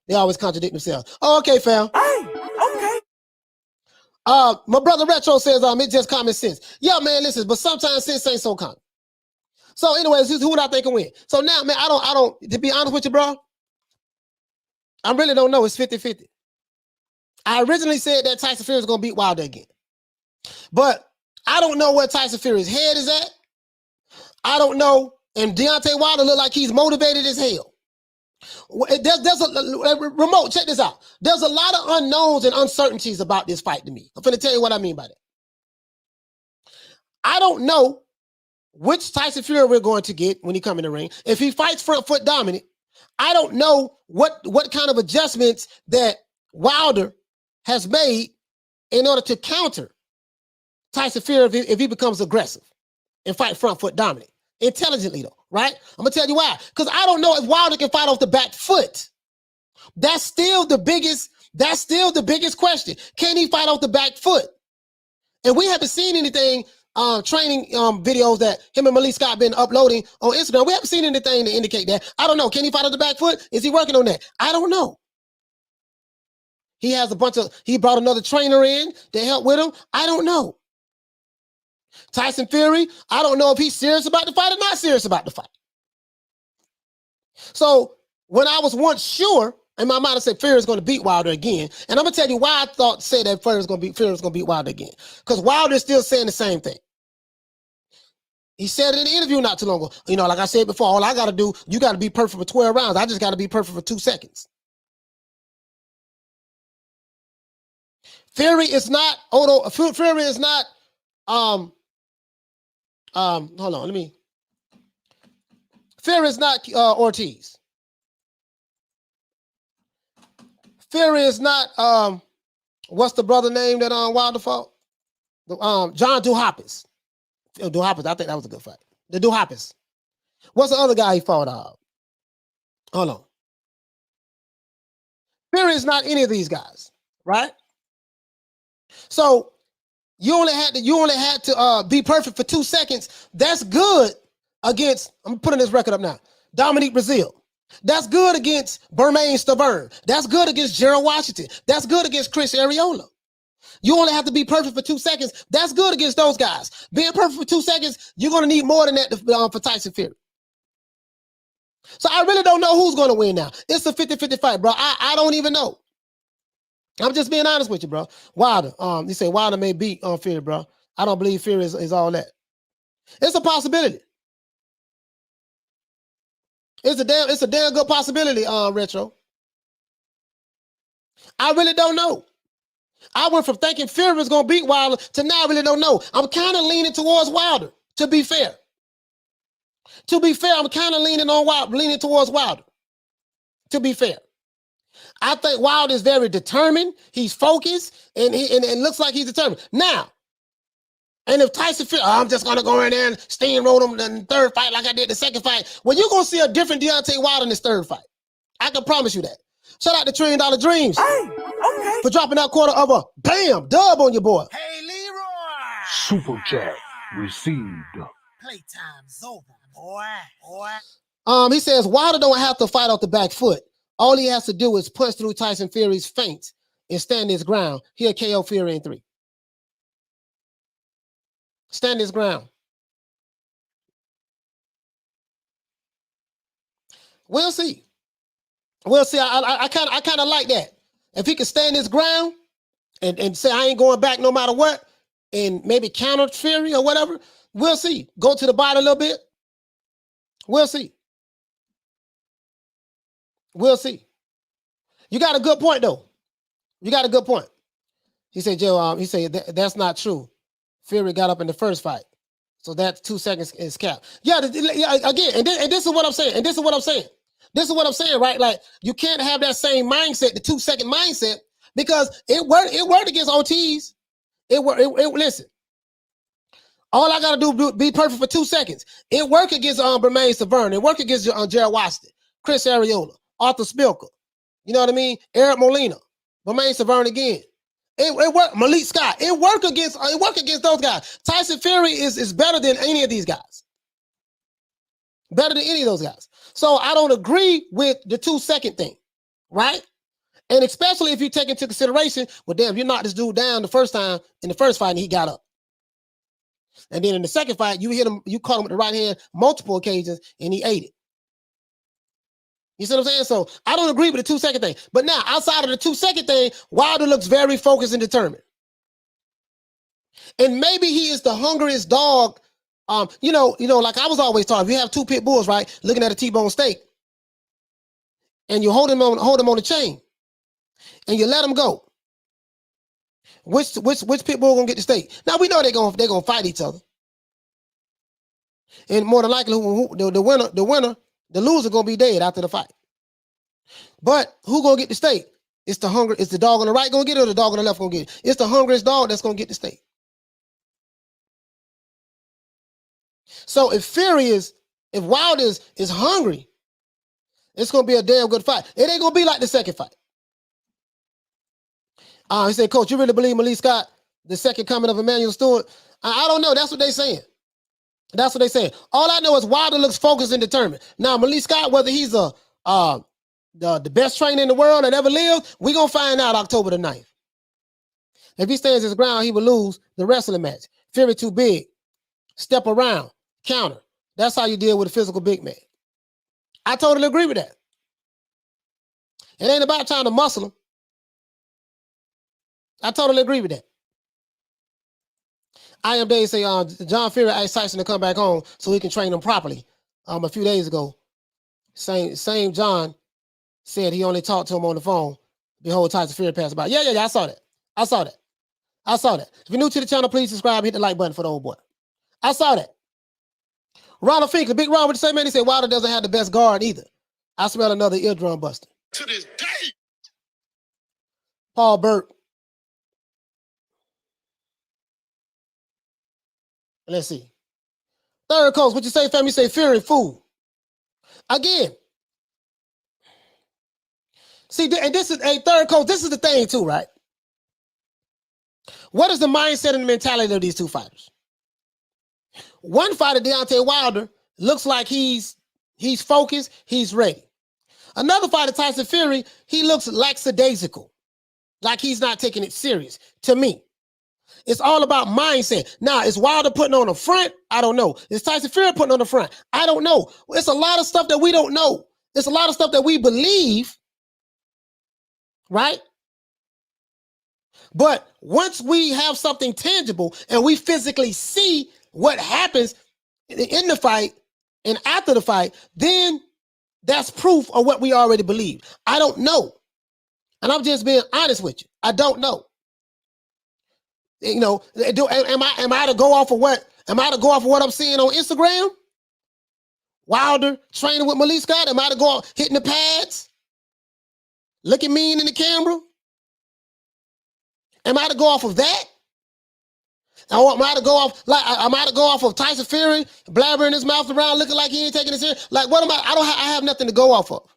they always contradict themselves. Oh, okay, fam. Hey, okay. My brother Retro says, it's just common sense. Yeah, man, listen, but sometimes sense ain't so common. So anyways, who would I think can win? So now, man, I don't, to be honest with you, bro, I really don't know. It's 50-50. I originally said that Tyson Fury was going to beat Wilder again. But I don't know where Tyson Fury's head is at. I don't know. And Deontay Wilder look like he's motivated as hell. There's a remote, check this out. There's a lot of unknowns and uncertainties about this fight to me. I'm finna tell you what I mean by that. I don't know which Tyson Fury we're going to get when he come in the ring. If he fights front foot dominant, I don't know what kind of adjustments that Wilder has made in order to counter Tyson Fury if he becomes aggressive and fight front foot dominant. Intelligently, though, right? I'm going to tell you why. Because I don't know if Wilder can fight off the back foot. That's still the biggest question. Can he fight off the back foot? And we haven't seen anything, training videos that him and Malik Scott been uploading on Instagram. We haven't seen anything to indicate that. I don't know. Can he fight off the back foot? Is he working on that? I don't know. He brought another trainer in to help with him. I don't know. Tyson Fury, I don't know if he's serious about the fight or not serious about the fight. So when I was once sure, in my mind I said Fury is going to beat Wilder again. And I'm going to tell you why I said that Fury was going to beat Wilder again. Because Wilder is still saying the same thing. He said it in the interview not too long ago. Like I said before, all I got to do, you got to be perfect for 12 rounds. I just got to be perfect for 2 seconds. Fury is not, Fury is not, hold on, Fury is not Ortiz. Fury is not, what's the brother name that Wilder fought? John Duhopis. Duhopis, I think that was a good fight. The Duhopis. What's the other guy he fought? Hold on. Fury is not any of these guys, right? So you only had to be perfect for 2 seconds. That's good against, I'm putting this record up now, Dominique Brazil. That's good against Bermain Stavern. That's good against Gerald Washington. That's good against Chris Arreola. You only have to be perfect for 2 seconds. That's good against those guys. Being perfect for 2 seconds, you're going to need more than that for Tyson Fury. So I really don't know who's going to win now. It's a 50-50 fight, bro. I don't even know. I'm just being honest with you, bro. Wilder, you say Wilder may beat Fury, bro. I don't believe Fury is all that. It's a possibility. It's a damn good possibility, Retro. I really don't know. I went from thinking Fury was going to beat Wilder to now I really don't know. I'm kind of leaning towards Wilder, to be fair. To be fair, I'm kind of leaning towards Wilder. To be fair. I think Wilder is very determined. He's focused, and it looks like he's determined. Now, and if Tyson Fury, I'm just going to go in there and steamroll him in the third fight like I did the second fight. Well, you're going to see a different Deontay Wilder in this third fight. I can promise you that. Shout out to $1 Trillion Dreams Hey, okay. for dropping that quarter of a bam dub on your boy. Hey, Leroy. Super chat received. Playtime's over, boy. He says Wilder don't have to fight off the back foot. All he has to do is punch through Tyson Fury's feints and stand his ground. He'll KO Fury in 3. Stand his ground. We'll see. We'll see. I kind of like that. If he can stand his ground and say I ain't going back no matter what, and maybe counter Fury or whatever, we'll see. Go to the body a little bit. We'll see. We'll see. You got a good point though. You got a good point. He said, Joe. He said that's not true. Fury got up in the first fight, so that 2 seconds is capped. Yeah. Again, and this is what I'm saying. This is what I'm saying, right? Like you can't have that same mindset, the 2 second mindset, because it worked against OTs. Listen. All I gotta do be perfect for 2 seconds. It worked against Bermaine Severn. It worked against Jared Washington, Chris Arreola, Arthur Spilker. You know what I mean? Eric Molina, Bermaine Severn again. It worked. Malik Scott. It worked against those guys. Tyson Fury is better than any of these guys. Better than any of those guys. So I don't agree with the 2 second thing, right? And especially if you take into consideration, well, damn, you knocked this dude down the first time in the first fight and he got up. And then in the second fight, you hit him, you caught him with the right hand multiple occasions and he ate it. You see what I'm saying? So I don't agree with the 2 second thing. But now, outside of the 2 second thing, Wilder looks very focused and determined. And maybe he is the hungriest dog. Like I was always taught, if you have 2 pit bulls, right, looking at a T-bone steak, and you hold him on the chain, and you let him go, which pit bull gonna get the steak? Now we know they're gonna fight each other, and more than likely, the loser gonna be dead after the fight. But who gonna get the steak? It's the dog on the right gonna get it, or the dog on the left gonna get it? It's the hungriest dog that's gonna get the steak. So if Wilder is hungry, it's gonna be a damn good fight. It ain't gonna be like the second fight. He said, Coach, you really believe Malik Scott, the second coming of Emmanuel Stewart? I don't know. That's what they saying. That's what they saying. All I know is Wilder looks focused and determined. Now, Malik Scott, whether he's the best trainer in the world that ever lived, we're gonna find out October the 9th. If he stands his ground, he will lose the wrestling match. Fury too big. Step around. Counter. That's how you deal with a physical big man. I totally agree with that. It ain't about trying to muscle him. I totally agree with that. I am Dave say John Fury asked Tyson to come back home so he can train him properly. A few days ago, same John said he only talked to him on the phone. Behold, Tyson Fury passed by. Yeah, I saw that. I saw that. If you're new to the channel, please subscribe. Hit the like button for the old boy. I saw that. Ronald Finkley, Big Ron with the same man. He said Wilder doesn't have the best guard either. I smell another eardrum buster. To this day. Paul Burke. Let's see. Third coach, what you say, fam? You say Fury, fool. Again. See, and this is a third coach. This is the thing too, right? What is the mindset and the mentality of these two fighters? One fighter, Deontay Wilder, looks like he's focused, he's ready. Another fighter, Tyson Fury, he looks lackadaisical, like he's not taking it serious, to me. It's all about mindset. Now, is Wilder putting on the front? I don't know. Is Tyson Fury putting on the front? I don't know. It's a lot of stuff that we don't know. It's a lot of stuff that we believe, right? But once we have something tangible and we physically see what happens in the fight and after the fight, then that's proof of what we already believe. I don't know. And I'm just being honest with you. I don't know. You know, am I to go off of what I'm seeing on Instagram? Wilder training with Malik Scott? Am I to go out hitting the pads? Looking mean in the camera? Am I to go off of that? Or am I to go off of Tyson Fury blabbering his mouth around looking like he ain't taking it serious? Like, what am I? I have nothing to go off of.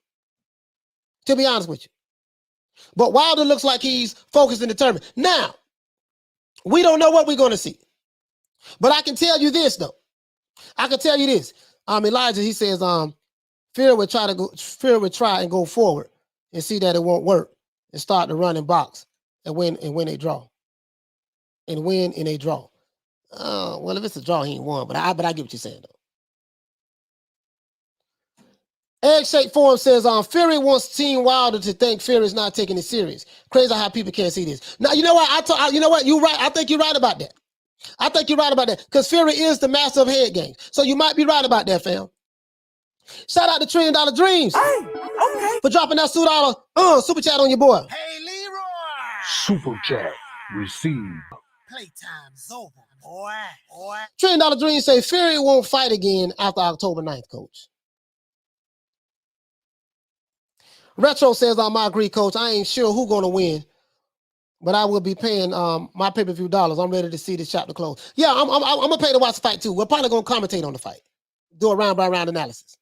to be honest with you. But Wilder looks like he's focused and determined. Now, we don't know what we're going to see. But I can tell you this, though. I can tell you this. Elijah, he says, Fury would try and go forward and see that it won't work and start to run and box and win a draw. And win in a draw. Well, if it's a draw, he ain't won, but I get what you're saying, though. Egg Shake Forum says, Fury wants Team Wilder to think Fury is not taking it serious. Crazy how people can't see this. Now, you know what? You know what? You're right. I think you're right about that. I think you're right about that because Fury is the master of head games. So you might be right about that, fam. Shout out to $1 Trillion Dreams Hey, okay. for dropping that $2 super chat on your boy. Hey, Leroy. Super chat received. Playtime's over, boy. Boy. $1 Trillion Dreams say Fury won't fight again after October 9th, coach. Retro says, I agree, coach. I ain't sure who's going to win, but I will be paying my pay-per-view dollars. I'm ready to see this chapter close. Yeah, I'm going to pay to watch the fight, too. We're probably going to commentate on the fight. Do a round-by-round analysis.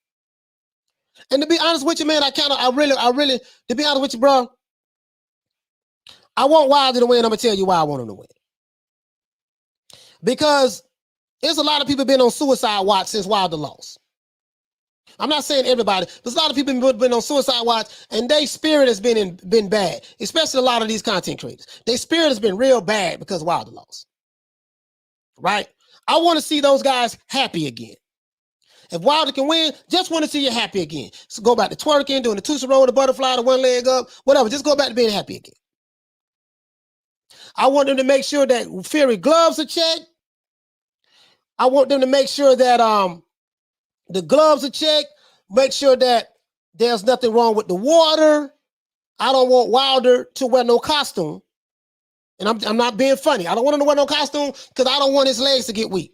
And to be honest with you, man, I really, to be honest with you, bro, I want Wilder to win. I'm going to tell you why I want him to win. Because there's a lot of people been on suicide watch since Wilder lost. I'm not saying everybody. There's a lot of people been on suicide watch, and their spirit has been bad, especially a lot of these content creators. Their spirit has been real bad because Wilder lost. Right? I want to see those guys happy again. If Wilder can win, just want to see you happy again. So go back to twerking, doing the Tusa roll, the butterfly, the one leg up, whatever. Just go back to being happy again. I want them to make sure that Fury gloves are checked. I want them to make sure that the gloves are checked. Make sure that there's nothing wrong with the water. I don't want Wilder to wear no costume. And I'm not being funny. I don't want him to wear no costume because I don't want his legs to get weak.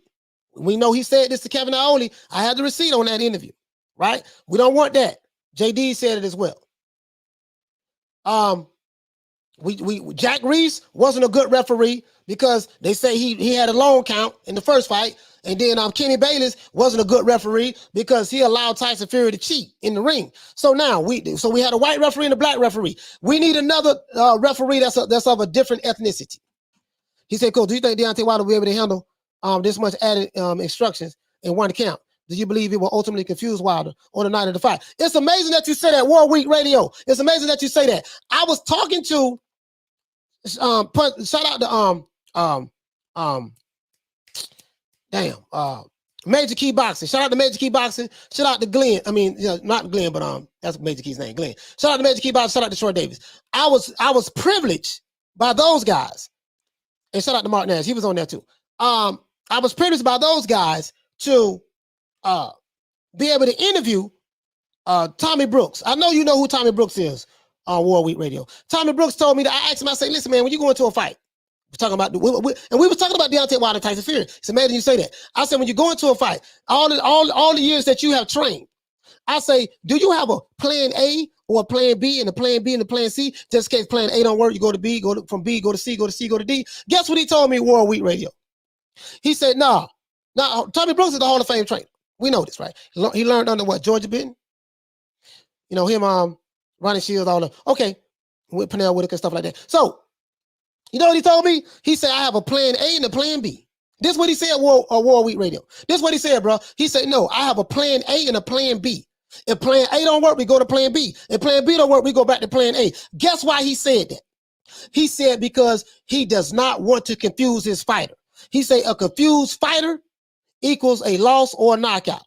We know he said this to Kevin Ioli. I had the receipt on that interview, right? We don't want that. JD said it as well. Jack Reese wasn't a good referee because they say he had a long count in the first fight. And then Kenny Bayless wasn't a good referee because he allowed Tyson Fury to cheat in the ring. So now we had a white referee and a black referee. We need another referee that's of a different ethnicity. He said, Coach, do you think Deontay Wilder will be able to handle this much added instructions in one count? Do you believe it will ultimately confuse Wilder on the night of the fight? It's amazing that you say that, War Week Radio. It's amazing that you say that. I was talking to shout out to Major Key Boxing. Shout out to Major Key Boxing. Shout out to Glenn. I mean, not Glenn, but that's Major Key's name, Glenn. Shout out to Major Key Boxing. Shout out to Troy Davis. I was privileged by those guys. And shout out to Mark Nash. He was on there too. I was privileged by those guys to be able to interview Tommy Brooks. I know you know who Tommy Brooks is on War Week Radio. Tommy Brooks told me that I asked him, I said, listen, man, when you go into a fight, we're talking about, and we were talking about Deontay Wilder and Tyson Fury. It's amazing you say that. I said, when you go into a fight, all the years that you have trained, I say, do you have a plan A or a plan B and a plan B and a plan C? Just in case plan A don't work, you go to B, from B, go to C, go to C, go to D. Guess what he told me, War Week Radio? He said, no, Tommy Brooks is the Hall of Fame trainer. We know this, right? He learned under what, Georgia Benton? You know, him, Ronnie Shields, all the, okay, with Pernell Whitaker and stuff like that. So, you know what he told me? He said, I have a plan A and a plan B. This is what he said at War Week Radio. This is what he said, bro. He said, no, I have a plan A and a plan B. If plan A don't work, we go to plan B. If plan B don't work, we go back to plan A. Guess why he said that? He said because he does not want to confuse his fighter. He said a confused fighter equals a loss or a knockout.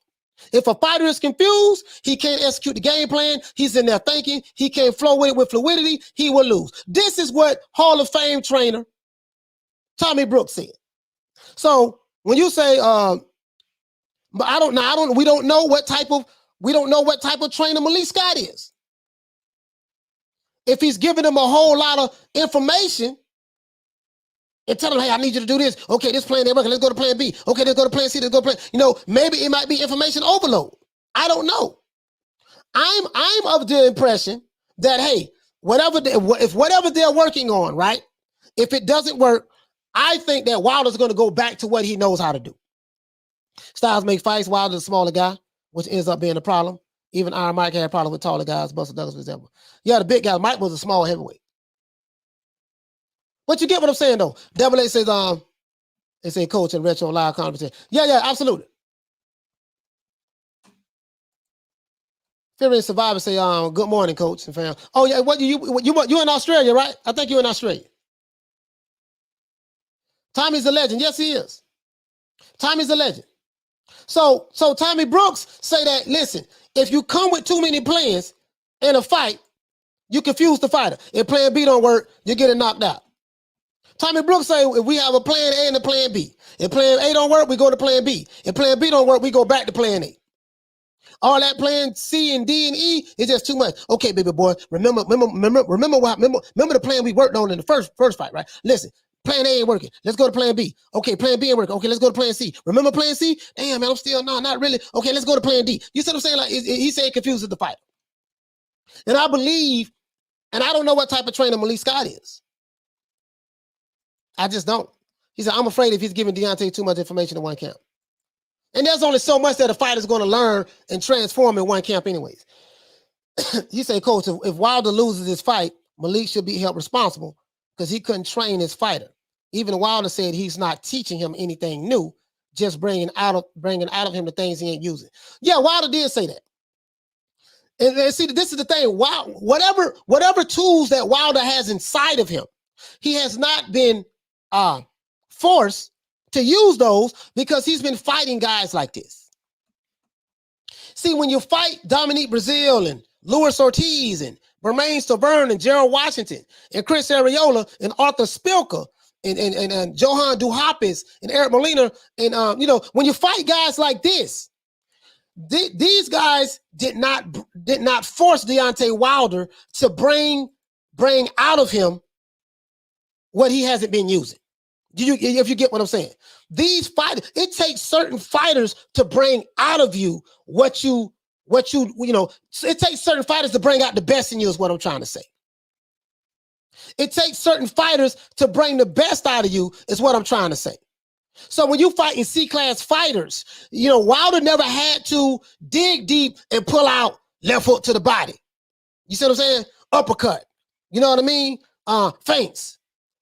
If a fighter is confused, he can't execute the game plan. He's in there thinking. He can't flow with fluidity. He will lose. This is what Hall of Fame trainer Tommy Brooks said. So when you say, but we don't know what type of trainer Malik Scott is. If he's giving them a whole lot of information and tell them, hey, I need you to do this. Okay, this plan ain't working. Let's go to plan B. Okay, let's go to plan C. Let's go to plan. Maybe it might be information overload. I don't know. I'm of the impression that, hey, whatever they're working on, right? If it doesn't work, I think that Wilder's going to go back to what he knows how to do. Styles make fights. Wilder's a smaller guy, which ends up being a problem. Even Iron Mike had problems with taller guys, Buster Douglas, for example. Yeah, the big guy. Mike was a small heavyweight. But you get what I'm saying, though. Double A says, they say coach and retro live conversation. Yeah, absolutely. Fury and Survivor say, good morning, coach and fam. Oh, yeah, you in Australia, right? I think you're in Australia. Tommy's a legend. Yes, he is. Tommy's a legend. So Tommy Brooks say that, listen, if you come with too many plans in a fight, you confuse the fighter. If plan B don't work, you get it knocked out. Tommy Brooks say, if we have a plan A and a plan B. If plan A don't work, we go to plan B. If plan B don't work, we go back to plan A. All that plan C and D and E is just too much. Okay, baby boy, remember the plan we worked on in the first fight, right? Listen, plan A ain't working. Let's go to plan B. Okay, plan B ain't working. Okay, let's go to plan C. Remember plan C? Damn, man, I'm still, no, not really. Okay, let's go to plan D. You see what I'm saying? Like, he said it confuses the fighter. And I believe, and I don't know what type of trainer Malik Scott is. I just don't. He said, I'm afraid if he's giving Deontay too much information in one camp. And there's only so much that a fighter's going to learn and transform in one camp anyways. He said, coach, if Wilder loses his fight, Malik should be held responsible because he couldn't train his fighter. Even Wilder said he's not teaching him anything new, just bringing out of him the things he ain't using. Yeah, Wilder did say that. And see, this is the thing. Whatever tools that Wilder has inside of him, he has not been forced to use those because he's been fighting guys like this. See, when you fight Dominique Brazil and Luis Ortiz and Bermain Stiverne and Gerald Washington and Chris Arreola and Arthur Spilka and Johan Duhapis and Eric Molina and when you fight guys like this, these guys did not force Deontay Wilder to bring out of him what he hasn't been using. If you get what I'm saying, these fighters, it takes certain fighters to bring out of you what you it takes certain fighters to bring out the best in you is what I'm trying to say. It takes certain fighters to bring the best out of you is what I'm trying to say. So when you fighting C-class fighters, Wilder never had to dig deep and pull out left hook to the body. You see what I'm saying? Uppercut. You know what I mean? Feints.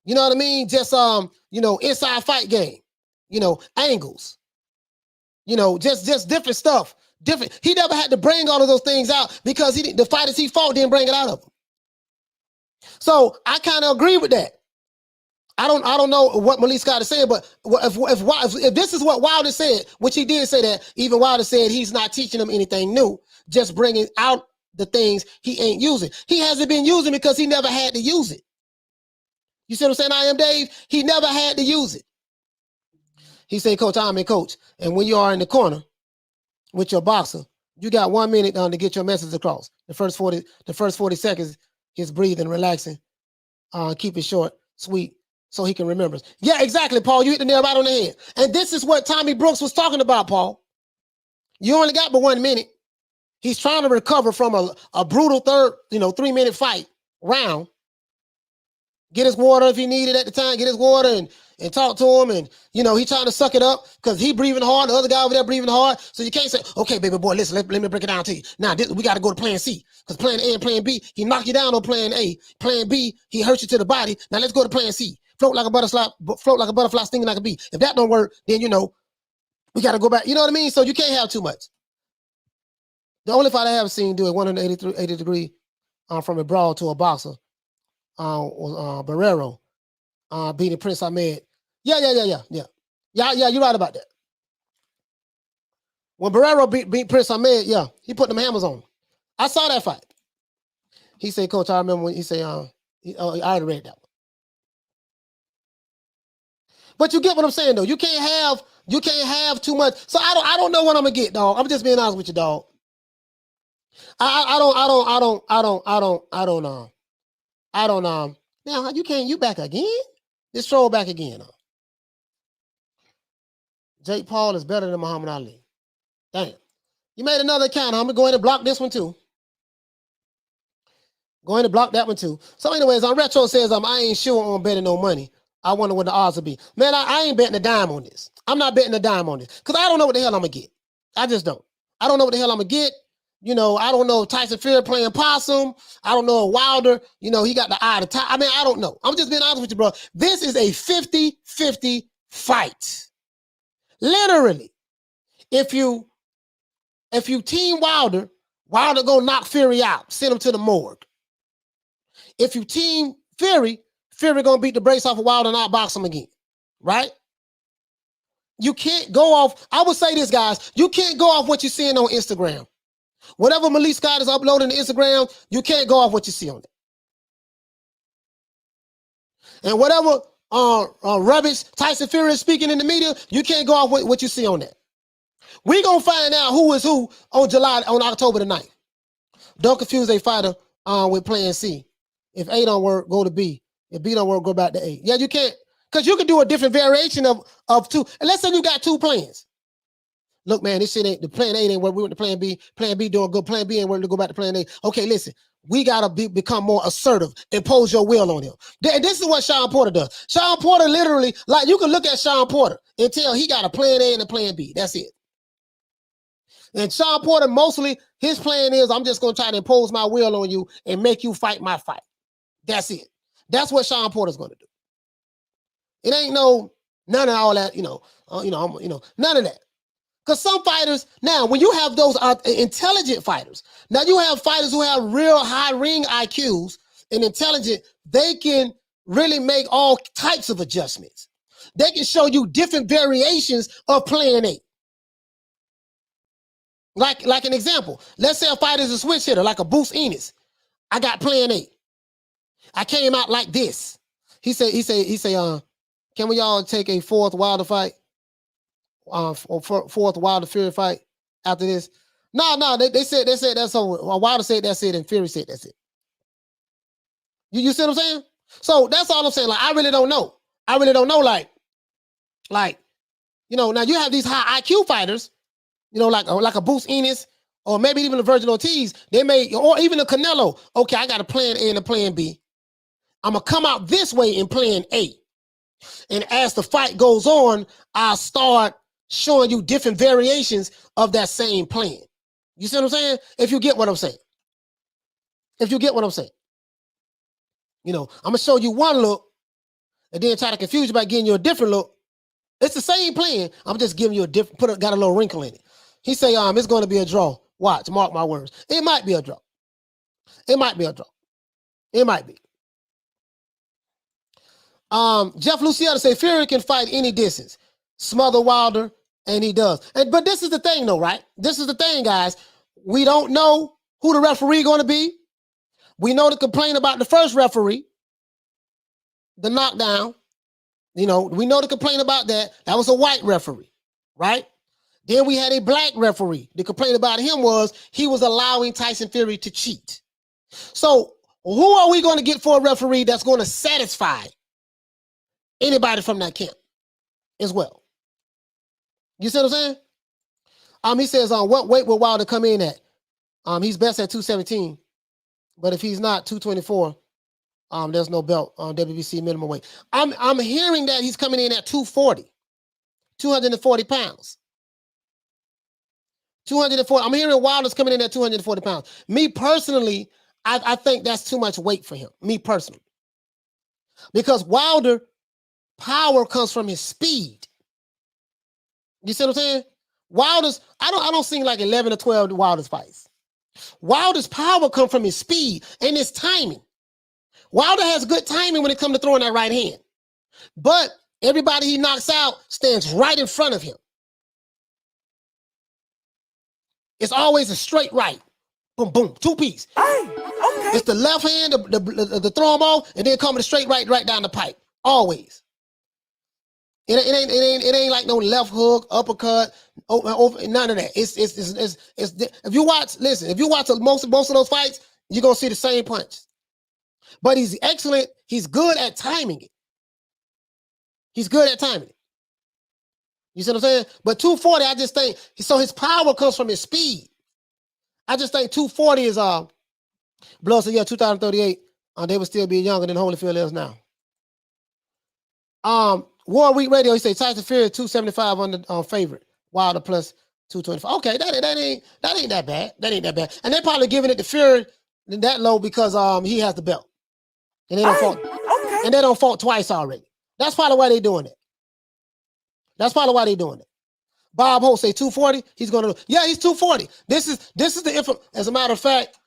You know what I mean? Just, inside fight game, angles, just different stuff. Different. He never had to bring all of those things out because the fighters he fought didn't bring it out of him. So I kind of agree with that. I don't know what Malik Scott is saying, but if this is what Wilder said, which he did say that, even Wilder said he's not teaching him anything new, just bringing out the things he ain't using. He hasn't been using because he never had to use it. You see what I'm saying, I am Dave? He never had to use it. He said, coach, I'm a coach. And when you are in the corner with your boxer, you got 1 minute to get your message across. The first 40 seconds is breathing, relaxing, keep it short, sweet, so he can remember. Yeah, exactly, Paul. You hit the nail right on the head. And this is what Tommy Brooks was talking about, Paul. You only got but 1 minute. He's trying to recover from a brutal 3-minute fight round. Get his water if he needed at the time. Get his water and talk to him. And, he trying to suck it up because he breathing hard. The other guy over there breathing hard. So you can't say, okay, baby boy, listen, let me break it down to you. Now, we got to go to plan C because plan A and plan B, he knocked you down on plan A. Plan B, he hurt you to the body. Now, let's go to plan C. Float like a butterfly, stinging like a bee. If that don't work, then, we got to go back. You know what I mean? So you can't have too much. The only fight I have seen do a 180 degree from a brawl to a boxer was Barrero beating Prince Ahmed. Yeah, you're right about that. When Barrero beat Prince Ahmed, he put them hammers on him. I saw that fight. He said, coach, I remember when he said, I already read that one. But you get what I'm saying, though. You can't have too much. So I don't know what I'm gonna get, dog. I'm just being honest with you, dog. I don't know. Now you back again? This troll back again. Jake Paul is better than Muhammad Ali. Damn. You made another account. I'm gonna go ahead and block this one too. Go ahead and block that one too. So anyways, on Retro says I ain't sure on betting no money. I wonder what the odds will be. Man, I ain't betting a dime on this. I'm not betting a dime on this. Because I don't know what the hell I'm gonna get. I just don't. I don't know what the hell I'm gonna get. You know, I don't know if Tyson Fury playing possum. I don't know if Wilder, you know, he got the eye of the top. I mean, I don't know. I'm just being honest with you, bro. This is a 50-50 fight. Literally. If you team Wilder, Wilder gonna knock Fury out, send him to the morgue. If you team Fury, Fury gonna beat the brace off of Wilder and outbox him again, right? You can't go off. I would say this, guys. You can't go off what you're seeing on Instagram. Whatever Malik Scott is uploading to Instagram, you can't go off what you see on it. And whatever rubbish Tyson Fury is speaking in the media, you can't go off what you see on that. We're going to find out who is who on October the 9th. Don't confuse a fighter with plan C. If A don't work, go to B. If B don't work, go back to A. Yeah, you can't. Because you can do a different variation of two. And let's say you got two plans. Look, man, this shit ain't, the plan A ain't work. We went to plan B. Plan B doing good. Plan B ain't working to go back to plan A. Okay, listen. We got to become more assertive. Impose your will on him. And this is what Sean Porter does. Sean Porter literally, like, you can look at Sean Porter and tell he got a plan A and a plan B. That's it. And Sean Porter, mostly, his plan is, I'm just going to try to impose my will on you and make you fight my fight. That's it. That's what Sean Porter's going to do. It ain't none of all that, none of that. Because some fighters, now, when you have those intelligent fighters, now you have fighters who have real high ring IQs and intelligent, they can really make all types of adjustments. They can show you different variations of plan A. Like an example, let's say a fighter is a switch hitter, like a Bruce Ennis. I got plan A. I came out like this. He say, can we all take a fourth Wilder fight? Fourth Wilder Fury fight after this? No, they said that's over. Wilder said that's it, and Fury said that's it. You see what I'm saying? So that's all I'm saying. Like, I really don't know. Like, now you have these high IQ fighters, like a Bruce Ennis, or maybe even a Virgil Ortiz. Or even a Canelo. Okay, I got a plan A and a plan B. I'm gonna come out this way in plan A. And as the fight goes on, I'll start showing you different variations of that same plan. You see what I'm saying? If you get what I'm saying. I'm gonna show you one look and then try to confuse you by getting you a different look. It's the same plan. I'm just giving you a different, got a little wrinkle in it. He say, it's going to be a draw. Watch, mark my words. It might be a draw. It might be. Jeff Luciano say Fury can fight any distance, smother Wilder, and he does. But this is the thing, though, right? This is the thing, guys. We don't know who the referee going to be. We know the complaint about the first referee, the knockdown. We know the complaint about that. That was a white referee, right? Then we had a black referee. The complaint about him was he was allowing Tyson Fury to cheat. So who are we going to get for a referee that's going to satisfy anybody from that camp as well? You see what I'm saying? He says, what weight will Wilder come in at? He's best at 217. But if he's not 224, there's no belt on WBC minimum weight. I'm hearing that he's coming in at 240 pounds. 240. I'm hearing Wilder's coming in at 240 pounds. Me personally, I think that's too much weight for him. Me personally. Because Wilder power comes from his speed. You see what I'm saying? Wilder's, I don't see like 11 or 12 Wilder's fights. Wilder's power comes from his speed and his timing. Wilder has good timing when it comes to throwing that right hand. But everybody he knocks out stands right in front of him. It's always a straight right. Boom, boom, two-piece. Hey, okay. It's the left hand, the throw ball, and then coming straight right down the pipe. Always. It ain't like no left hook, uppercut, over, none of that. It's if you watch most of those fights, you're gonna see the same punch. But he's excellent. He's good at timing it. You see what I'm saying? But 240, I just think, so his power comes from his speed. I just think 240 is Blood said, 2038, they would still be younger than Holyfield is now. War Week Radio, he said Tyson Fury 275 on the favorite. Wilder plus 225. Okay, that ain't that bad. That ain't that bad. And they're probably giving it to Fury that low because he has the belt. And they don't fought. Okay. And they don't fought twice already. That's probably why they're doing it. That's probably why they're doing it. Bob Holt say 240. He's gonna yeah, he's 240. This is the info. As a matter of fact,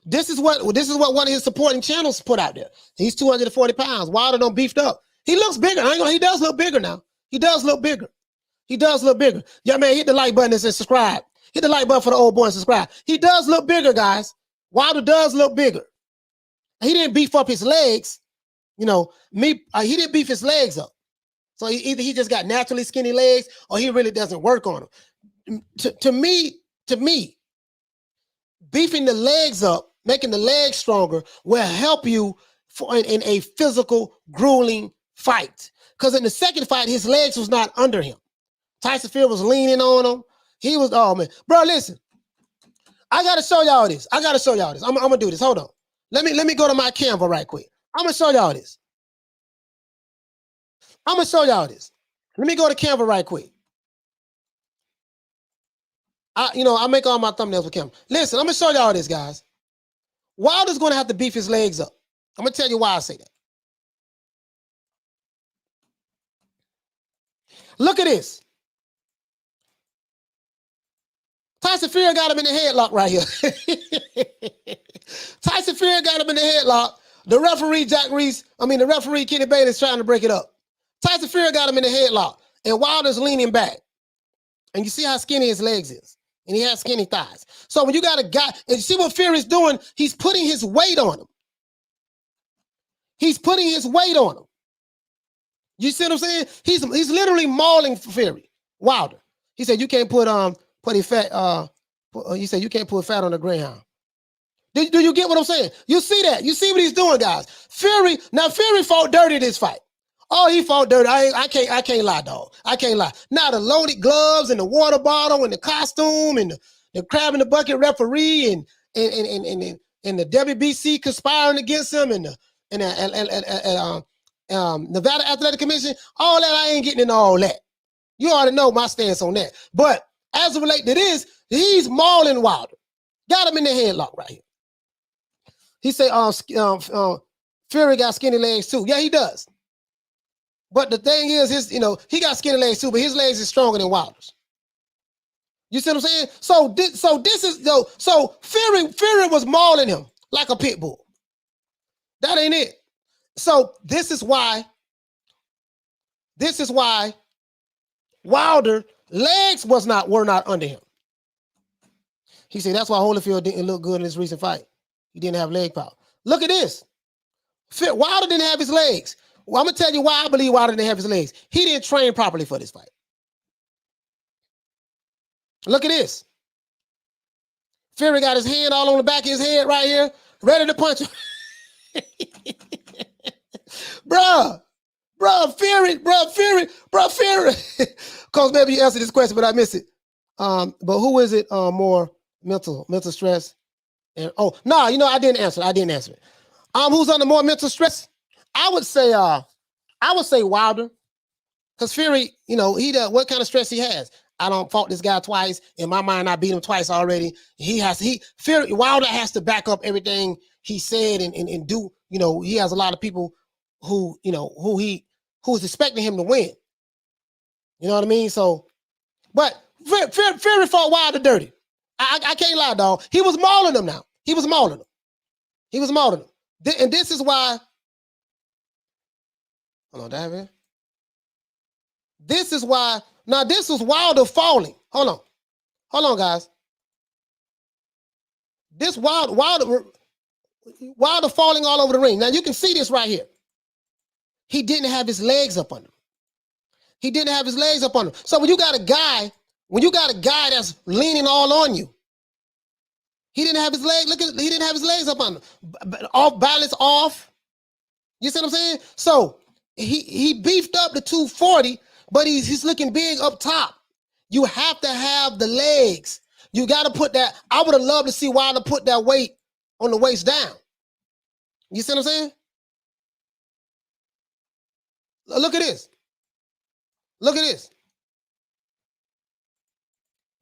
this is what one of his supporting channels put out there. He's 240 pounds. Wilder don't beefed up. He looks bigger. He does look bigger now. He does look bigger. He does look bigger. Yeah, man, hit the like button and subscribe. Hit the like button for the old boy and subscribe. He does look bigger, guys. Wilder does look bigger. He didn't beef up his legs. He didn't beef his legs up. So either he just got naturally skinny legs or he really doesn't work on them. To me, beefing the legs up, making the legs stronger will help you in a physical, grueling fight. Because in the second fight, his legs was not under him. Tyson Fury was leaning on him. He was, oh man. Bro, listen. I gotta show y'all this. I'm gonna do this. Hold on. Let me go to my Canva right quick. I'm gonna show y'all this. Let me go to Canva right quick. I make all my thumbnails with Canva. Listen, I'm gonna show y'all this, guys. Wilder's gonna have to beef his legs up. I'm gonna tell you why I say that. Look at this. Tyson Fury got him in the headlock right here. Tyson Fury got him in the headlock. The referee Kenny Bailey is trying to break it up. Tyson Fury got him in the headlock, and Wilder's leaning back. And you see how skinny his legs is, and he has skinny thighs. So when you got a guy, and you see what Fury's doing, he's putting his weight on him. You see what I'm saying? He's literally mauling Fury, Wilder. He said you can't put fat. He said you can't put fat on a greyhound. Do you get what I'm saying? You see that? You see what he's doing, guys? Fury fought dirty this fight. Oh, he fought dirty. I can't lie, dog. I can't lie. Now the loaded gloves and the water bottle and the costume and the crab in the bucket referee and the WBC conspiring against him and the Nevada Athletic Commission, all that, I ain't getting into all that. You already know my stance on that. But as it relates to this, he's mauling Wilder. Got him in the headlock right here. He said, Fury got skinny legs too. Yeah, he does. But the thing is, he got skinny legs too, but his legs is stronger than Wilder's. You see what I'm saying? So Fury was mauling him like a pit bull. That ain't it. So this is why Wilder legs were not under him. He said that's why Holyfield didn't look good in his recent fight. He didn't have leg power. Look at this. Wilder didn't have his legs. Well, I'm gonna tell you why I believe Wilder didn't have his legs. He didn't train properly for this fight. Look at this. Fury got his hand all on the back of his head right here, ready to punch him. Bruh, Fury. Cause maybe you answered this question, but I missed it. But who is it more mental stress? And I didn't answer it. Who's under more mental stress? I would say Wilder. Because Fury, what kind of stress he has. I don't fought this guy twice. In my mind, I beat him twice already. Wilder has to back up everything he said and do. He has a lot of people who's expecting him to win. You know what I mean? So, but Fury fought Wilder dirty. I can't lie, dog. He was mauling him now. He was mauling him. And this is why. Hold on, David. This is why. Now, this was Wilder falling. Hold on, guys. This Wilder falling all over the ring. Now, you can see this right here. He didn't have his legs up under him. So when you got a guy that's leaning all on you, he didn't have his legs. He didn't have his legs up under him. Off balance, off. You see what I'm saying? So he beefed up the 240, but he's looking big up top. You have to have the legs. You got to put that. I would have loved to see Wilder put that weight on the waist down. You see what I'm saying? Look at this.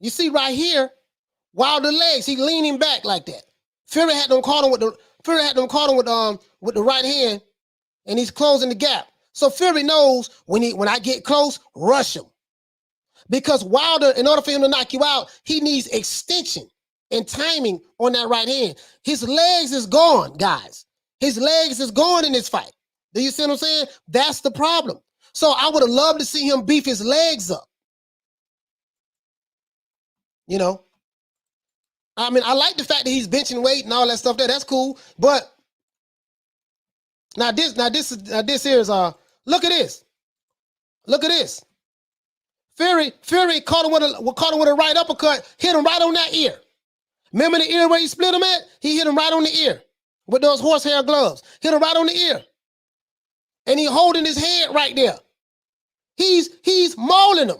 You see right here, Wilder legs, he leaning back like that. Fury had them caught him with the right hand, and he's closing the gap. So Fury knows when I get close, rush him. Because Wilder, in order for him to knock you out, he needs extension and timing on that right hand. His legs is gone, guys. His legs is gone in this fight. Do you see what I'm saying? That's the problem. So I would have loved to see him beef his legs up. You know? I mean, I like the fact that he's benching weight and all that stuff there. That's cool. But now this here is look at this. Look at this. Fury caught him with a right uppercut, hit him right on that ear. Remember the ear where he split him at? He hit him right on the ear with those horsehair gloves. Hit him right on the ear. And he holding his head right there. He's mauling him.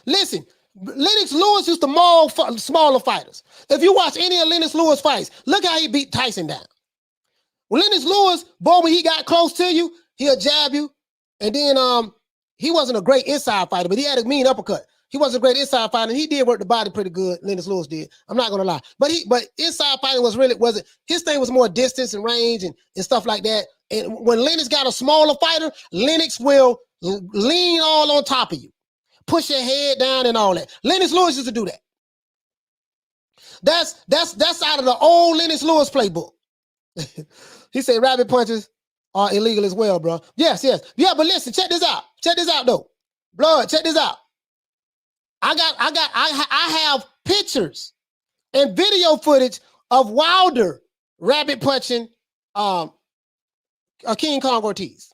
Listen, Lennox Lewis used to maul smaller fighters. If you watch any of Lennox Lewis fights, look how he beat Tyson down. When Lennox Lewis, boy, when he got close to you, he'll jab you. And then he wasn't a great inside fighter, but he had a mean uppercut. He wasn't a great inside fighter, and he did work the body pretty good. Lennox Lewis did. I'm not gonna lie. But inside fighting wasn't his thing was more distance and range and stuff like that. And when Lennox got a smaller fighter, Lennox will lean all on top of you. Push your head down and all that. Lennox Lewis used to do that. That's out of the old Lennox Lewis playbook. He said rabbit punches are illegal as well, bro. Yes. Yeah, but listen, check this out. Check this out, though. Blood, check this out. I have pictures and video footage of Wilder rabbit punching King Kong Ortiz.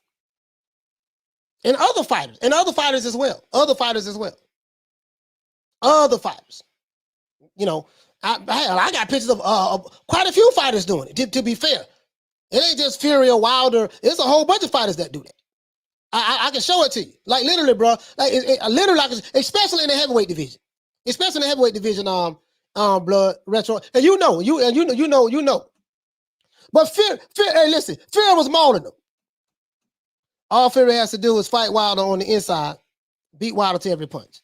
And other fighters as well. Other fighters. You know, I got pictures of quite a few fighters doing it, to be fair. It ain't just Fury or Wilder. There's a whole bunch of fighters that do that. I can show it to you. Like literally, bro. Like literally, especially in the heavyweight division. Blood retro. And you know. But Fury, hey, listen, Fury was mauling them. All Fury has to do is fight Wilder on the inside, beat Wilder to every punch.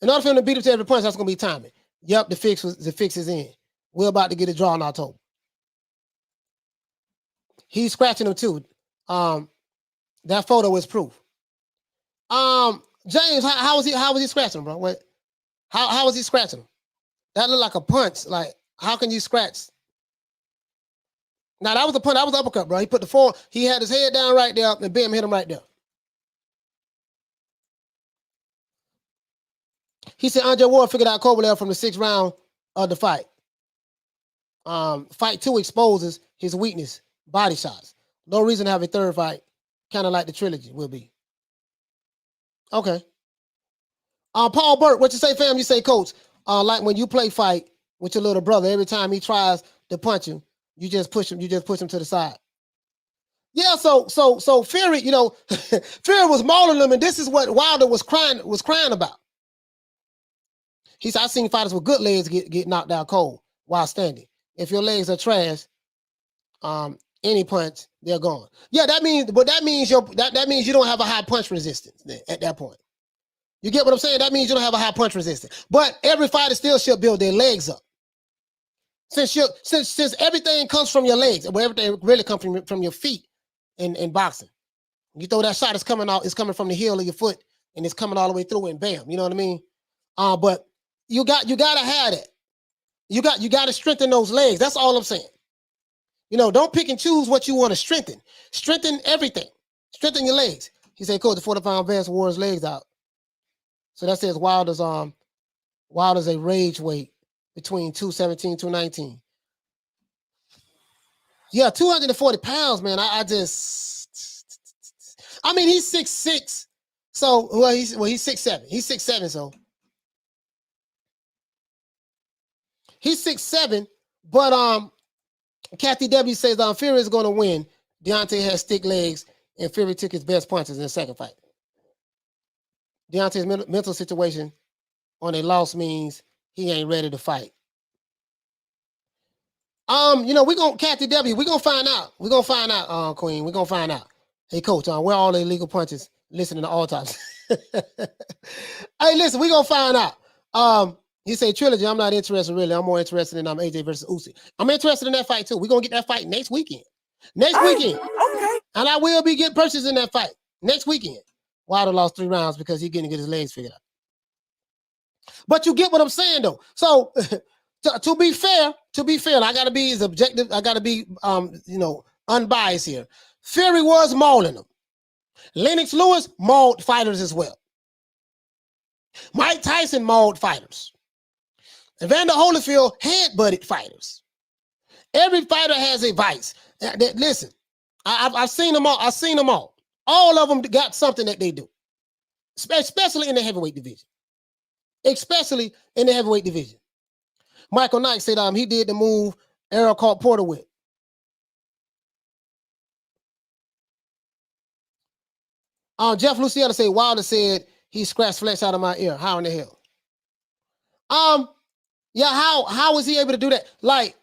In order for him to beat him to every punch, that's gonna be timing. Yep, the fix is in. We're about to get a draw in October. He's scratching him too. That photo is proof. James, how was he scratching him, bro? What? How was he scratching him? That looked like a punch. Like, how can you scratch? Now that was a punch. That was an uppercut, bro. He put the form. He had his head down right there, and bam, hit him right there. He said Andre Ward figured out Kovalev from the 6th round of the fight. Fight 2 exposes his weakness, body shots. No reason to have a third fight, kind of like the trilogy will be. Okay. Paul Burke, what you say, fam? You say, coach, like when you play fight with your little brother, every time he tries to punch you, you just push him to the side. Yeah, so Fury, you know, Fury was mauling him, and this is what Wilder was crying about. He said, I've seen fighters with good legs get knocked out cold while standing. If your legs are trash, any punch, they're gone. Yeah, that means you don't have a high punch resistance at that point. You get what I'm saying? That means you don't have a high punch resistance. But every fighter still should build their legs up. Since everything comes from your legs, well, everything really comes from your feet in boxing. You throw that shot, it's coming from the heel of your foot, and it's coming all the way through, and bam, you know what I mean? But you gotta have that. You got to strengthen those legs. That's all I'm saying. You know, don't pick and choose what you want to strengthen. Strengthen everything. Strengthen your legs. He said, coach, the 40-pound advance wore his legs out. So that says Wilder's a rage weight between 217, 219. Yeah, 240 pounds, man. I mean, he's 6'6". So he's 6'7". He's 6'7", so he's 6'7", but Kathy W says Fury is gonna win. Deontay has stick legs, and Fury took his best punches in the second fight. Deontay's mental situation on a loss means he ain't ready to fight. You know, Kathy W, we're gonna find out. We're gonna find out, Queen. We're gonna find out. Hey, coach, where are all the illegal punches listening to autopsy? Hey, Hey, listen, we gonna find out. He said trilogy. I'm not interested really. I'm more interested in AJ versus Usyk. I'm interested in that fight too. We're gonna get that fight next weekend. Next weekend. Okay. And I will be getting purchased in that fight next weekend. Wilder lost 3 rounds because he's getting to get his legs figured out. But you get what I'm saying though. So to be fair, I gotta be as objective. I gotta be unbiased here. Fury was mauling him. Lennox Lewis mauled fighters as well. Mike Tyson mauled fighters. Evander Holyfield head-butted fighters. Every fighter has a vice. Listen, I've seen them all. I've seen them all. All of them got something that they do, especially in the heavyweight division. Especially in the heavyweight division. Michael Knight said he did the move Errol caught Porter with. Jeff Luciano said Wilder said he scratched flesh out of my ear. How in the hell? Yeah, how was he able to do that? Like,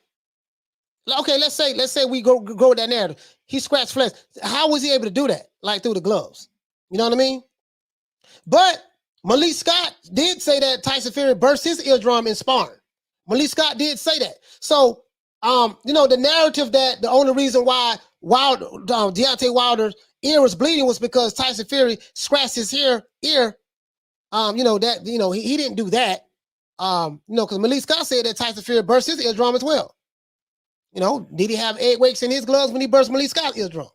okay, let's say we go with that narrative. He scratched flesh. How was he able to do that? Like through the gloves. You know what I mean? But Malik Scott did say that Tyson Fury burst his eardrum in sparring. Malik Scott did say that. So, the narrative that the only reason why Deontay Wilder's ear was bleeding was because Tyson Fury scratched his ear. He didn't do that. Because Malik Scott said that Tyson Fury burst his eardrum as well. Did he have egg wakes in his gloves when he burst Malik Scott's eardrum?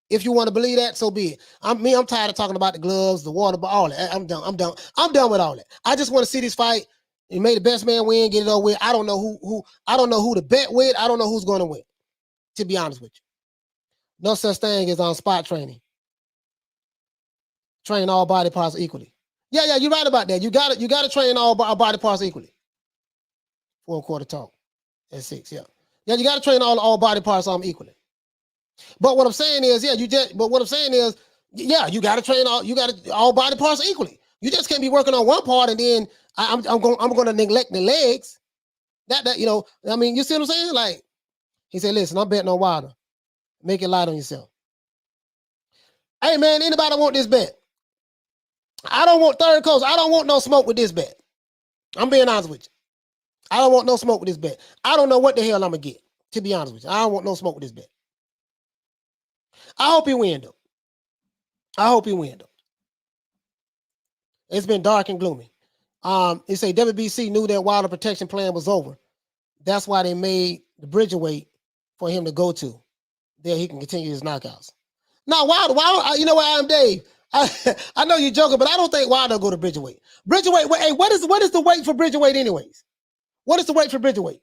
If you want to believe that, so be it. I'm tired of talking about the gloves, the water, but all that. I'm done with all that. I just want to see this fight. You made the best man win, get it over with. I don't know who to bet with. I don't know who's going to win, to be honest with you. No such thing as on spot training. Train all body parts equally. Yeah, you're right about that. You got to train all body parts equally. 4-quarter talk at 6, yeah. Yeah, you got to train all body parts equally. But what I'm saying is, you got to train all body parts equally. You just can't be working on one part and then I'm going to neglect the legs. You see what I'm saying? Like, he said, listen, I'm betting on Wilder. Make it light on yourself. Hey, man, anybody want this bet? I don't want third coast. I don't want no smoke with this bet. I'm being honest with you. I don't want no smoke with this bet. I don't know what the hell I'm going to get, to be honest with you. I don't want no smoke with this bet. I hope he win, though. It's been dark and gloomy. It say WBC knew that Wilder protection plan was over. That's why they made the Bridgerweight for him to go to. There he can continue his knockouts. Now, Wilder, you know what, I'm Dave. I know you're joking, but I don't think Wilder will go to Bridgerweight. Hey, what is the weight for Bridgerweight anyways? What is the weight for Bridgerweight?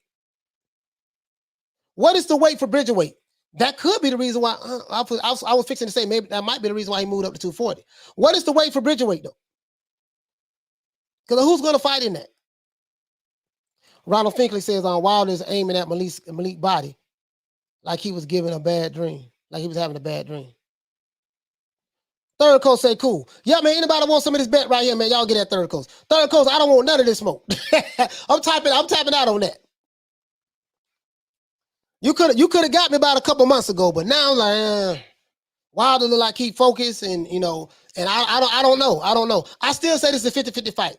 What is the weight for Bridgerweight? That could be the reason why I was fixing to say maybe that might be the reason why he moved up to 240. What is the weight for Bridgerweight though? Because who's going to fight in that? Ronald Finkley says Wilder's aiming at Malik's body like he was giving a bad dream, like he was having a bad dream. Third Coast say cool. Yeah, man, anybody want some of this bet right here, man? Y'all get that Third Coast. Third Coast, I don't want none of this smoke. I'm tapping out on that. You could have got me about a couple months ago, but now I'm like, Wilder look like he focused and and I don't know. I still say this is a 50-50 fight.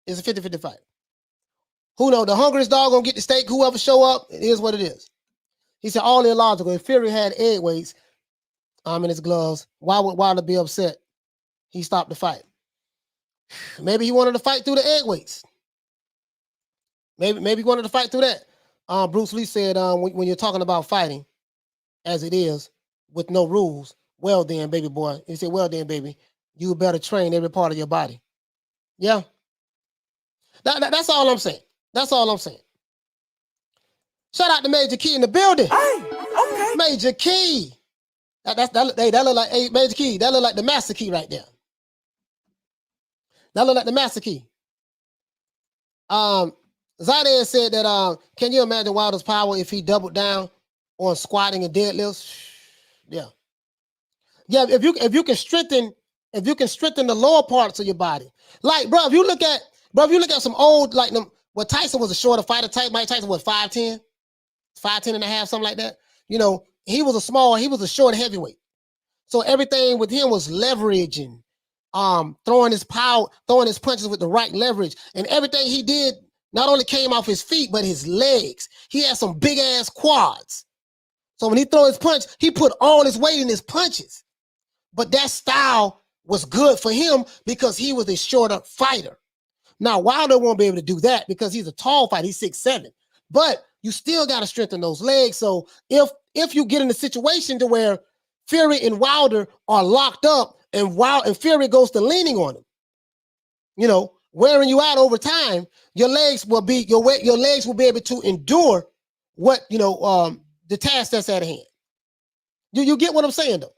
It's a 50-50 fight. Who knows? The hungriest dog gonna get the steak. Whoever show up, it is what it is. He said all illogical. If Fury had egg weights in his gloves, why would Wilder be upset? He stopped the fight. Maybe he wanted to fight through the egg weights. Maybe he wanted to fight through that. Bruce Lee said when you're talking about fighting as it is with no rules, well then, baby boy. He said, well then, baby, you better train every part of your body. Yeah. That's all I'm saying. That's all I'm saying. Shout out to Major Key in the building. Hey, okay. Major Key. That look like Major Key. That look like the Master Key right there. That look like the Master Key. Zayden said that can you imagine Wilder's power if he doubled down on squatting and deadlifts? Yeah. Yeah, if you can strengthen the lower parts of your body. Like, bro, if you look at some old, like them, well, Tyson was a shorter fighter type. Mike Tyson was 5'10", 5'10 and a half, something like that. You know, he was a short heavyweight. So everything with him was leverage and throwing his punches with the right leverage, and everything he did not only came off his feet but his legs. He had some big ass quads. So when he throw his punch, he put all his weight in his punches. But that style was good for him because he was a shorter fighter. Now Wilder won't be able to do that because he's a tall fighter. He's 6'7". But you still got to strengthen those legs. So if you get in a situation to where Fury and Wilder are locked up and Fury goes to leaning on him, you know, wearing you out over time, your legs will be able to endure what, you know, the task that's at hand. You get what I'm saying though?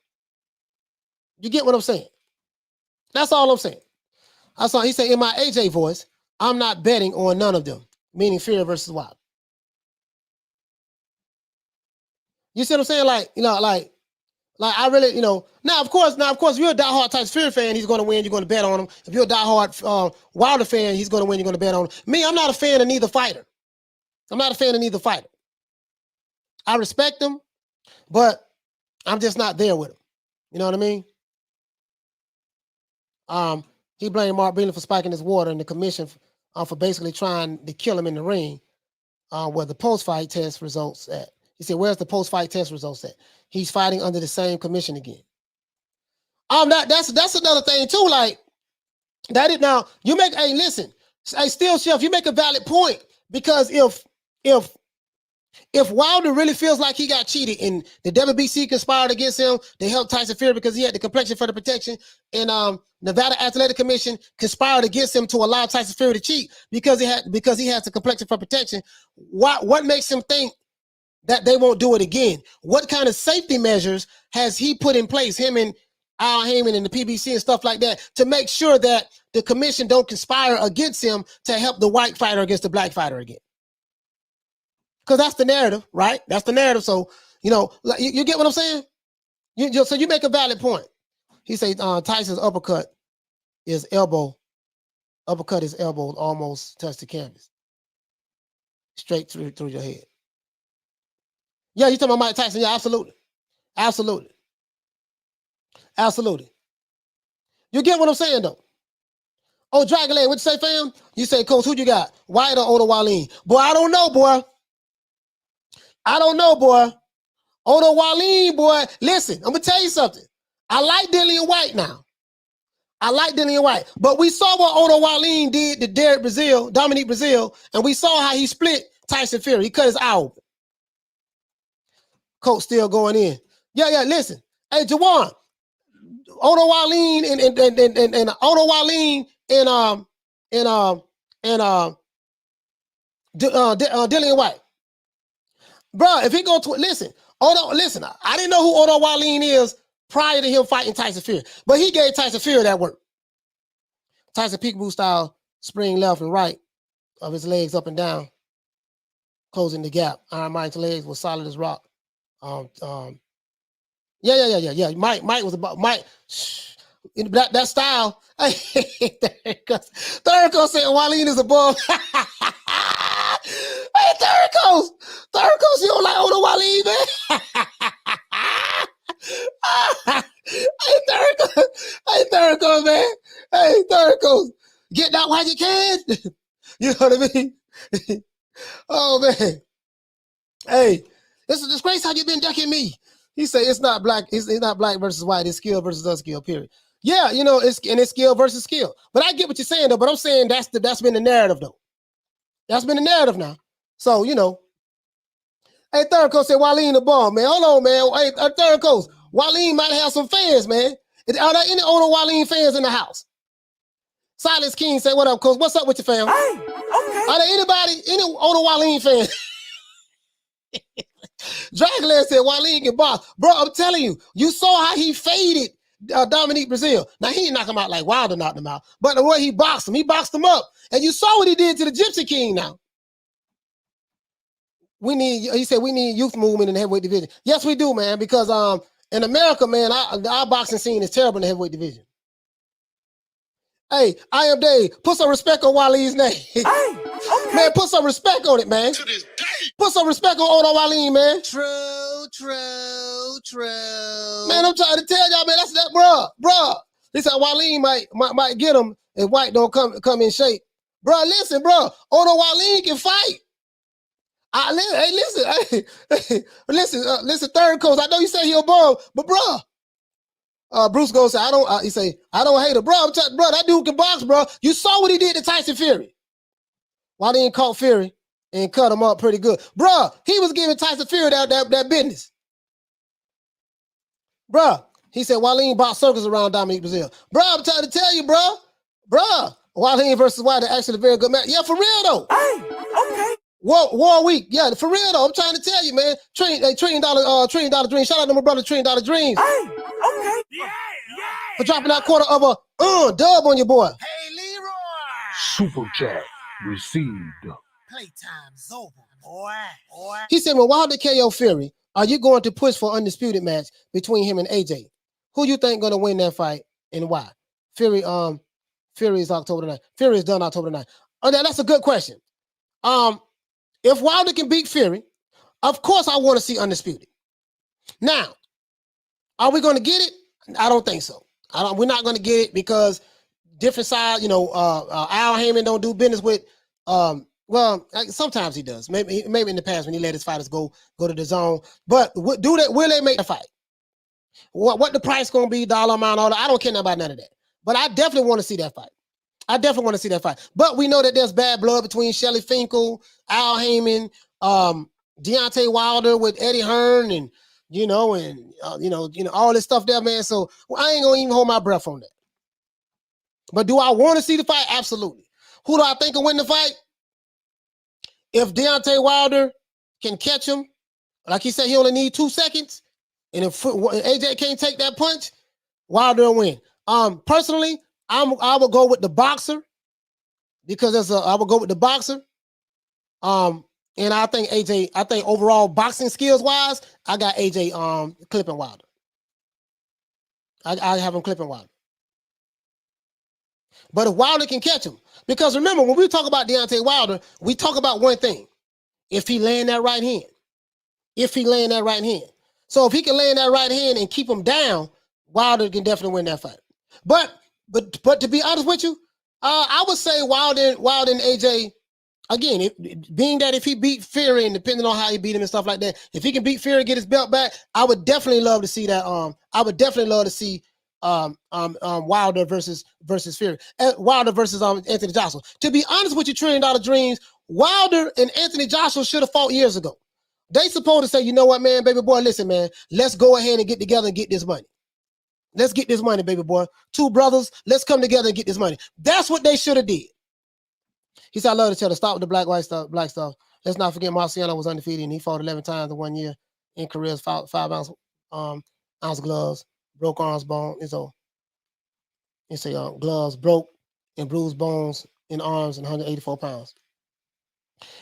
You get what I'm saying? That's all I'm saying. He said in my AJ voice, I'm not betting on none of them, meaning Fury versus Wilder. You see what I'm saying? Like, you know, like I really, you know, now of course, if you're a diehard Tyson Fury fan, he's going to win. You're going to bet on him. If you're a diehard Wilder fan, he's going to win. You're going to bet on him. Me, I'm not a fan of neither fighter. I respect them, but I'm just not there with them. You know what I mean? He blamed Mark Breland for spiking his water and the commission for basically trying to kill him in the ring. Where the post-fight test results at. He said, "Where's the post-fight test results at?" He's fighting under the same commission again. That's another thing too. Like that is now you make. Hey, listen, hey, Steel Chef, you make a valid point because if Wilder really feels like he got cheated and the WBC conspired against him to help Tyson Fury because he had the complexion for the protection, and Nevada Athletic Commission conspired against him to allow Tyson Fury to cheat because he has the complexion for protection, what makes him think that they won't do it again? What kind of safety measures has he put in place, him and Al Heyman and the PBC and stuff like that, to make sure that the commission don't conspire against him to help the white fighter against the black fighter again? Because that's the narrative, right? That's the narrative. So, you know, you get what I'm saying? So you make a valid point. He said Tyson's uppercut his elbow almost touched the canvas. Straight through your head. Yeah, you talking about Mike Tyson? Yeah, absolutely. You get what I'm saying though? Oh, Dragonland, what you say, fam? You say, Coach, who you got? Whyte or Odo Wallin? Boy, I don't know, boy. Odo Wallin, boy. Listen, I'm gonna tell you something. I like Dillian Whyte now. But we saw what Odo Wallin did to Dominique Brazil, and we saw how he split Tyson Fury. He cut his eye open. Coach still going in. Yeah, listen. Hey, Jawan, Odo Wallin and Odo Wallin and Dillian Whyte. Bro, if he go to listen, I didn't know who Odo Wallin is prior to him fighting Tyson Fury, but he gave Tyson Fury that work. Tyson peekaboo style, spring left and right of his legs up and down, closing the gap. Iron Mike's legs were solid as rock. Yeah. Mike was about Mike. That style. Third Coast saying Wallin is above. Hey, Third Coast, you don't like Odo Wallin, man? Hey, Third Coast, man. Hey, Third Coast, get that while you can. You know what I mean? Oh man. Hey, it's great how you been ducking me. He said it's not black versus white, it's skill versus unskill, period. Yeah, you know, it's skill versus skill. But I get what you're saying though, but I'm saying that's been the narrative though. That's been the narrative now. So, you know. Hey, Third Coast said Wallin the bomb, man. Hold on, man. Hey, Third Coast, Wallin might have some fans, man. Are there any Odo Wallin fans in the house? Silence King said, what up, Coach? What's up with your fam? Hey, okay. Are there any Odo Wallin fans? Dragonland said Wallin can box. Bro, I'm telling you, you saw how he faded Dominique Brazil. Now, he didn't knock him out like Wilder knocked him out, but the way he boxed him up. And you saw what he did to the Gypsy King now. He said we need youth movement in the heavyweight division. Yes, we do, man, because in America, man, our boxing scene is terrible in the heavyweight division. Hey, I am Dave. Put some respect on Wallin's name. Hey, okay. Man, put some respect on it, man. To this day. Put some respect on Odo Wallin, man. True. Man, I'm trying to tell y'all, man, that's that, bro. He said Waleem might get him if White don't come in shape. Bro, listen, bro. Although Waleem can fight. Listen, third coach. I know you say he'll bomb, but bro, Bruce goes, I don't. He say, I don't hate him, bro. Bro, that dude can box, bro. You saw what he did to Tyson Fury. Waleem caught Fury and cut him up pretty good, bro. He was giving Tyson Fury that business, bro. He said Waleem boxed circles around Dominique Brazil, bro. I'm trying to tell you, bro. Waleem versus Wilder actually a very good match. Yeah, for real though. Hey, okay. War week, yeah, for real though. I'm trying to tell you, man. $1 trillion dream. Shout out to my brother $1 trillion dreams. Hey, okay. Yeah. For dropping that quarter of a dub on your boy. Hey, Leroy. Super chat received. Playtime's over, boy. He said, when Wilder KO Fury, are you going to push for undisputed match between him and AJ? Who you think going to win that fight and why? Fury is October 9th. Fury is done October 9th. Oh, that's a good question. If Wilder can beat Fury, of course I want to see undisputed. Now, are we going to get it? I don't think so. We're not going to get it because different side, Al Heyman don't do business with, sometimes he does. Maybe in the past when he let his fighters go to the zone. But will they make the fight? What the price going to be, dollar amount, all that? I don't care about none of that. But I definitely want to see that fight. But we know that there's bad blood between Shelly Finkel, Al Heyman, Deontay Wilder with Eddie Hearn, and all this stuff there, man. So I ain't gonna even hold my breath on that. But do I want to see the fight? Absolutely. Who do I think will win the fight? If Deontay Wilder can catch him, like he said, he only need 2 seconds, and if AJ can't take that punch, Wilder will win. Personally, I will go with the boxer because I will go with the boxer. And I think AJ, overall boxing skills wise, I got AJ clipping Wilder. I have him clipping Wilder. But if Wilder can catch him, because remember, when we talk about Deontay Wilder, we talk about one thing. If he land that right hand. So if he can land that right hand and keep him down, Wilder can definitely win that fight. But to be honest with you, I would say Wilder and AJ, again, being that if he beat Fury and depending on how he beat him and stuff like that, if he can beat Fury and get his belt back, I would definitely love to see that. I would definitely love to see Wilder versus Fury, Wilder versus Anthony Joshua. To be honest with you, $1 trillion dreams, Wilder and Anthony Joshua should have fought years ago. They supposed to say, you know what, man, baby boy, listen, man, let's go ahead and get together and get this money. Let's get this money, baby boy. 2 brothers, let's come together and get this money. That's what they should have did. He said, I love to tell her, stop with the black stuff. Let's not forget Marciano was undefeated and he fought 11 times in 1 year in careers, 5 ounce gloves, broke arms, bone. It's a gloves, broke and bruised bones in arms and 184 pounds.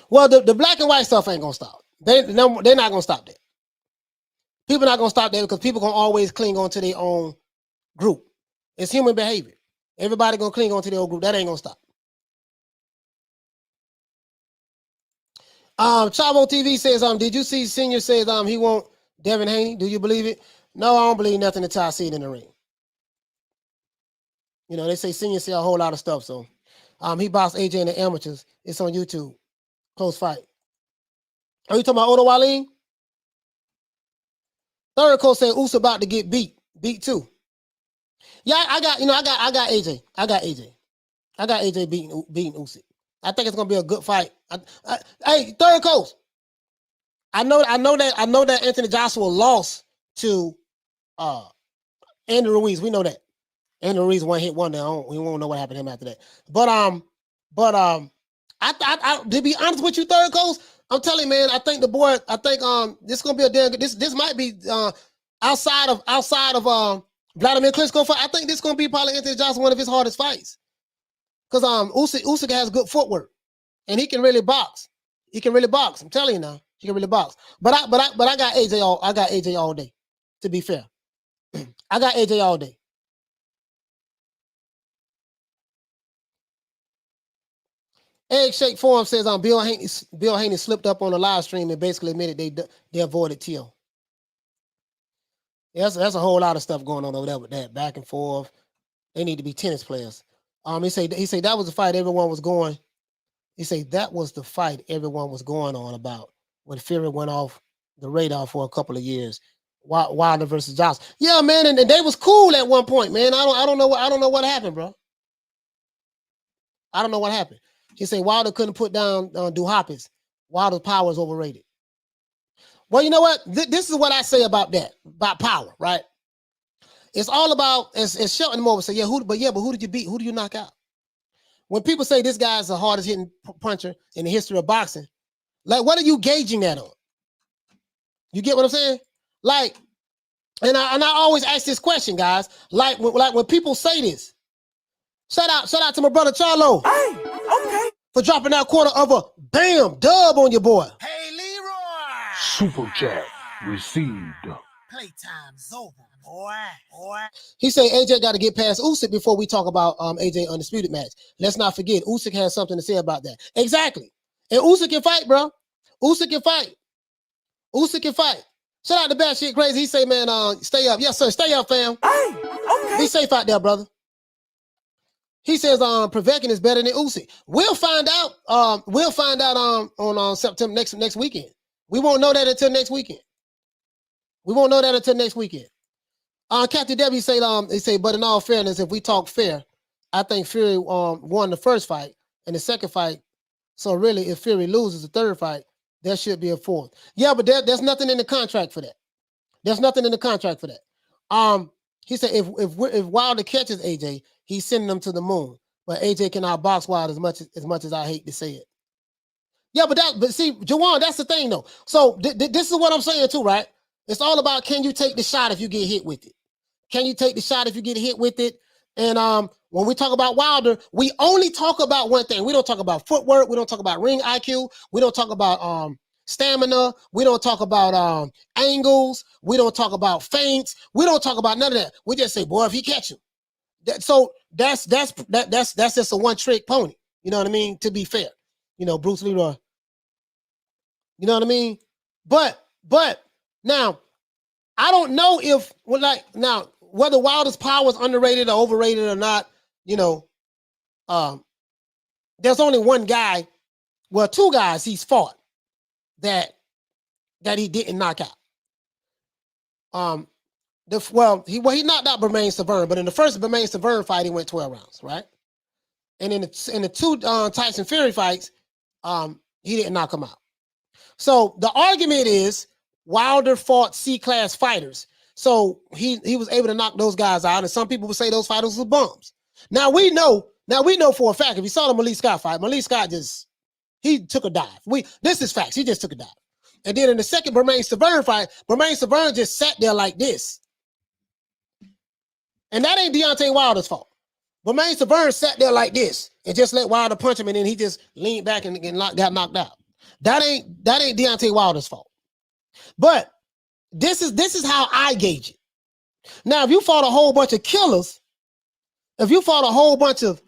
Well, the black and white stuff ain't gonna stop. They're not gonna stop that. People not gonna stop that because people gonna always cling on to their own group. It's human behavior. Everybody gonna cling on to their own group. That ain't gonna stop. Chavo TV says, did you see Senior says he won't Devin Haney? Do you believe it? No, I don't believe nothing until I see it in the ring. They say Senior say a whole lot of stuff. So he boxed AJ in the amateurs. It's on YouTube. Close fight. Are you talking about Odo Waleem? Third coach said Usyk about to get beat too. Yeah, I got AJ. I got AJ beating Usyk. I think it's gonna be a good fight. Hey, third coach. I know that Anthony Joshua lost to Andy Ruiz. We know that. Andy Ruiz one hit wonder. We won't know what happened to him after that. But I to be honest with you, third coach, I'm telling you, man, I think this is gonna be a damn good. This might be outside of Vladimir Klitschko fight. I think this is gonna be probably Anthony Joshua one of his hardest fights. Because Usyk has good footwork, and he can really box. I'm telling you now, he can really box. But I got AJ all. I got AJ all day. To be fair, I got AJ all day. Egg Shake Forum says Bill Haney slipped up on a live stream and basically admitted they avoided Teal. Yeah, that's a whole lot of stuff going on over there with that back and forth. They need to be tennis players. He said that was the fight everyone was going. He said that was the fight everyone was going on about when Fury went off the radar for a couple of years. Wilder versus Johnson. Yeah, man, and they was cool at one point, man. I don't know what happened, bro. I don't know what happened. He said Wilder couldn't put down Duhopkins. Wilder's power is overrated. Well, you know what? This is what I say about that, about power, right? It's all about, as Shelton Moore would say, but who did you beat? Who do you knock out? When people say this guy's the hardest hitting puncher in the history of boxing, like, what are you gauging that on? You get what I'm saying? Like, and I always ask this question, guys. Like when people say this, shout out to my brother Charlo. Hey, okay. For dropping that quarter of a bam dub on your boy. Hey, Leroy. Super chat received. Playtime's over, boy. He said AJ got to get past Usyk before we talk about AJ Undisputed match. Let's not forget, Usyk has something to say about that. Exactly. And Usyk can fight, bro. Usyk can fight. Usyk can fight. Shout out to Bad Shit Crazy. He say, man, stay up. Yes, sir. Stay up, fam. Hey, okay. Be safe out there, brother. He says Povetkin is better than Usyk. We'll find out. On September next weekend. We won't know that until next weekend. Captain Debbie say they say, but in all fairness, if we talk fair, I think Fury won the first fight and the second fight. So really, if Fury loses the third fight, there should be a fourth. Yeah, but there's nothing in the contract for that. He said if Wilder catches AJ, he's sending them to the moon. But AJ can outbox Wilder as much as I hate to say it. Yeah, but see, Jawan, that's the thing though. So this is what I'm saying too, right? It's all about, can you take the shot if you get hit with it? And when we talk about Wilder, we only talk about one thing. We don't talk about footwork. We don't talk about ring IQ. We don't talk about stamina. We don't talk about angles. We don't talk about feints. We don't talk about none of that. We just say, boy, if he catch him. So that's just a one-trick pony. You know what I mean? To be fair, Bruce Leroy. You know what I mean? But now, I don't know if whether Wilder's power is underrated or overrated or not. There's only one guy, well, two guys he's fought that he didn't knock out. He knocked out Bermain Severn, but in the first Bermain Severn fight, he went 12 rounds, right? And in the two Tyson Fury fights, he didn't knock him out. So the argument is Wilder fought C-class fighters, so he was able to knock those guys out. And some people would say those fighters were bums. Now we know for a fact, if you saw the Malik Scott fight, Malik Scott he took a dive. This is facts. He just took a dive. And then in the second Bermain Severn fight, Bermain Severn just sat there like this. And that ain't Deontay Wilder's fault. Bermain Severn sat there like this and just let Wilder punch him, and then he just leaned back and got knocked out. That ain't Deontay Wilder's fault. But this is how I gauge it. Now, if you fought a whole bunch of killers, if you fought a whole bunch of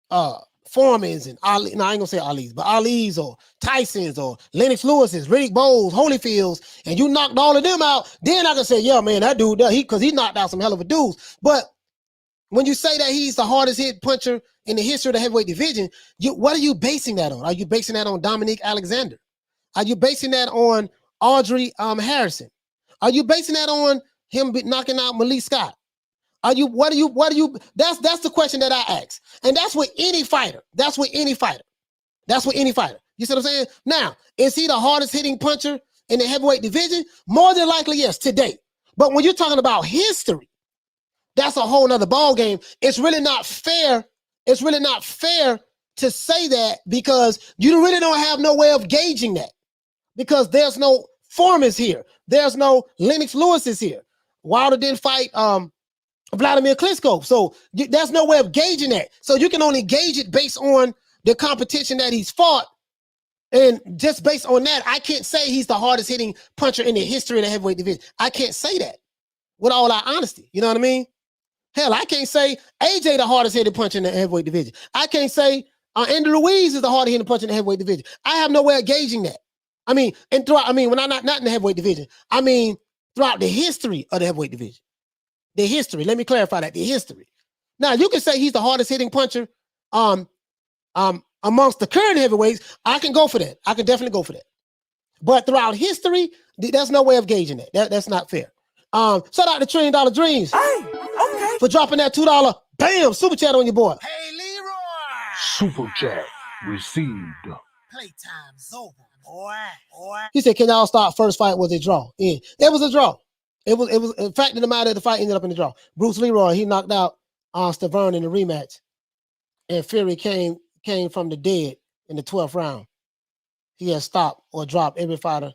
Foremans and Ali, no, I ain't gonna say Ali's, but Ali's or Tyson's or Lennox Lewis's, Riddick Bowes, Holyfields, and you knocked all of them out, then I can say, yeah, man, that dude, because he knocked out some hell of a dudes. But when you say that he's the hardest hit puncher in the history of the heavyweight division, what are you basing that on? Are you basing that on Dominique Alexander? Are you basing that on Audrey Harrison? Are you basing that on him knocking out Malik Scott? That's the question that I ask. And that's with any fighter. You see what I'm saying? Now, is he the hardest hitting puncher in the heavyweight division? More than likely, yes, today. But when you're talking about history, that's a whole nother ball game. It's really not fair. It's really not fair to say that, because you really don't have no way of gauging that, because there's no Foremans here. There's no Lennox Lewis's here. Wilder didn't fight Vladimir Klitschko. So there's no way of gauging that. So you can only gauge it based on the competition that he's fought. And just based on that, I can't say he's the hardest hitting puncher in the history of the heavyweight division. I can't say that with all our honesty. You know what I mean? Hell, I can't say AJ the hardest hitting puncher in the heavyweight division. I can't say Andy Ruiz is the hardest hitting puncher in the heavyweight division. I have no way of gauging that. When I'm not in the heavyweight division, I mean throughout the history of the heavyweight division. The history. Let me clarify that. The history. Now, you can say he's the hardest hitting puncher amongst the current heavyweights. I can go for that. I can definitely go for that. But throughout history, there's no way of gauging that. That's not fair. Shout out to $1 Trillion Dreams Okay. for dropping that $2 bam super chat on your boy. Hey, Leroy. Super chat received. Playtime's over, boy. He said, "Can y'all start first fight was a draw?" Yeah, it was a draw. It was. In fact, in the matter, the fight ended up in the draw. Bruce Leroy, he knocked out Stavern in the rematch, and Fury came from the dead in the 12th round. He had stopped or dropped every fighter.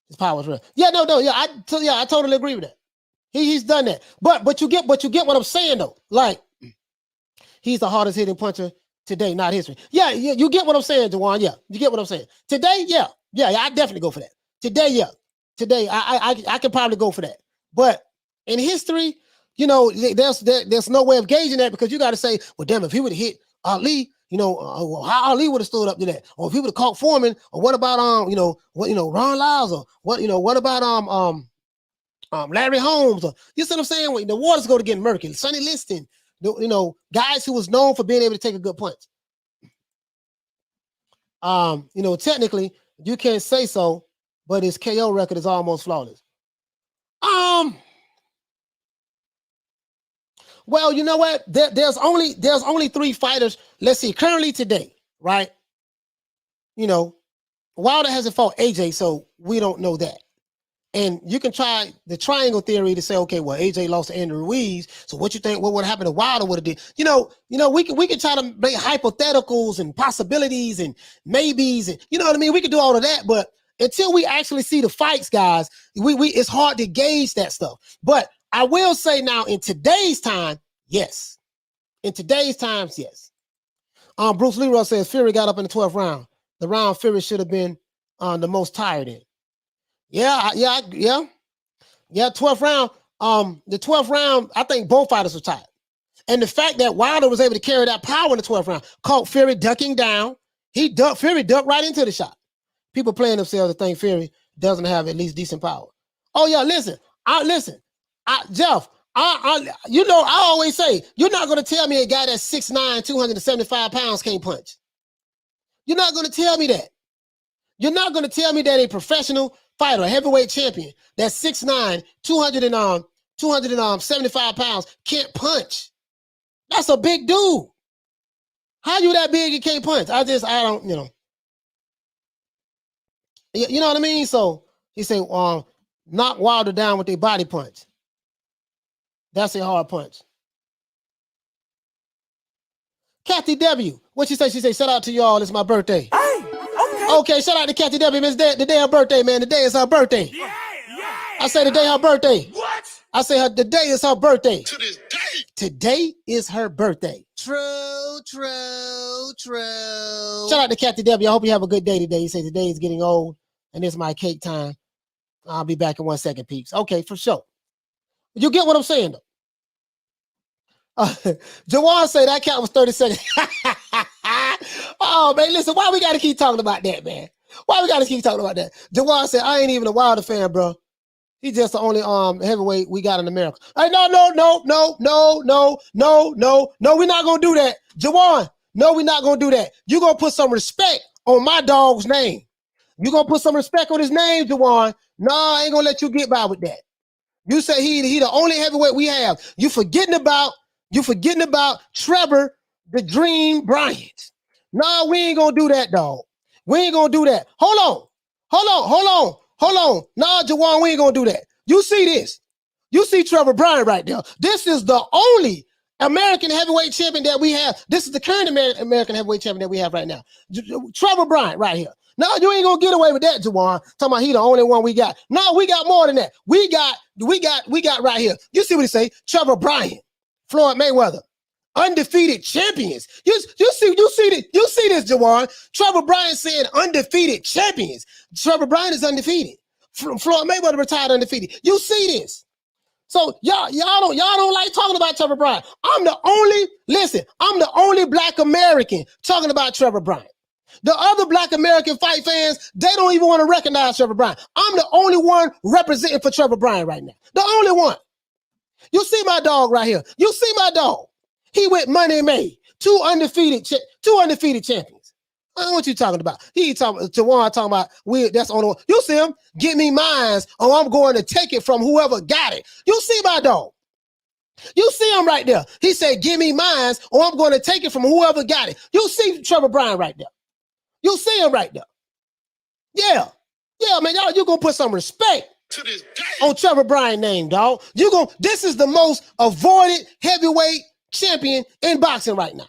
His power was real. Yeah, I totally agree with that. He's done that. But you get what I'm saying though. Like, he's the hardest hitting puncher today, not history. Yeah, you get what I'm saying, Jawan. Yeah, you get what I'm saying. Today, yeah, I definitely go for that. Today, yeah. Today, I can probably go for that. But in history, there's no way of gauging that, because you got to say, well, damn, if he would have hit Ali, how Ali would have stood up to that, or if he would have caught Foreman, or what about Ron Lyles, or what about Larry Holmes, or you see what I'm saying? When the waters go to getting murky. Sonny Liston, guys who was known for being able to take a good punch. Technically you can't say so, but his KO record is almost flawless. Well, you know what? There's only 3 fighters. Let's see, currently today, right? Wilder hasn't fought AJ, so we don't know that. And you can try the triangle theory to say, okay, well, AJ lost to Andrew Ruiz, so what you think? What would happen to Wilder? Would have did? We can try to make hypotheticals and possibilities and maybes, and you know what I mean. We can do all of that, but until we actually see the fights, guys, it's hard to gauge that stuff. But I will say now, in today's time, yes. In today's times, yes. Bruce Leroy says Fury got up in the 12th round. The round Fury should have been the most tired in. Yeah. 12th round. The 12th round, I think both fighters were tired. And the fact that Wilder was able to carry that power in the 12th round, caught Fury ducking down. Fury ducked right into the shot. People playing themselves to think Fury doesn't have at least decent power. Oh yeah, Jeff, I always say, you're not going to tell me a guy that's 6'9", 275 pounds can't punch. You're not going to tell me that. You're not going to tell me that a professional fighter, a heavyweight champion, that's 6'9", 275 pounds can't punch. That's a big dude. How you that big and can't punch? I don't, You know what I mean? So he said, knock Wilder down with a body punch. That's a hard punch. Kathy W. What she say? She say, shout out to y'all. It's my birthday. Okay, shout out to Kathy W. It's the day her birthday, man. The day is her birthday. Yeah. I say the day her birthday. What? I say the day is her birthday. To this day. Today is her birthday. True. Shout out to Kathy W. I hope you have a good day today. He said today is getting old and it's my cake time. I'll be back in 1 second, peeps. Okay, for sure. You get what I'm saying, though. Jawan say that count was 30 seconds. Oh, man, listen, why we got to keep talking about that, man? Why we got to keep talking about that? Jawan said, I ain't even a Wilder fan, bro. He's just the only heavyweight we got in America. Hey, no, we're not going to do that. Jawan, no, we're not going to do that. You're going to put some respect on my dog's name. You're going to put some respect on his name, Jawan. No, I ain't going to let you get by with that. You say he the only heavyweight we have. You forgetting about Trevor the Dream Bryant. No, we ain't gonna do that, dog. We ain't gonna do that. Hold on. No, Jawan, we ain't gonna do that. You see this? You see Trevor Bryant right there. This is the only American heavyweight champion that we have. This is the current American heavyweight champion that we have right now. Trevor Bryant right here. No, you ain't gonna get away with that, Jawan. Talking about he the only one we got. No, we got more than that. We got right here. You see what he say? Trevor Bryant, Floyd Mayweather, undefeated champions. You see this, Jawan. Trevor Bryant saying undefeated champions. Trevor Bryant is undefeated. Floyd Mayweather retired undefeated. You see this. So y'all don't like talking about Trevor Bryant. I'm the only Black American talking about Trevor Bryant. The other Black American fight fans, they don't even want to recognize Trevor Bryant. I'm the only one representing for Trevor Bryant right now. The only one. You see my dog right here. You see my dog. He went Money May. Two undefeated champions. I don't know what you talking about. He talking Jawan talking about that's on the one. You see him? Give me mines, or I'm going to take it from whoever got it. You see my dog. You see him right there. He said, give me mines, or I'm going to take it from whoever got it. You see Trevor Bryan right there. You see him right there. Yeah. Yeah, man. Y'all, you're going to put some respect To this day. on Trevor Bryan's name, dog. This is the most avoided heavyweight champion in boxing right now.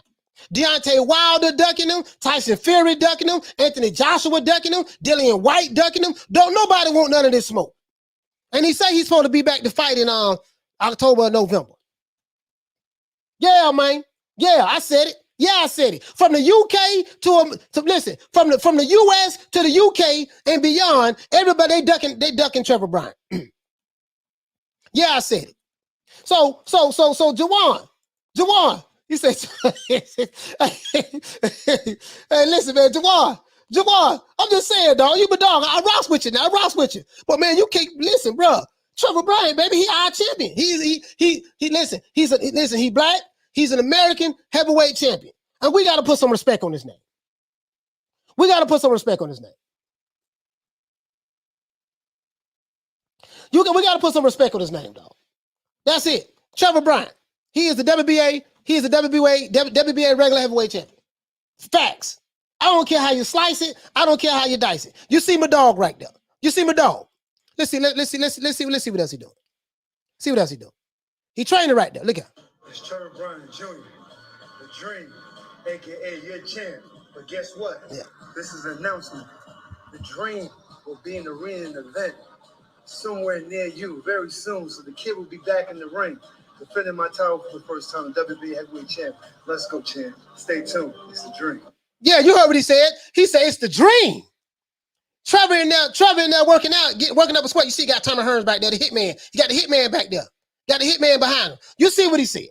Deontay Wilder ducking him, Tyson Fury ducking him, Anthony Joshua ducking him, Dillian Whyte ducking him. Don't nobody want none of this smoke. And he say he's supposed to be back to fight in October or November. Yeah, man. Yeah, I said it. Yeah, I said it. From the UK to listen, from the US to the UK and beyond, everybody they ducking Trevor Bryan. Yeah, I said it. So Jawan, he said, hey, listen, man, Jawan, I'm just saying, dog, you my dog. I rocks with you now. I rocks with you. But man, you can't listen, bro. Trevor Bryan, baby, he our champion. He black. He's an American heavyweight champion. And we got to put some respect on his name. We got to put some respect on his name. We got to put some respect on his name, dog. That's it. Trevor Bryan. He is the WBA. He is the WBA regular heavyweight champion. Facts. I don't care how you slice it. I don't care how you dice it. You see my dog right there. You see my dog. Let's see what else he doing. See what else he doing. He training right there. Look at him. It's Trevor Bryan Jr., the Dream, a.k.a. your champ. But guess what? Yeah. This is an announcement. The Dream will be in the ring event somewhere near you very soon. So the kid will be back in the ring, defending my title for the first time, WBA heavyweight champ. Let's go, champ. Stay tuned. It's the Dream. Yeah, you heard what he said. He said it's the Dream. Trevor in there working up a sweat. You see, he got Tommy Hearns back there, the hitman. He got the hitman back there. Got the hitman behind him. You see what he said.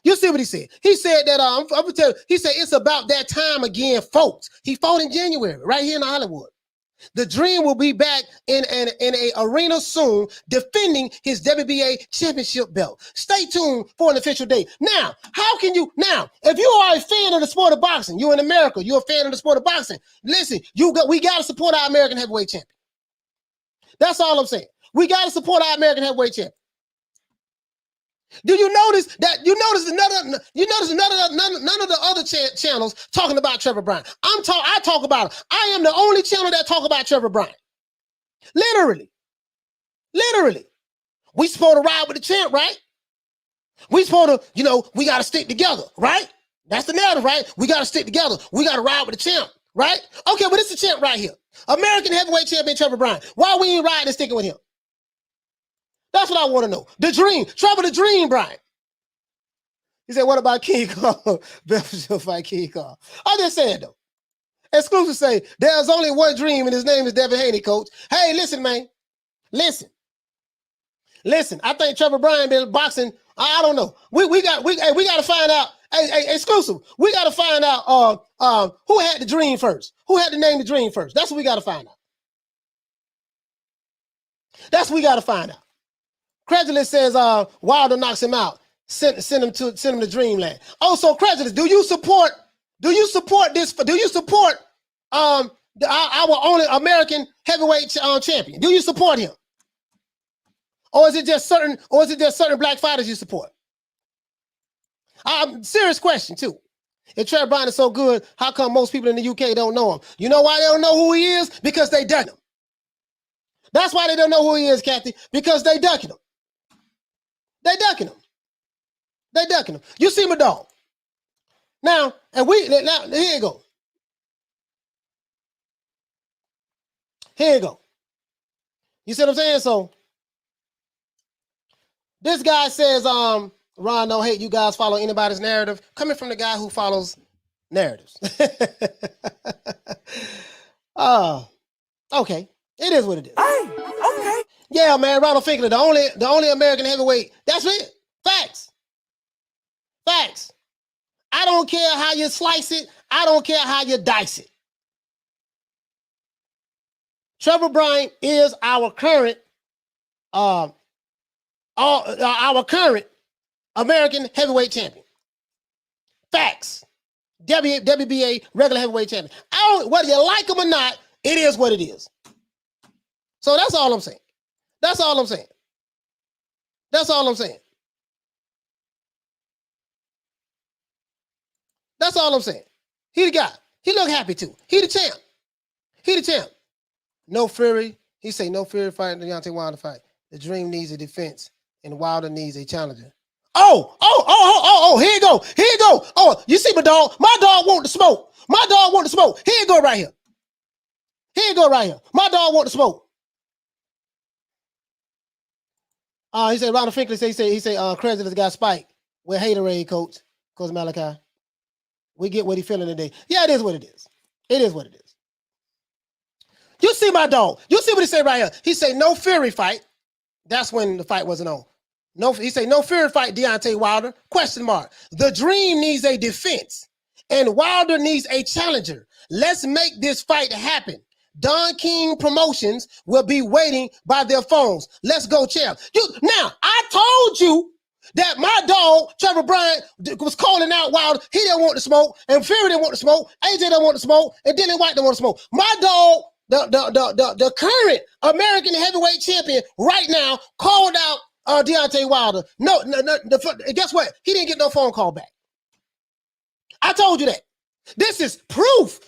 You see what he said. He said that, I'm going to tell you, he said it's about that time again, folks. He fought in January, right here in Hollywood. The Dream will be back in an arena soon, defending his WBA championship belt. Stay tuned for an official date. Now, if you are a fan of the sport of boxing, you're in America, you're a fan of the sport of boxing, listen, we got to support our American heavyweight champion. That's all I'm saying. We got to support our American heavyweight champion. Do you notice that? You notice none of the other channels talking about Trevor Bryan. I talk about him. I am the only channel that talk about Trevor Bryan. Literally. We supposed to ride with the champ, right? We supposed to, we got to stick together, right? That's the narrative, right? We got to stick together. We got to ride with the champ, right? Okay, but it's the champ right here. American heavyweight champion Trevor Bryan. Why we ain't riding and sticking with him? That's what I want to know. The Dream. Trevor the Dream, Bryan. He said, what about King Kong? Beverly fight King Kong. I'm just saying, though. Exclusive say, there's only one dream, and his name is Devin Haney, coach. Hey, listen, man. Listen. I think Trevor Bryan been boxing. I don't know. We got to find out. Hey, exclusive. We got to find out who had the dream first. Who had to name the dream first? That's what we got to find out. That's what we got to find out. Credulous says Wilder knocks him out. Send him to Dreamland. Oh, so Credulous, do you support this? Do you support our only American heavyweight champion? Do you support him? Or is it just certain black fighters you support? Serious question too. If Trevor Bryan is so good, how come most people in the UK don't know him? You know why they don't know who he is? Because they done him. That's why they don't know who he is, Kathy. Because they ducking him. They ducking him. You see my dog. Now, here you go. You see what I'm saying? So this guy says, Ron, no hate, you guys follow anybody's narrative. Coming from the guy who follows narratives. Okay. It is what it is. Hey, okay. Yeah, man, Ronald Finkler, the only American heavyweight. That's it. Facts. I don't care how you slice it. I don't care how you dice it. Trevor Bryan is our current our current American heavyweight champion. Facts. WBA regular heavyweight champion. Whether you like him or not, it is what it is. So that's all I'm saying. That's all I'm saying. That's all I'm saying. That's all I'm saying. He the guy. He look happy too. He the champ. He the champ. No Fury. He say no Fury fighting the Deontay Wilder fight. The Dream needs a defense and Wilder needs a challenger. Oh, here you go. Here you go. Oh, you see my dog? My dog want the smoke. My dog want the smoke. Here you go right here. Here you go right here. My dog want the smoke. He said Ronald Finkley he say Credit got spiked with haterade, coach Malachi. We get what he feeling today. Yeah, it is what it is. It is what it is. You see my dog. You see what he say right here. He say no Fury fight. That's when the fight wasn't on. No, he say no Fury fight Deontay Wilder, question mark. The Dream needs a defense and Wilder needs a challenger. Let's make this fight happen. Don King Promotions will be waiting by their phones. Let's go, champ. Now, I told you that my dog, Trevor Bryant, was calling out Wilder. He didn't want to smoke, and Fury didn't want to smoke. AJ didn't want to smoke, and Dillian Whyte didn't want to smoke. My dog, the current American heavyweight champion right now called out Deontay Wilder. No, guess what? He didn't get no phone call back. I told you that. This is proof.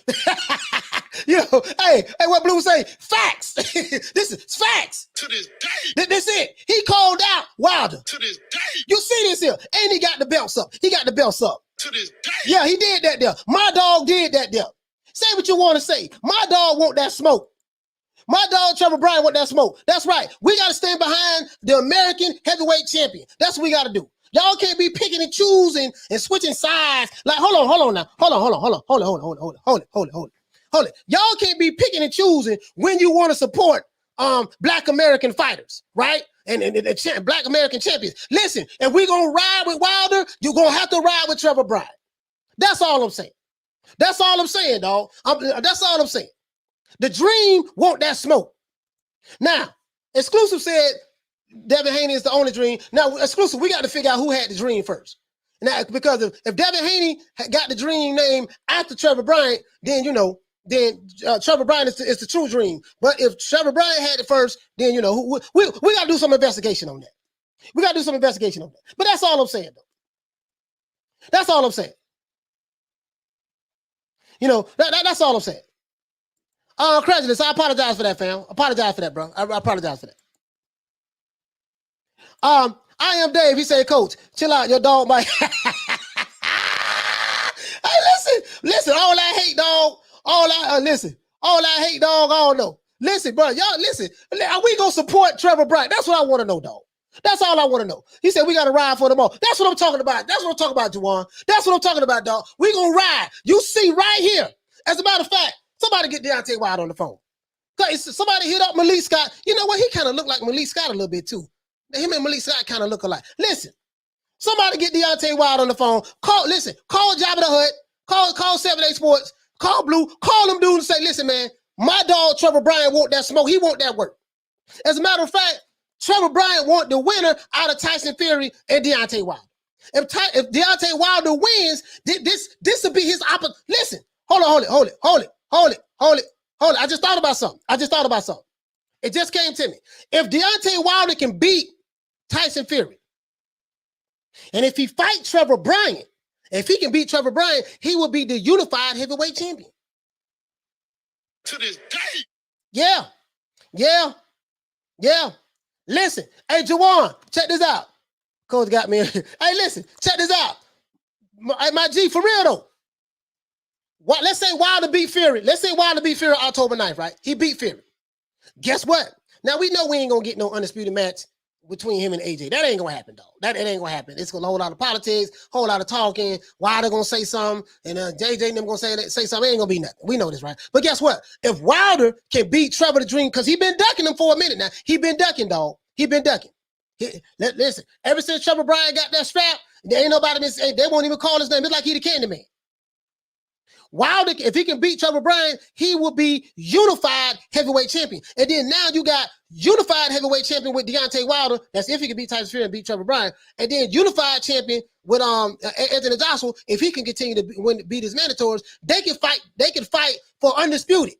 Hey, what Blue say? Facts. This is facts. To this day. This it. He called out Wilder. To this day. You see this here. And he got the belts up. He got the belts up. To this day. Yeah, he did that there. My dog did that there. Say what you want to say. My dog want that smoke. My dog Trevor Bryant want that smoke. That's right. We got to stand behind the American heavyweight champion. That's what we got to do. Y'all can't be picking and choosing and switching sides. Like, hold on now. Hold it. Y'all can't be picking and choosing when you want to support Black American fighters, right? And Black American champions. Listen, if we're going to ride with Wilder, you're going to have to ride with Trevor Bryant. That's all I'm saying. That's all I'm saying, dog. That's all I'm saying. The Dream want that smoke. Now, Exclusive said Devin Haney is the only Dream. Now, Exclusive, we got to figure out who had the Dream first. Now, because if Devin Haney got the Dream name after Trevor Bryant, then, Trevor Bryant is the true Dream. But if Trevor Bryant had it first, then, we got to do some investigation on that. We got to do some investigation on that. But that's all I'm saying, though. That's all I'm saying. That's all I'm saying. Prejudice, I apologize for that, fam. Apologize for that, bro. I apologize for that. I am Dave. He said, Coach, chill out. Your dog might. Hey, listen. All I hate, dog. All I hate, dog. I don't know. Listen, bro. Y'all, listen. Are we gonna support Trevor Bryant? That's what I want to know, dog. That's all I want to know. He said we got to ride for them all. That's what I'm talking about. That's what I'm talking about, Juwan. That's what I'm talking about, dog. We gonna ride. You see right here. As a matter of fact, somebody get Deontay Wilder on the phone. Somebody hit up Malik Scott. You know what? He kind of looked like Malik Scott a little bit too. Him and Malik Scott kind of look alike. Listen, somebody get Deontay Wilder on the phone. Call Jabba the Hutt. Call 7 8 Sports. Call Blue. Call them dudes and say, listen, man, my dog Trevor Bryant want that smoke. He want that work. As a matter of fact, Trevor Bryant want the winner out of Tyson Fury and Deontay Wilder. If Deontay Wilder wins, this will be his opportunity. Listen, hold it. I just thought about something. It just came to me. If Deontay Wilder can beat Tyson Fury, and if he fight Trevor Bryant, if he can beat Trevor Bryant, he will be the unified heavyweight champion. To this day. Yeah. Listen, hey, Juwan, check this out. Coach got me. Hey, listen, check this out. My G, for real though. Let's say Wilder beat Fury. October 9th, right? He beat Fury. Guess what? Now we know we ain't gonna get no undisputed match between him and AJ. That ain't gonna happen, dog. That ain't gonna happen. It's gonna a whole lot of politics, whole lot of talking. Wilder gonna say something, and JJ and them gonna say something. It ain't gonna be nothing. We know this, right? But guess what? If Wilder can beat Trevor the Dream, because he been ducking him for a minute now. He been ducking, dog. He been ducking. Listen, ever since Trevor Bryant got that strap, there ain't nobody they won't even call his name. It's like he the Candyman. Wilder, if he can beat Trevor Bryant, he will be unified heavyweight champion. And then now you got unified heavyweight champion with Deontay Wilder. That's if he can beat Tyson Fury and beat Trevor Bryan. And then unified champion with Anthony Joshua. If he can continue to beat his mandatories, they can fight. They can fight for undisputed.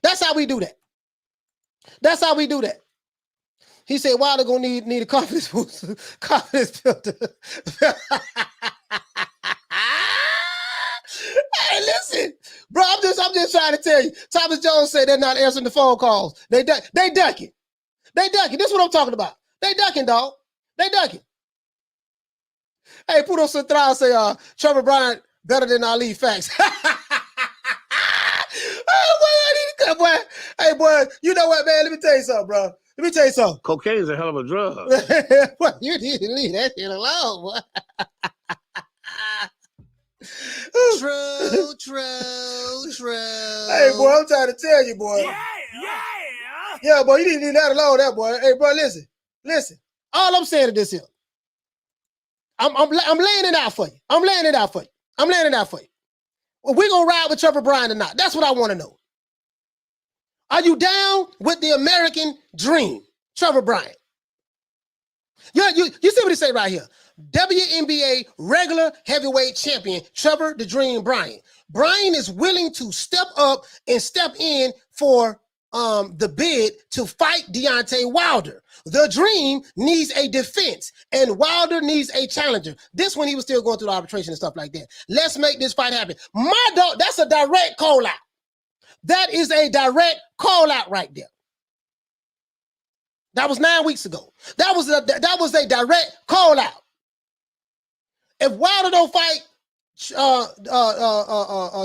That's how we do that. That's how we do that. He said Wilder gonna need a confidence booster, confidence builder. Hey, listen, bro. I'm just trying to tell you. Thomas Jones said they're not answering the phone calls. They ducking. They ducking. This is what I'm talking about. They ducking, dog. They ducking. Hey, Pudo Central say Trevor Bryan better than Ali. Facts. Oh, boy, I need to come, boy. Hey, boy, you know what, man? Let me tell you something, bro. Let me tell you something. Cocaine is a hell of a drug. Boy, you need to leave that shit alone, boy. True. Hey, boy, I'm trying to tell you, boy. Yeah, boy, you need to leave that alone, that boy. Hey, boy, listen. All I'm saying is this here. I'm laying it out for you. I'm laying it out for you. Well, we're going to ride with Trevor Bryan or not. That's what I want to know. Are you down with the American dream, Trevor Bryan? You see what he say right here. WNBA regular heavyweight champion, Trevor the Dream Bryan. Bryan is willing to step up and step in for the bid to fight Deontay Wilder. The Dream needs a defense, and Wilder needs a challenger. This one, he was still going through the arbitration and stuff like that. Let's make this fight happen. My dog, that's a direct call out. That is a direct call out right there. That was 9 weeks ago. That was a direct call out. If Wilder don't fight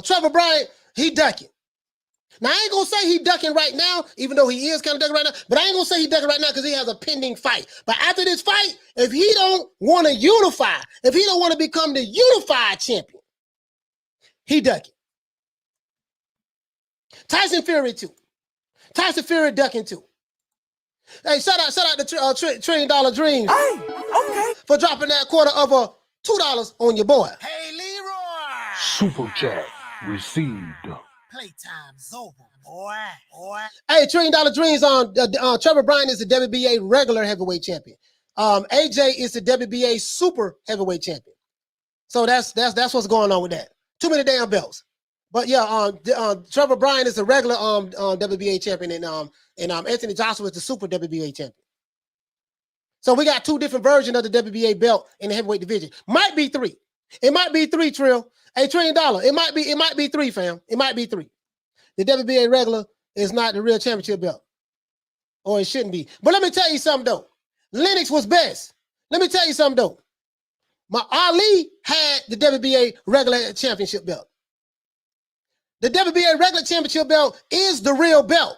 Trevor Bryan, he ducking. Now, I ain't going to say he ducking right now, even though he is kind of ducking right now, but I ain't going to say he ducking right now because he has a pending fight. But after this fight, if he don't want to unify, if he don't want to become the unified champion, he ducking. Tyson Fury too. Tyson Fury ducking too. Hey, shout out to $1 Trillion Dreams. Hey, okay. For dropping that quarter of $2 on your boy. Hey, Leroy. Super chat received. Playtime's over, boy. Hey, $1 Trillion Dreams on Trevor Bryan is the WBA regular heavyweight champion. AJ is the WBA super heavyweight champion. So that's what's going on with that. Too many damn belts. But yeah, Trevor Bryan is the regular WBA champion, and Anthony Joshua is the super WBA champion. So we got two different versions of the WBA belt in the heavyweight division. Might be three. It might be three, Trill. Hey, $1 Trillion. It might be three, fam. It might be three. The WBA regular is not the real championship belt. Or it shouldn't be. But let me tell you something, though. Lennox was best. Let me tell you something, though. Ali had the WBA regular championship belt. The WBA regular championship belt is the real belt.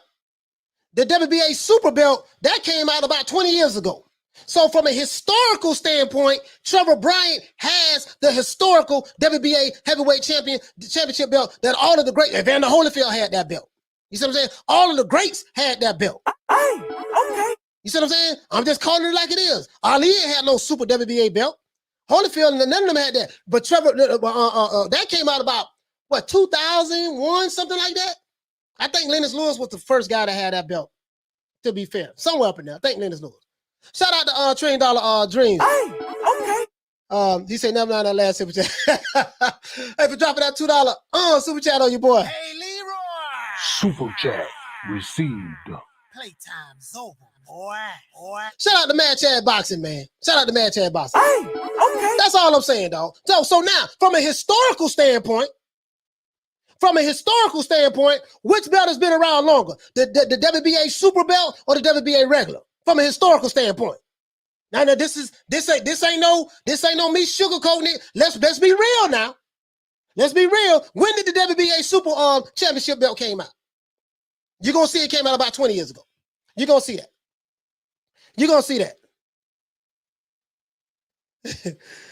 The WBA super belt, that came out about 20 years ago. So from a historical standpoint, Trevor Bryan has the historical WBA heavyweight championship belt that all of the great, Evander Holyfield had that belt. You see what I'm saying? All of the greats had that belt. Hey, okay. You see what I'm saying? I'm just calling it like it is. Ali ain't had no super WBA belt. Holyfield, none of them had that. But Trevor, that came out about, 2001, something like that? I think Lennox Lewis was the first guy that had that belt, to be fair. Somewhere up in there. I think Lennox Lewis. Shout out to $1 Trillion Dreams. Hey, okay. He said never mind that last super chat. Hey, for dropping that $2 super chat on your boy. Hey, Leroy. Super chat received. Playtime's over, boy. Shout out to Mad Chad Boxing, man. Shout out to Mad Chad Boxing. Hey, okay. That's all I'm saying, dog. So now, from a historical standpoint, which belt has been around longer? The WBA super belt or the WBA regular? From a historical standpoint. Now this ain't no me sugarcoating it. Let's be real now. Let's be real. When did the WBA super championship belt came out? You're gonna see it came out about 20 years ago. You're gonna see that. You're gonna see that.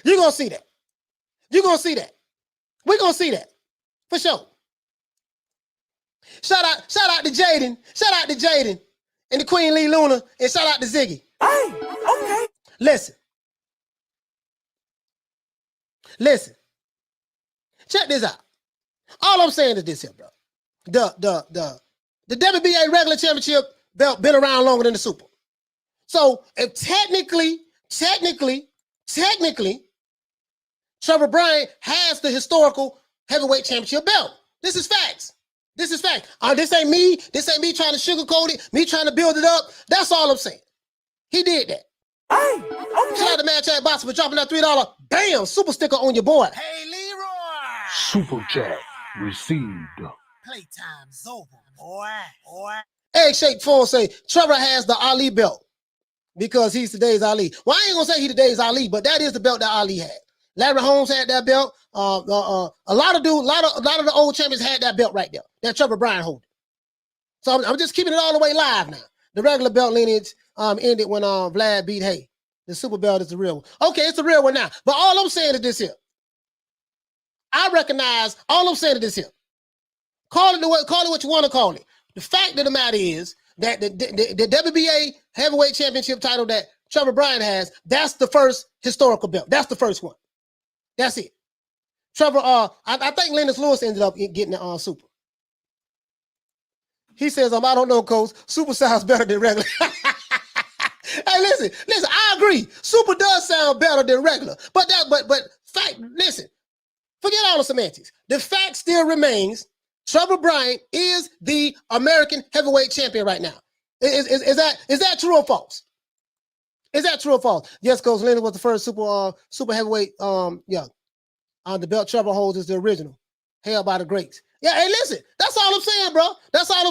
You're gonna see that. You're gonna see that. We're gonna see that. For sure. Shout out to Jaden. Shout out to Jaden and the Queen Lee Luna. And shout out to Ziggy. Hey, okay. Listen. Check this out. All I'm saying is this here, bro. The WBA regular championship belt been around longer than the super. So if technically, Trevor Bryan has the historical heavyweight championship belt. This is facts. This is fact. This ain't me. This ain't me trying to sugarcoat it, me trying to build it up. That's all I'm saying. He did that. Hey, Shout out to Mad Chat Boxer for dropping that $3. Bam! Super sticker on your boy. Hey, Leroy. Super chat received. Playtime's over, boy. Egg Shake Phone say Trevor has the Ali belt because he's today's Ali. Well, I ain't gonna say he today's Ali, but that is the belt that Ali had. Larry Holmes had that belt. A lot of the old champions had that belt right there. That Trevor Bryan holding. So I'm just keeping it all the way live now. The regular belt lineage ended when Vlad beat Hay. The super belt is the real one. Okay, it's the real one now. But all I'm saying is this here. I recognize all I'm saying is this here. Call it what you want to call it. The fact of the matter is that the WBA heavyweight championship title that Trevor Bryan has, that's the first historical belt. That's the first one. That's it. Trevor, I think Lennox Lewis ended up getting the super. He says, I don't know, Coach. Super sounds better than regular. Hey, listen, I agree. Super does sound better than regular. But fact, listen, forget all the semantics. The fact still remains Trevor Bryan is the American heavyweight champion right now. Is that true or false? Is that true or false? Yes, Coach. Lennox was the first super heavyweight. The belt Trevor holds is the original, held by the greats. Yeah, hey, listen, that's all I'm saying, bro. That's all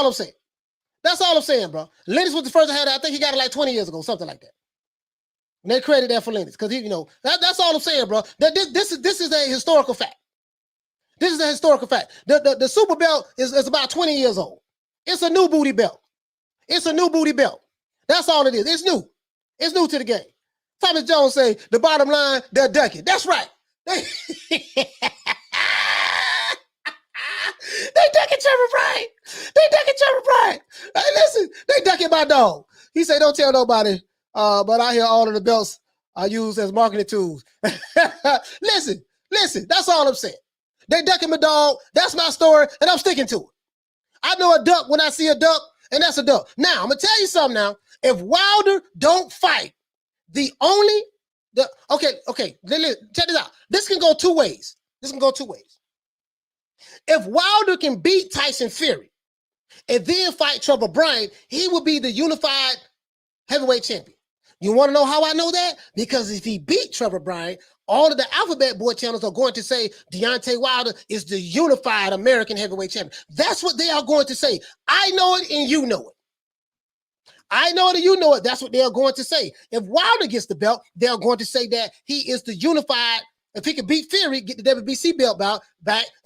I'm saying, bro. Lennox was the first to have that. I think he got it like 20 years ago, something like that. And they credit that for Lennox because that's all I'm saying, bro. This is a historical fact. This is a historical fact. The super belt is about 20 years old. It's a new booty belt. That's all it is. It's new. It's new to the game. Thomas Jones say the bottom line, they're ducking. That's right. They ducking Trevor Bryan. Hey, listen, they ducking my dog. He say, don't tell nobody, but I hear all of the belts are used as marketing tools. Listen, that's all I'm saying. They ducking my dog. That's my story, and I'm sticking to it. I know a duck when I see a duck, and that's a duck. Now, I'm going to tell you something now. If Wilder don't fight, okay, check this out. This can go two ways. If Wilder can beat Tyson Fury and then fight Trevor Bryan, he will be the unified heavyweight champion. You want to know how I know that? Because if he beat Trevor Bryan, all of the Alphabet Board channels are going to say Deontay Wilder is the unified American heavyweight champion. That's what they are going to say. I know it and you know it. That's what they are going to say. If Wilder gets the belt, they are going to say that he is the unified. If he can beat Fury, get the WBC belt back,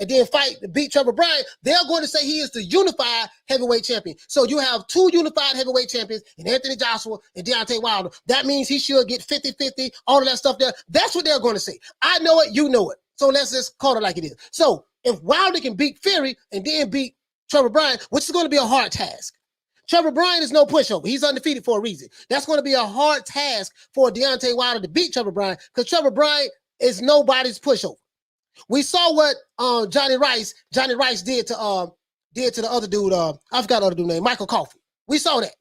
and then beat Trevor Bryan, they are going to say he is the unified heavyweight champion. So you have two unified heavyweight champions in Anthony Joshua and Deontay Wilder. That means he should get 50-50, all of that stuff there. That's what they're going to say. I know it, you know it. So let's just call it like it is. So if Wilder can beat Fury and then beat Trevor Bryan, which is going to be a hard task. Trevor Bryan is no pushover. He's undefeated for a reason. That's going to be a hard task for Deontay Wilder to beat Trevor Bryan because Trevor Bryan is nobody's pushover. We saw what Johnny Rice did to the other dude. I forgot the other dude's name, Michael Coffey. We saw that.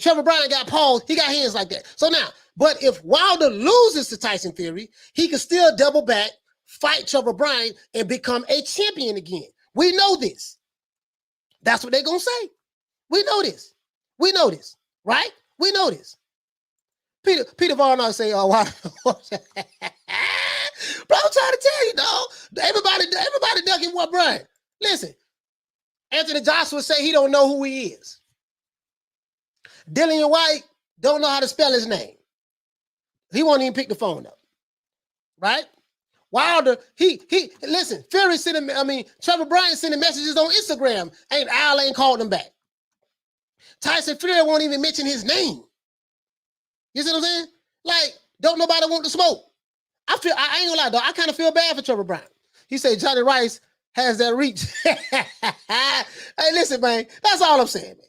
Trevor Bryan got paused. He got hands like that. So now, but if Wilder loses to Tyson Fury, he can still double back, fight Trevor Bryan, and become a champion again. We know this. That's what they're gonna say. We know this, right? We know this. Peter Varnock say, "Oh, wow." Bro, I'm trying to tell you, dog. Everybody ducking what Bryan. Listen, Anthony Joshua say he don't know who he is. Dillian Whyte don't know how to spell his name. He won't even pick the phone up, right? Wilder, listen. Fury Trevor Bryan sending messages on Instagram. Al ain't called him back. Tyson Fury won't even mention his name. You see what I'm saying? Like, don't nobody want to smoke. I ain't gonna lie, though. I kind of feel bad for Trevor Bryan. He said Johnny Rice has that reach. Hey, listen, man. That's all I'm saying, man.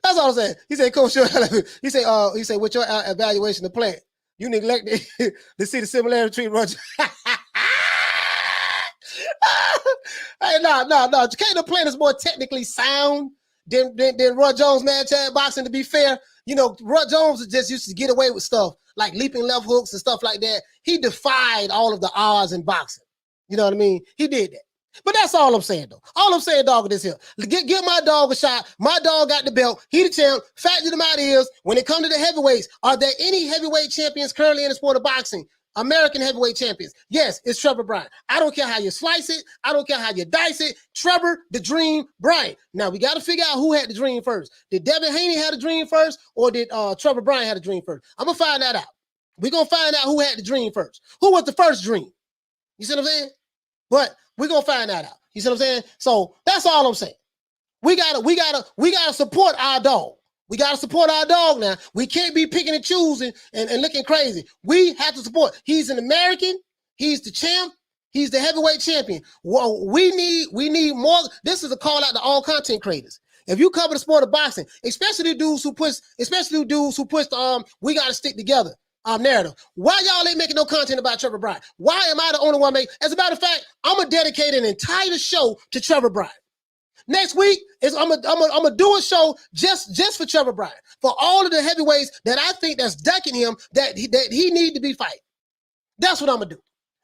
That's all I'm saying. He said, Coach, he said, with your evaluation of plant, you neglected to see the similarity between Roger. Hey, no. Can't the plant is more technically sound Roy Jones, man, Chad boxing. To be fair, you know, Roy Jones just used to get away with stuff like leaping left hooks and stuff like that. He defied all of the odds in boxing. You know what I mean? He did that. But that's all I'm saying, though. All I'm saying, dog, is this here. Give my dog a shot. My dog got the belt. He the champ. Fact of the matter is, when it comes to the heavyweights, are there any heavyweight champions currently in the sport of boxing? American heavyweight champions. Yes, it's Trevor Bryant. I don't care how you slice it. I don't care how you dice it. Trevor, the Dream Bryant. Now, we got to figure out who had the dream first. Did Devin Haney have the dream first, or did Trevor Bryant have the dream first? I'm going to find that out. We're going to find out who had the dream first. Who was the first dream? You see what I'm saying? But we're going to find that out. You see what I'm saying? So that's all I'm saying. We gotta support our dog. We got to support our dog now. We can't be picking and choosing and looking crazy. We have to support. He's an American. He's the champ. He's the heavyweight champion. Well, we need more. This is a call out to all content creators. If you cover the sport of boxing, especially dudes who push the we got to stick together narrative. Why y'all ain't making no content about Trevor Bryant? Why am I the only one making? As a matter of fact, I'm gonna dedicate an entire show to Trevor Bryant. Next week I'm gonna do a show just for Trevor Bryant, for all of the heavyweights that I think that's ducking him, that he need to be fighting. That's what I'm gonna do.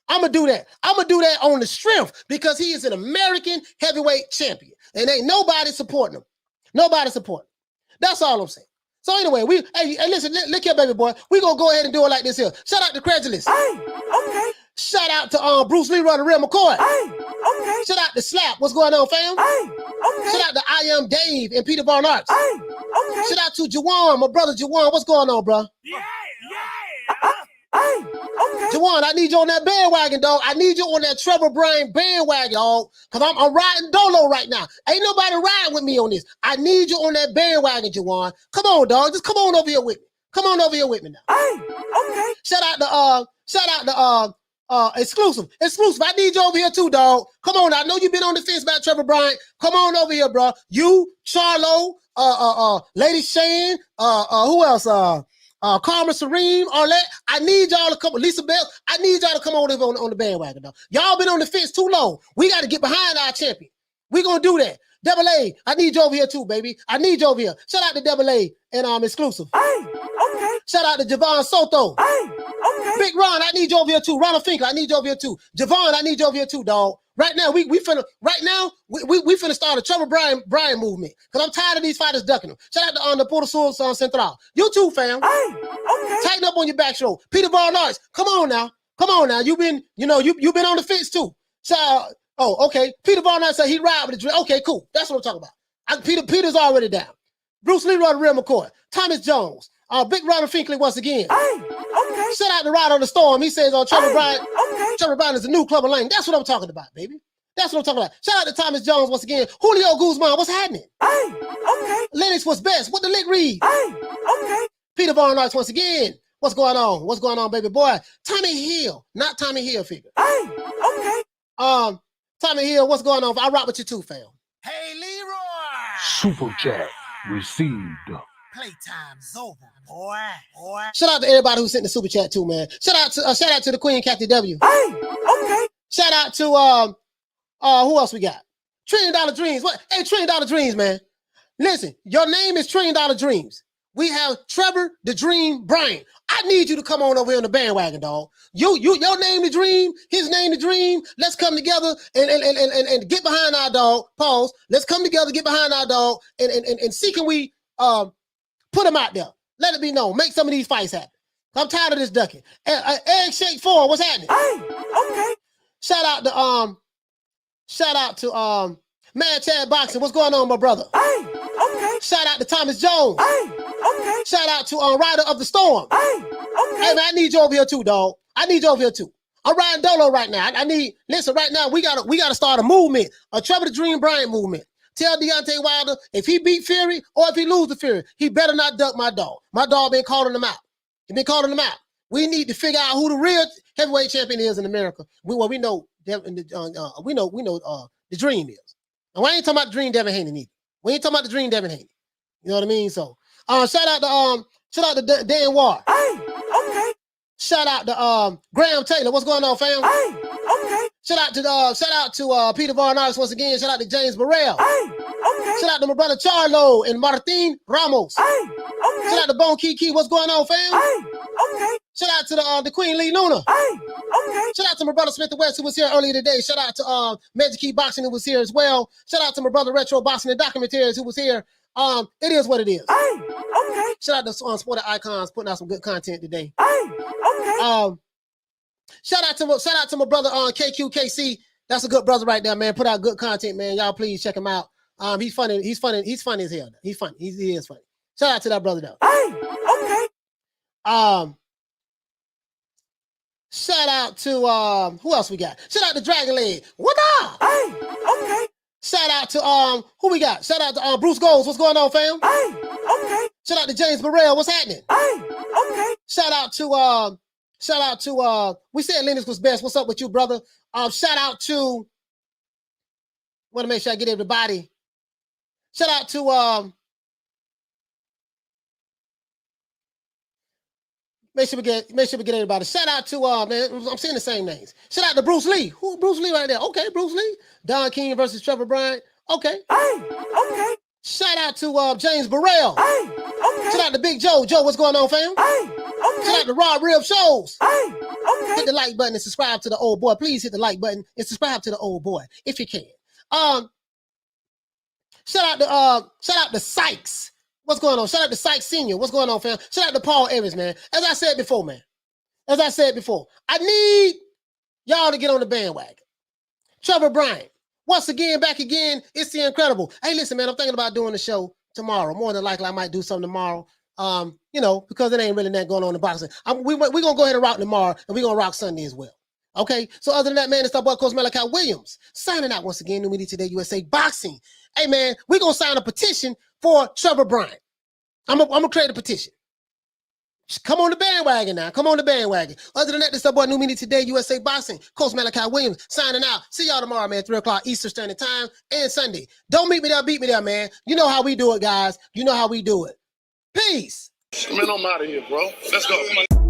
I'm gonna do that. I'm gonna do that on the strength because he is an American heavyweight champion, and ain't nobody supporting him. Nobody supporting him. That's all I'm saying. So anyway, hey, listen, look here, baby boy. We gonna go ahead and do it like this here. Shout out to Credulous. Hey, okay. Shout out to Bruce Lee, the Real McCoy. Hey, okay. Shout out to Slap. What's going on, fam? Hey, okay. Shout out to I Am Dave and Peter Von Arts. Hey, okay. Shout out to Jawan, my brother Jawan. What's going on, bro? Yeah. Hey, okay. Jawan, I need you on that bandwagon, dog. I need you on that Trevor Bryant bandwagon, dog. Because I'm riding dolo right now. Ain't nobody riding with me on this. I need you on that bandwagon, Jawan. Come on, dog. Just come on over here with me. Come on over here with me now. Hey, okay. Shout out to Exclusive. I need you over here too, dog. Come on. I know you've been on the fence about Trevor Bryant. Come on over here, bro. You, Charlo, Lady Shane, who else? Karma Serene, Arlette. I need y'all to come. Lisa Bell. I need y'all to come on on the bandwagon, dog. Y'all been on the fence too long. We got to get behind our champion. We gonna do that. Double A, I need you over here too, baby. I need you over here. Shout out to Double A and Exclusive. Hey, okay. Shout out to Javon Soto. Hey, okay. Big Ron, I need you over here too. Ronald Finkel, I need you over here too. Javon, I need you over here too, dog. Right now, we finna start a Trevor Bryant movement. Because I'm tired of these fighters ducking them. Shout out to the Puerto Sur Central. You too, fam. Hey, okay. Tighten up on your back show. Peter Von Arts, come on now. You've been on the fence too. So, okay. Peter Von Arts said he ride with the dream. Okay, cool. That's what I'm talking about. Peter's already down. Bruce Lee, the Real McCoy. Thomas Jones. Big Ronald Finkley once again. Hey, okay. Shout out to Ride on the Storm. He says Trevor Bryant. Okay. Trevor Bryant is the new Clubber Lane. That's what I'm talking about, baby. That's what I'm talking about. Shout out to Thomas Jones once again. Julio Guzman, what's happening? Hey, okay. Lennox, what's best? What the lick read? Hey, okay. Peter Von Arts once again. What's going on? What's going on, baby boy? Tommy Hill, not Tommy Hill figure. Hey, okay. Tommy Hill, what's going on? I rock with you too, fam. Hey, Leroy! Super chat received. Playtime's over, boy. Shout out to everybody who sent the super chat too, man. Shout out to the Queen, Captain W. Hey, okay. Shout out to who else we got? $1 Trillion Dreams. What? Hey, $1 Trillion Dreams, man. Listen, your name is $1 Trillion Dreams. We have Trevor the Dream Bryant. I need you to come on over here on the bandwagon, dog. Your name the Dream, his name the Dream. Let's come together and get behind our dog. Pause. Let's come together, get behind our dog, and see can we put him out there. Let it be known. Make some of these fights happen. I'm tired of this ducking. Egg Shake 4, what's happening? Hey, okay. Shout out to Mad Chad Boxing. What's going on, my brother? Hey, okay. Shout out to Thomas Jones. Hey, okay. Shout out to Rider of the Storm. Hey, okay. Hey man, I need you over here too, dog. I need you over here too. I'm riding dolo right now. Listen, right now we gotta start a movement, a Trevor the Dream Bryant movement. Tell Deontay Wilder if he beat Fury or if he lose to Fury, he better not duck my dog. My dog been calling him out. He been calling him out. We need to figure out who the real heavyweight champion is in America. We know the Dream is. And we ain't talking about the Dream Devin Haney either. We ain't talking about the Dream Devin Haney. You know what I mean? So shout out to Dan Ward. Hey, okay. Shout out to Graham Taylor. What's going on, fam? Hey, okay. Shout out to Peter Von Arts once again. Shout out to James Burrell. Hey, okay. Shout out to my brother Charlo and Martin Ramos. Hey, okay. Shout out to Bone Kiki. What's going on, fam? Hey, okay. Shout out to the Queen Lee Luna. Hey, okay. Shout out to my brother Smith the West who was here earlier today. Shout out to Magic Key Boxing who was here as well. Shout out to my brother Retro Boxing and Documentaries who was here. It is what it is. Hey, okay. Shout out to Sported Icons putting out some good content today. Hey, okay. Shout out to my brother KQKC. That's a good brother right there, man. Put out good content, man. Y'all please check him out. He's funny. He's funny as hell. He's funny. He is funny. Shout out to that brother though. Hey, okay. Shout out to who else we got? Shout out to Dragon Leg. What up? Hey, okay. Shout out to who we got? Shout out to Bruce Goals. What's going on, fam? Hey, okay. Shout out to James Burrell. What's happening? Hey, okay. Shout out to we said Linus was best. What's up with you, brother? Shout out to want to make sure I get everybody. Shout out to make sure we get everybody. Shout out to man, I'm saying the same names. Shout out to Bruce Lee. Who Bruce Lee right there? Okay, Bruce Lee. Don King versus Trevor Bryant. Okay. Hey, okay. Shout out to James Burrell. Hey, okay. Shout out to Big Joe. Joe, what's going on, fam? Hey, okay. Shout out to Rob Rib Shows. Hey, okay. Hit the like button and subscribe to the old boy. Please hit the like button and subscribe to the old boy if you can. Shout out to Sykes. What's going on? Shout out to Sykes Senior. What's going on, fam? Shout out to Paul Evans, man. As I said before, man. I need y'all to get on the bandwagon. Trevor Bryant. Once again, back again. It's the incredible. Hey, listen, man. I'm thinking about doing the show tomorrow. More than likely, I might do something tomorrow. Because it ain't really that going on in boxing. We're going to go ahead and rock tomorrow, and we're going to rock Sunday as well. Okay? So other than that, man, it's our boy, Coach Malachi Williams. Signing out once again. New Media Today, USA Boxing. Hey, man, we're going to sign a petition for Trevor Bryant. I'm going to create a petition. Come on the bandwagon now. Come on the bandwagon. Other than that, this is our boy, New Media Today, USA Boxing. Coach Malachi Williams signing out. See y'all tomorrow, man, 3 o'clock Eastern Standard Time and Sunday. Don't meet me there, beat me there, man. You know how we do it, guys. You know how we do it. Peace. Man, I'm out of here, bro. Let's go. Come on.